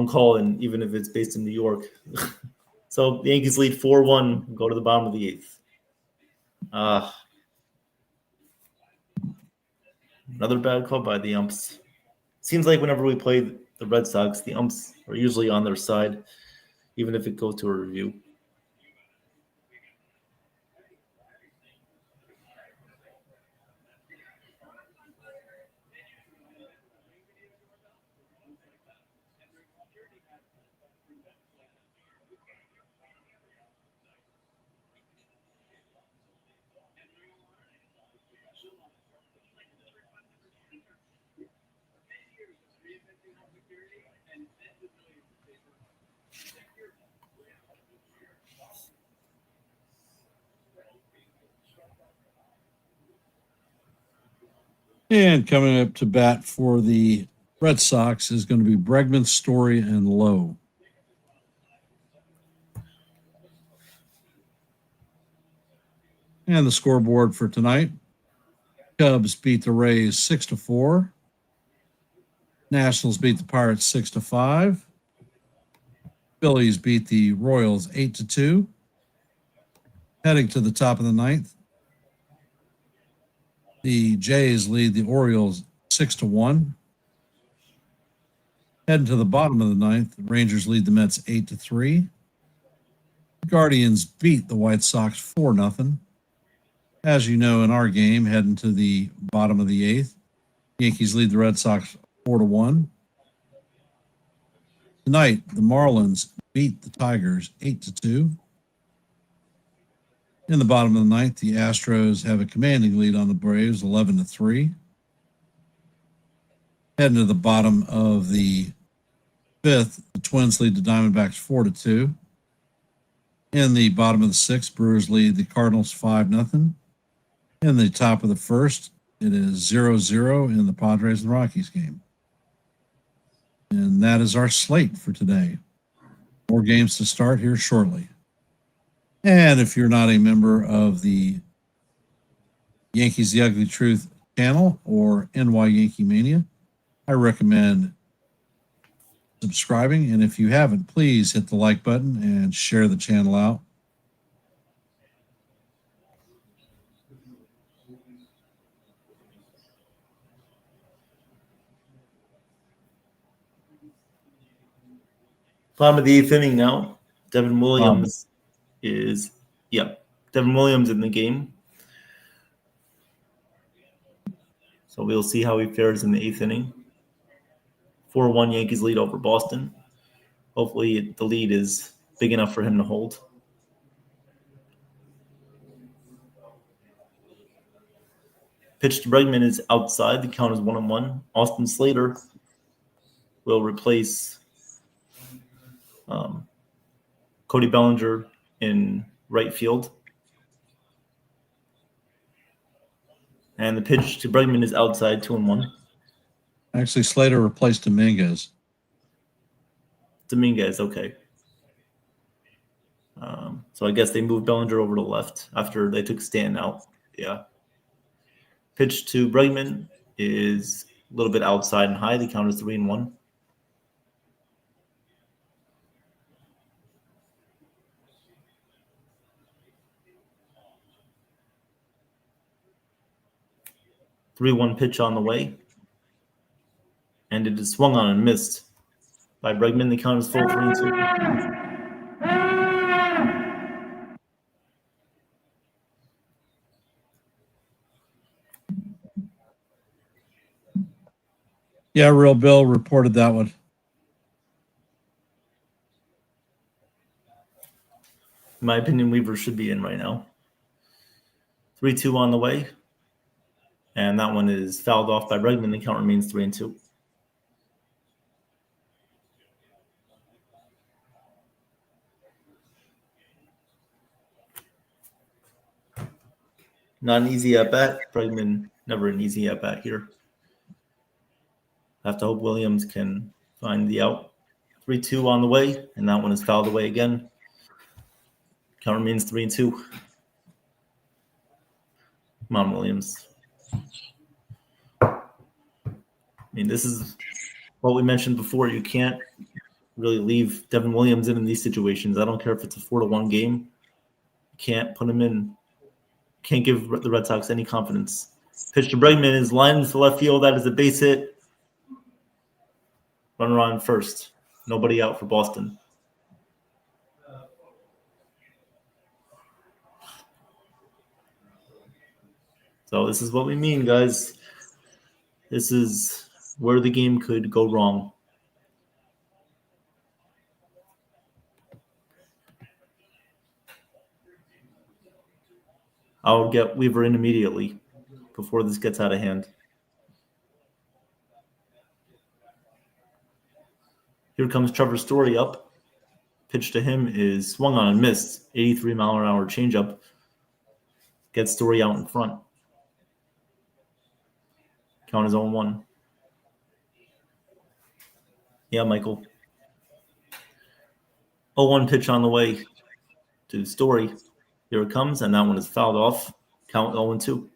call in, even if it's based in New York. So the Yankees lead 4-1, go to the bottom of the eighth. Another bad call by the umps. Seems like whenever we play the Red Sox, the umps are usually on their side, even if it goes to a review. And coming up to bat for the Red Sox is going to be Bregman, Story, and Lowe. And the scoreboard for tonight. Cubs beat the Rays 6-4. Nationals beat the Pirates 6-5. Phillies beat the Royals 8-2. Heading to the top of the ninth, the Jays lead the Orioles 6-1. Heading to the bottom of the ninth, the Rangers lead the Mets 8-3. Guardians beat the White Sox 4-0. As you know, in our game, heading to the bottom of the eighth, Yankees lead the Red Sox 4-1. Tonight, the Marlins beat the Tigers 8-2. In the bottom of the ninth, the Astros have a commanding lead on the Braves 11-3. Heading to the bottom of the fifth, the Twins lead the Diamondbacks 4-2. In the bottom of the sixth, Brewers lead the Cardinals 5-0. In the top of the first, it is 0-0 in the Padres and Rockies game. And that is our slate for today. More games to start here shortly. And if you're not a member of the Yankees The Ugly Truth channel or NY Yankee Mania, I recommend subscribing. And if you haven't, please hit the like button and share the channel out. Bottom of the eighth inning now. Devin Williams is Devin Williams in the game. So we'll see how he fares in the eighth inning. 4-1 Yankees lead over Boston. Hopefully the lead is big enough for him to hold. Pitch to Bregman is outside. The count is 1-1. Austin Slater will replace Cody Bellinger in right field. And the pitch to Bregman is outside, 2-1. Actually, Slater replaced Dominguez. Dominguez, okay. So I guess they moved Bellinger over to left after they took Stanton out. Yeah. Pitch to Bregman is a little bit outside and high. The count is 3-1. Three-one pitch on the way. And it is swung on and missed by Bregman. The count is full 3-2. Yeah, Real Bill reported that one. In my opinion, Weaver should be in right now. 3-2 on the way. And that one is fouled off by Bregman. The count remains 3-2. Not an easy at bat. Bregman, never an easy at bat here. Have to hope Williams can find the out. 3-2 on the way, and that one is fouled away again. Count remains 3-2. Come on, Williams. I mean, this is what we mentioned before. You can't really leave Devin Williams in these situations. I don't care if it's a 4-1 game. You can't put him in. Can't give the Red Sox any confidence. Pitch to Bregman is lined to left field. That is a base hit. Runner on first. Nobody out for Boston. So this is what we mean, guys. This is where the game could go wrong. I'll get Weaver in immediately before this gets out of hand. Here comes Trevor Story up. Pitch to him is swung on and missed. 83-mile-an-hour changeup. Gets Story out in front. Count is 0-1. Yeah, Michael. 0-1 pitch on the way to Story. Here it comes, and that one is fouled off. Count 0-2.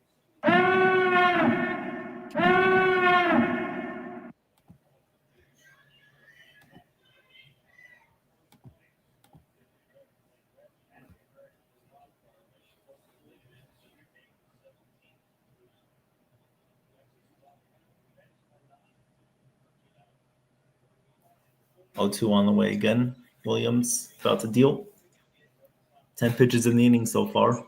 Two on the way again. Williams about to deal. 10 pitches in the inning so far.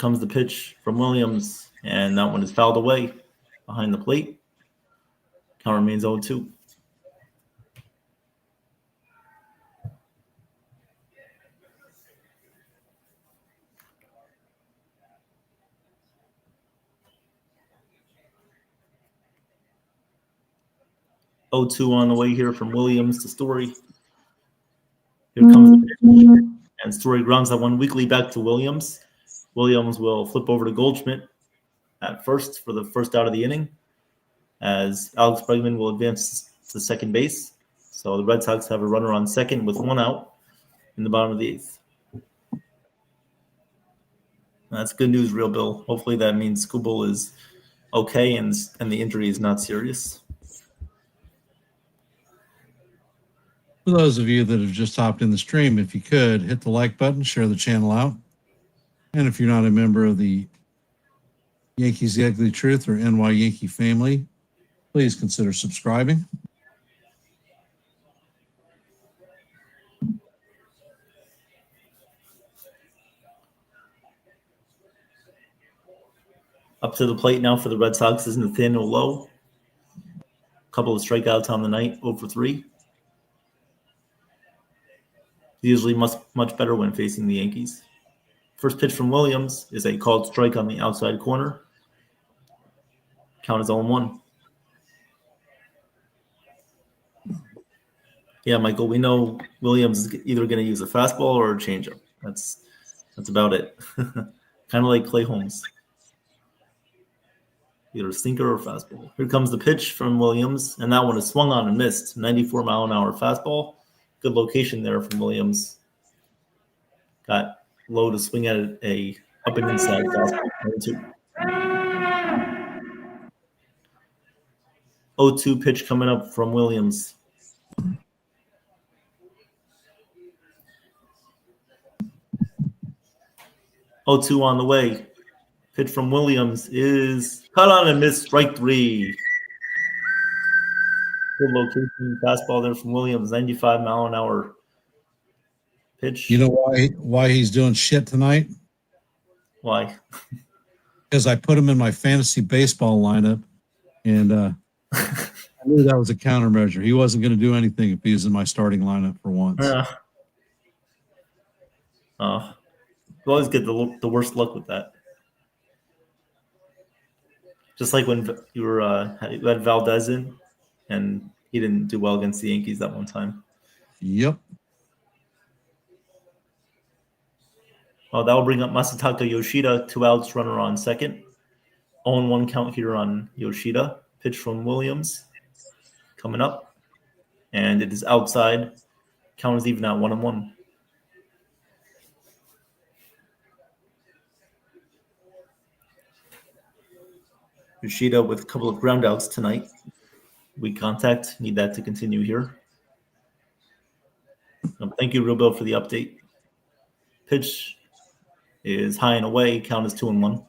comes the pitch from Williams, and that one is fouled away behind the plate. Count remains 0-2. On the way here from Williams to Story. Here comes the pitch, and Story grounds that one weakly back to Williams. Williams will flip over to Goldschmidt at first for the first out of the inning, as Alex Bregman will advance to second base. So the Red Sox have a runner on second with one out in the bottom of the eighth. That's good news, Real Bill. Hopefully that means Skubal is okay and the injury is not serious. For those of you that have just hopped in the stream, if you could, hit the like button, share the channel out. And if you're not a member of the Yankees The Ugly Truth or NY Yankee family, please consider subscribing. Up to the plate now for the Red Sox is Nathaniel Lowe. A couple of strikeouts on the night, 0-for-3. Usually much better when facing the Yankees. First pitch from Williams is a called strike on the outside corner. Count is 0-1. Yeah, Michael, we know Williams is either going to use a fastball or a changeup. That's about it. Kind of like Clay Holmes. Either sinker or fastball. Here comes the pitch from Williams, and that one is swung on and missed. 94-mile-an-hour fastball. Good location there from Williams. Got Lowe to swing at a up and inside fastball. 0-2 pitch coming up from Williams. On the way. Pitch from Williams is cut on and missed, strike 3. Good location fastball there from Williams, 95-mile-an-hour pitch. You know why he's doing shit tonight? Why? Because I put him in my fantasy baseball lineup, and I knew that was a countermeasure. He wasn't going to do anything if he was in my starting lineup for once. You always get the worst luck with that. Just like when you had Valdez in, and he didn't do well against the Yankees that one time. Yep. Oh, that will bring up Masataka Yoshida, 2 outs, runner on second. 0-1 count here on Yoshida. Pitch from Williams coming up, and it is outside. Count is even at 1-1. Yoshida with a couple of groundouts tonight. Weak contact. Need that to continue here. Thank you, Real Bill, for the update. Pitch is high and away. Count is 2-1.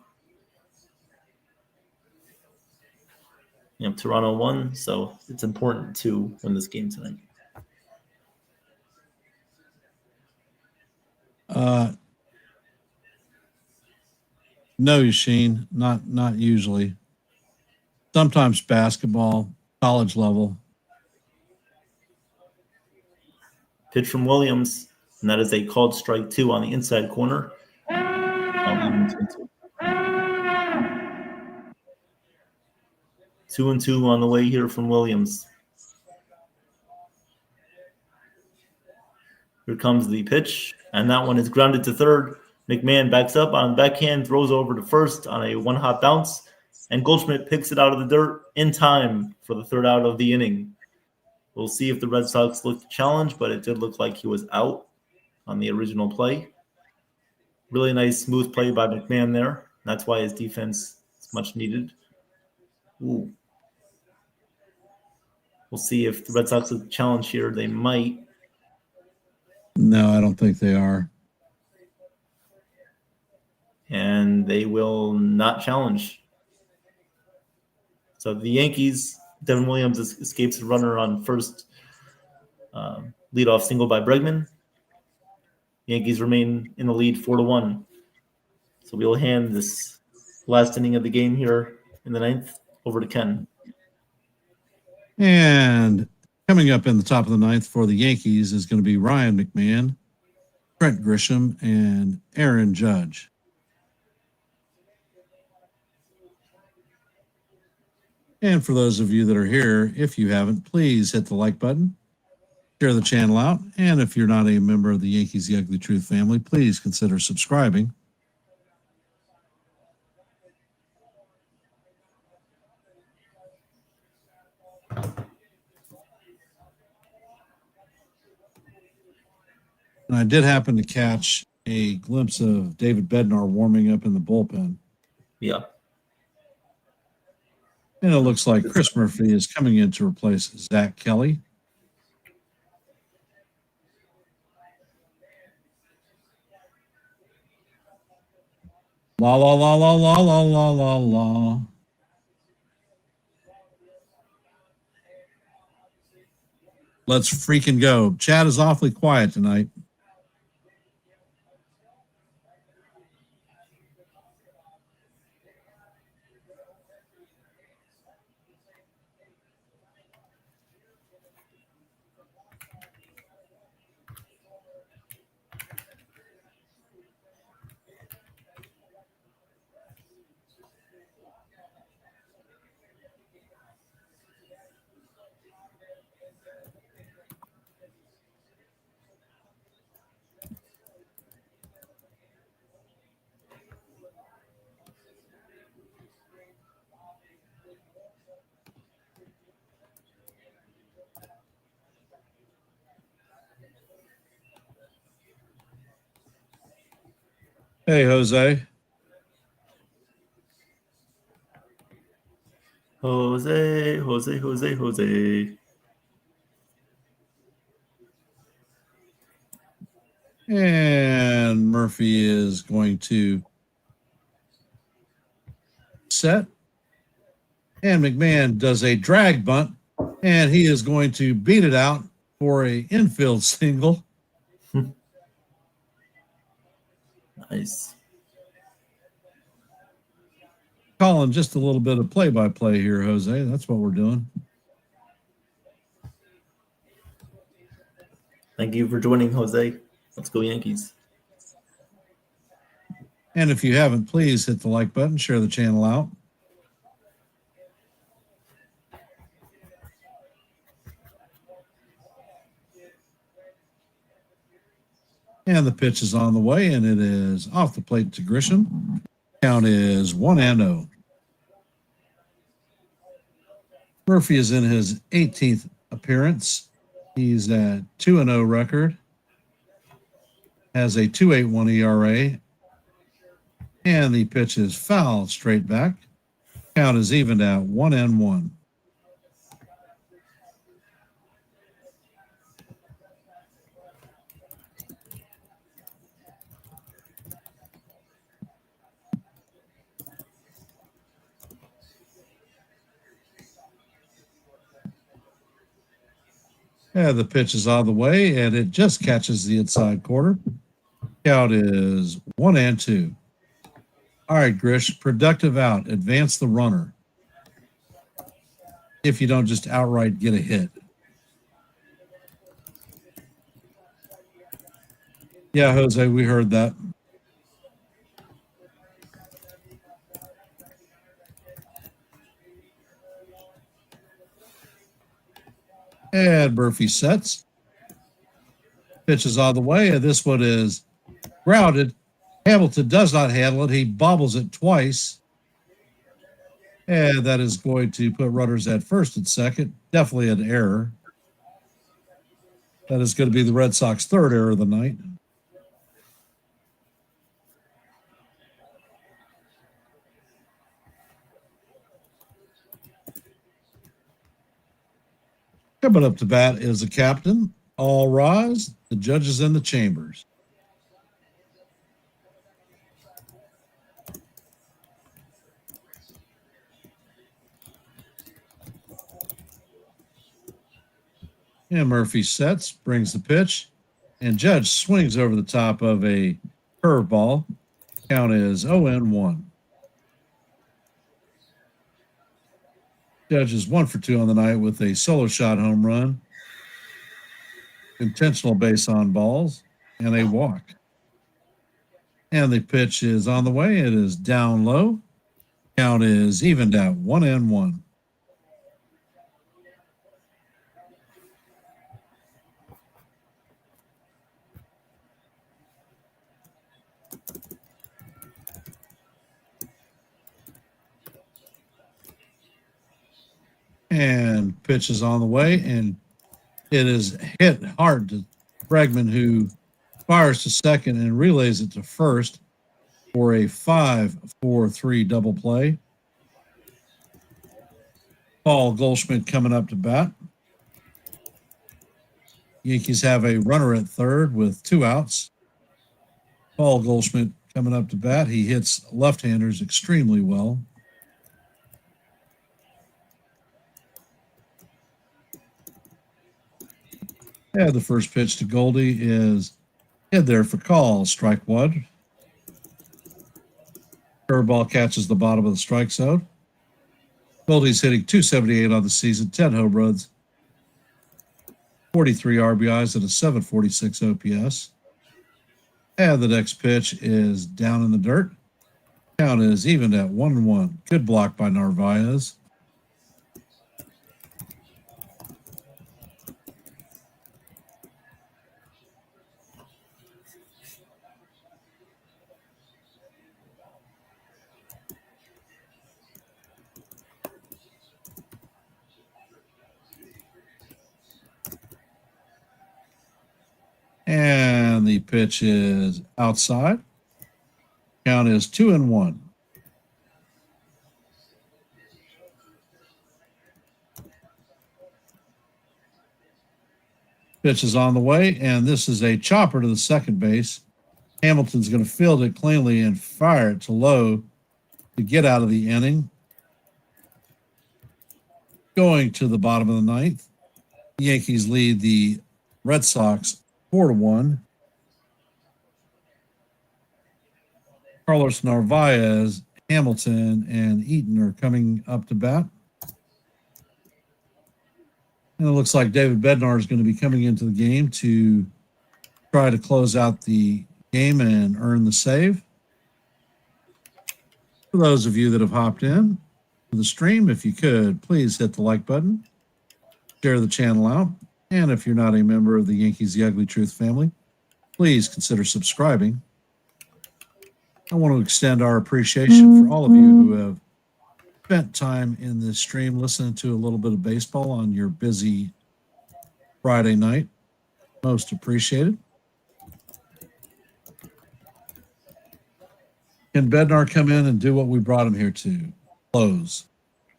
Toronto won, so it's important to win this game tonight. No, Yashin, not usually. Sometimes basketball, college level. Pitch from Williams, and that is a called strike 2 on the inside corner. 2-2 on the way here from Williams. Here comes the pitch, and that one is grounded to third. McMahon backs up on the backhand, throws over to first on a one-hop bounce, and Goldschmidt picks it out of the dirt in time for the third out of the inning. We'll see if the Red Sox look to challenge, but it did look like he was out on the original play. Really nice, smooth play by McMahon there. That's why his defense is much needed. Ooh. We'll see if the Red Sox look to challenge here. They might. No, I don't think they are. And they will not challenge. So the Yankees, Devin Williams escapes a runner on first, leadoff single by Bregman. Yankees remain in the lead 4-1. So we'll hand this last inning of the game here in the 9th over to Ken. And coming up in the top of the 9th for the Yankees is going to be Ryan McMahon, Trent Grisham, and Aaron Judge. And for those of you that are here, if you haven't, please hit the like button, share the channel out, and if you're not a member of the Yankees The Ugly Truth family, please consider subscribing. And I did happen to catch a glimpse of David Bednar warming up in the bullpen. Yeah. And it looks like Chris Murphy is coming in to replace Zach Kelly. La la la la la la la la la. Let's freaking go. Chad is awfully quiet tonight. Hey, Jose. Jose. And Murphy is going to set. And McMahon does a drag bunt. And he is going to beat it out for a infield single. Nice. Calling just a little bit of play-by-play here, Jose. That's what we're doing. Thank you for joining, Jose. Let's go Yankees. And if you haven't, please hit the like button, share the channel out. And the pitch is on the way, and it is off the plate to Grisham. Count is 1-0. Murphy is in his 18th appearance. He's at 2-0 record. Has a 2.81 ERA. And the pitch is foul straight back. Count is evened at 1-1. Yeah, the pitch is on the way, and it just catches the inside corner. Count is 1-2. All right, Grish, productive out. Advance the runner. If you don't just outright get a hit. Yeah, Jose, we heard that. And Murphy sets. Pitch is on the way, and this one is grounded. Hamilton does not handle it. He bobbles it twice. And that is going to put runners at first and second. Definitely an error. That is going to be the Red Sox third error of the night. Coming up to bat is the captain. All rise. The judges in the chambers. And Murphy sets, brings the pitch, and Judge swings over the top of a curveball. Count is 0-1. Judge is 1 for 2 on the night with a solo shot home run, intentional base on balls, and a walk. And the pitch is on the way. It is down low. Count is evened out 1-1. And pitch is on the way, and it is hit hard to Bregman, who fires to second and relays it to first for a 5-4-3 double play. Paul Goldschmidt coming up to bat. Yankees have a runner at third with 2 outs. Paul Goldschmidt coming up to bat. He hits left-handers extremely well. Yeah, the first pitch to Goldie is hit there for call, strike 1. Curveball catches the bottom of the strike zone. Goldie's hitting .278 on the season, 10 home runs, 43 RBIs, and a .746 OPS. And the next pitch is down in the dirt. Count is evened at 1-1. Good block by Narvaez. And the pitch is outside. Count is 2-1. Pitch is on the way, and this is a chopper to the second base. Hamilton's going to field it cleanly and fire it to low to get out of the inning. Going to the bottom of the ninth, the Yankees lead the Red Sox 4-1. Carlos Narvaez, Hamilton, and Eaton are coming up to bat. And it looks like David Bednar is going to be coming into the game to try to close out the game and earn the save. For those of you that have hopped in to the stream, if you could, please hit the like button, share the channel out, and if you're not a member of the Yankees The Ugly Truth family, please consider subscribing. I want to extend our appreciation for all of you who have spent time in this stream listening to a little bit of baseball on your busy Friday night. Most appreciated. Can Bednar come in and do what we brought him here to? Close.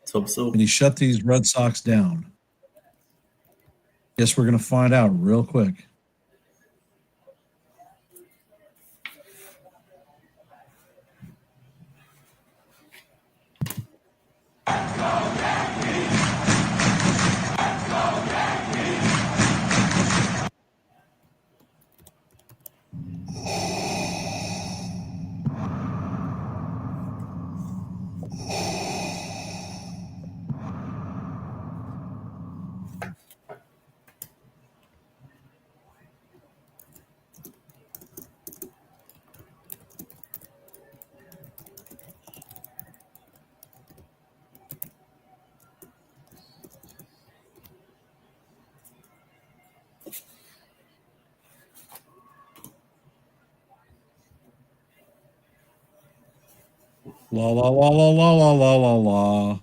Let's hope so. Can he shut these Red Sox down? Guess we're going to find out real quick. La la la la la la la la la.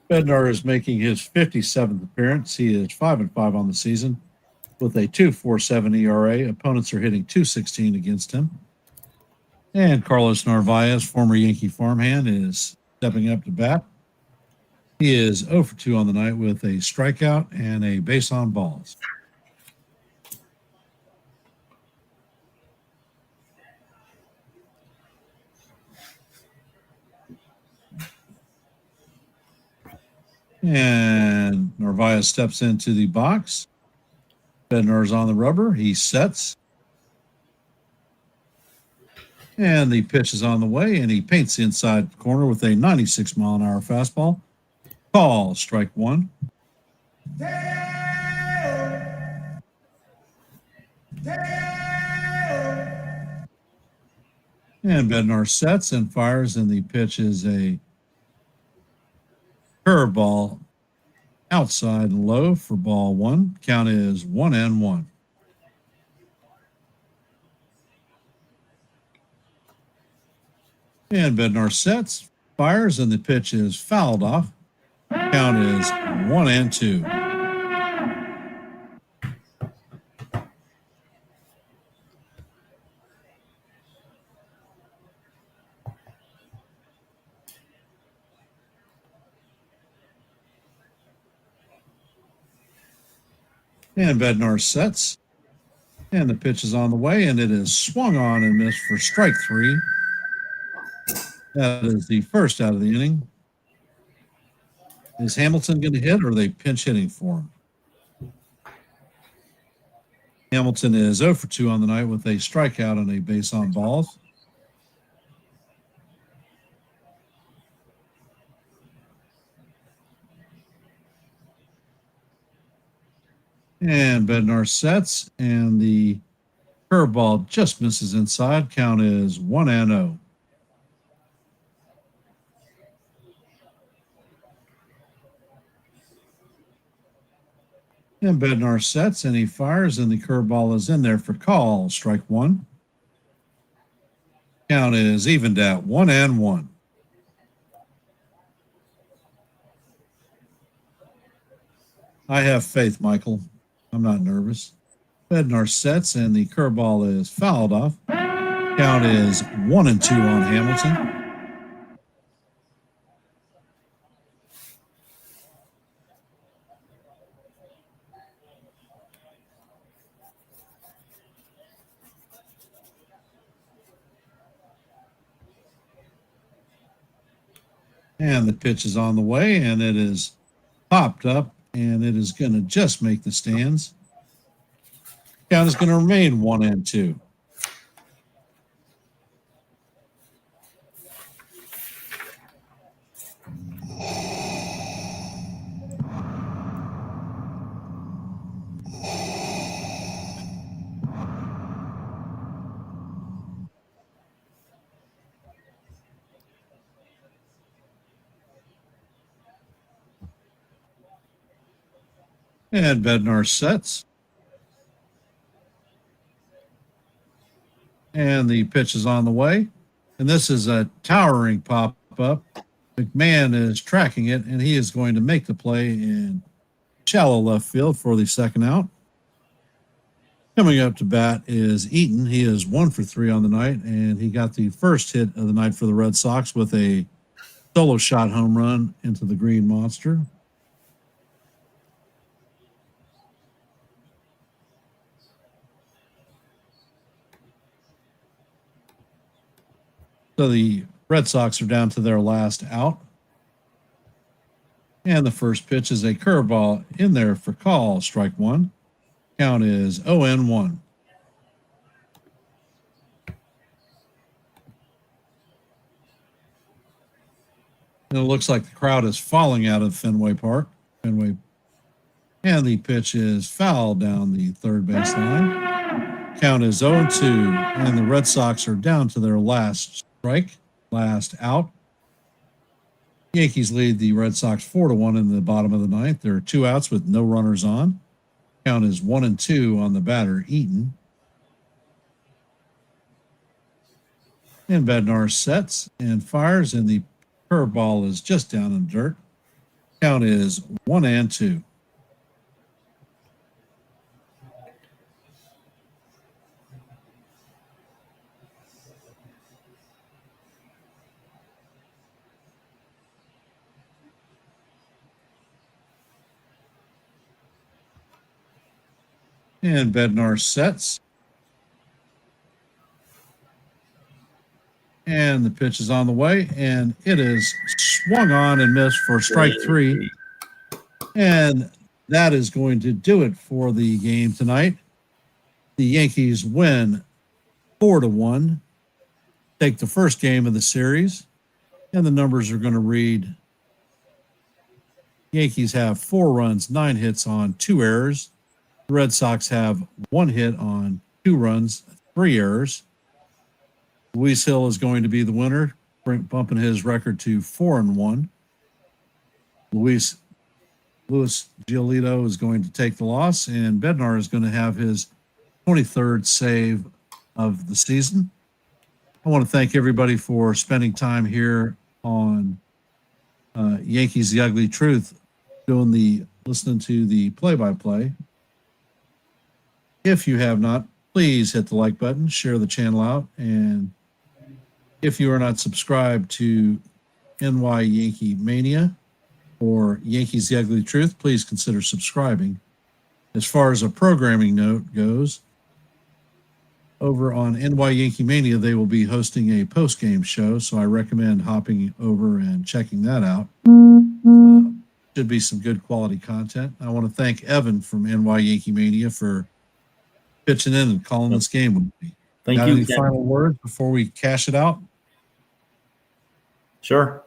Bednar is making his 57th appearance. He is 5-5 on the season with a 2.47 ERA. Opponents are hitting .216 against him. And Carlos Narvaez, former Yankee farmhand, is stepping up to bat. He is 0 for 2 on the night with a strikeout and a base on balls. And Narvaez steps into the box. Bednar's on the rubber. He sets. And the pitch is on the way, and he paints the inside corner with a 96-mile-an-hour fastball. Call, strike one. And Bednar sets and fires, and the pitch is a curveball outside and low for ball one. Count is 1-1. And Bednar sets, fires, and the pitch is fouled off. Count is 1-2. And Bednar sets, and the pitch is on the way, and it is swung on and missed for strike three. That is the first out of the inning. Is Hamilton going to hit, or are they pinch hitting for him? Hamilton is 0 for 2 on the night with a strikeout and a base on balls. And Bednar sets, and the curveball just misses inside. Count is 1-0. And Bednar sets, and he fires, and the curveball is in there for call. Strike one. Count is evened at 1-1. I have faith, Michael. I'm not nervous. Bednar sets, and the curveball is fouled off. Count is 1-2 on Hamilton. And the pitch is on the way, and it is popped up, and it is going to just make the stands. Count is going to remain 1-2. And Bednar sets. And the pitch is on the way. And this is a towering pop-up. McMahon is tracking it, and he is going to make the play in shallow left field for the second out. Coming up to bat is Eaton. He is 1 for 3 on the night, and he got the first hit of the night for the Red Sox with a solo shot home run into the Green Monster. So the Red Sox are down to their last out. And the first pitch is a curveball in there for call, strike one. Count is 0-1. And it looks like the crowd is falling out of Fenway Park. And the pitch is fouled down the third base line. Count is 0-2, and the Red Sox are down to their last strike, last out. Yankees lead the Red Sox 4-1 in the bottom of the ninth. There are 2 outs with no runners on. Count is 1-2 on the batter, Eaton. And Bednar sets and fires, and the curveball is just down in the dirt. Count is 1-2. And Bednar sets. And the pitch is on the way, and it is swung on and missed for strike 3. And that is going to do it for the game tonight. The Yankees win 4-1, take the first game of the series, and the numbers are going to read: Yankees have 4 runs, 9 hits on 2 errors. The Red Sox have 1 hit on 2 runs, 3 errors. Luis Gil is going to be the winner, bumping his record to 4-1. Luis Giolito is going to take the loss, and Bednar is going to have his 23rd save of the season. I want to thank everybody for spending time here on Yankees The Ugly Truth, listening to the play-by-play. If you have not, please hit the like button, share the channel out, and if you are not subscribed to NY Yankee Mania or Yankees The Ugly Truth, please consider subscribing. As far as a programming note goes, over on NY Yankee Mania, they will be hosting a post-game show, so I recommend hopping over and checking that out. Should be some good quality content. I want to thank Evan from NY Yankee Mania for pitching in and calling this game with me. Thank Got you. any final words before we cash it out? Sure.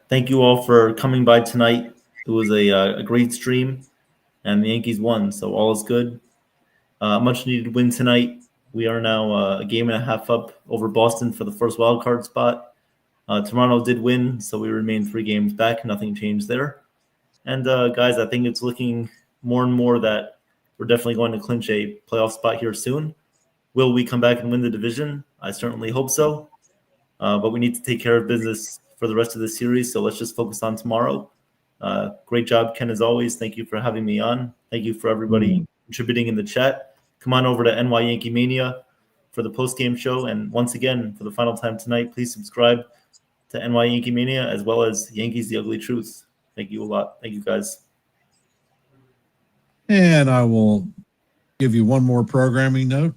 Thank you all for coming by tonight. It was a great stream, and the Yankees won, so all is good. Much needed win tonight. We are now a game and a half up over Boston for the first wild card spot. Toronto did win, so we remain 3 games back. Nothing changed there. And guys, I think it's looking more and more that we're definitely going to clinch a playoff spot here soon. Will we come back and win the division? I certainly hope so. But we need to take care of business for the rest of the series, so let's just focus on tomorrow. Great job, Ken, as always. Thank you for having me on. Thank you for everybody contributing in the chat. Come on over to NY Yankee Mania for the post-game show. And once again, for the final time tonight, please subscribe to NY Yankee Mania as well as Yankees The Ugly Truth. Thank you a lot. Thank you, guys. And I will give you one more programming note.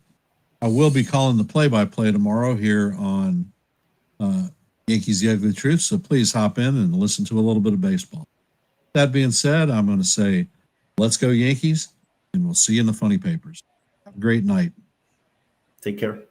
I will be calling the play-by-play tomorrow here on Yankees The Ugly Truth, so please hop in and listen to a little bit of baseball. That being said, I'm going to say, let's go Yankees, and we'll see you in the funny papers. Have a great night. Take care.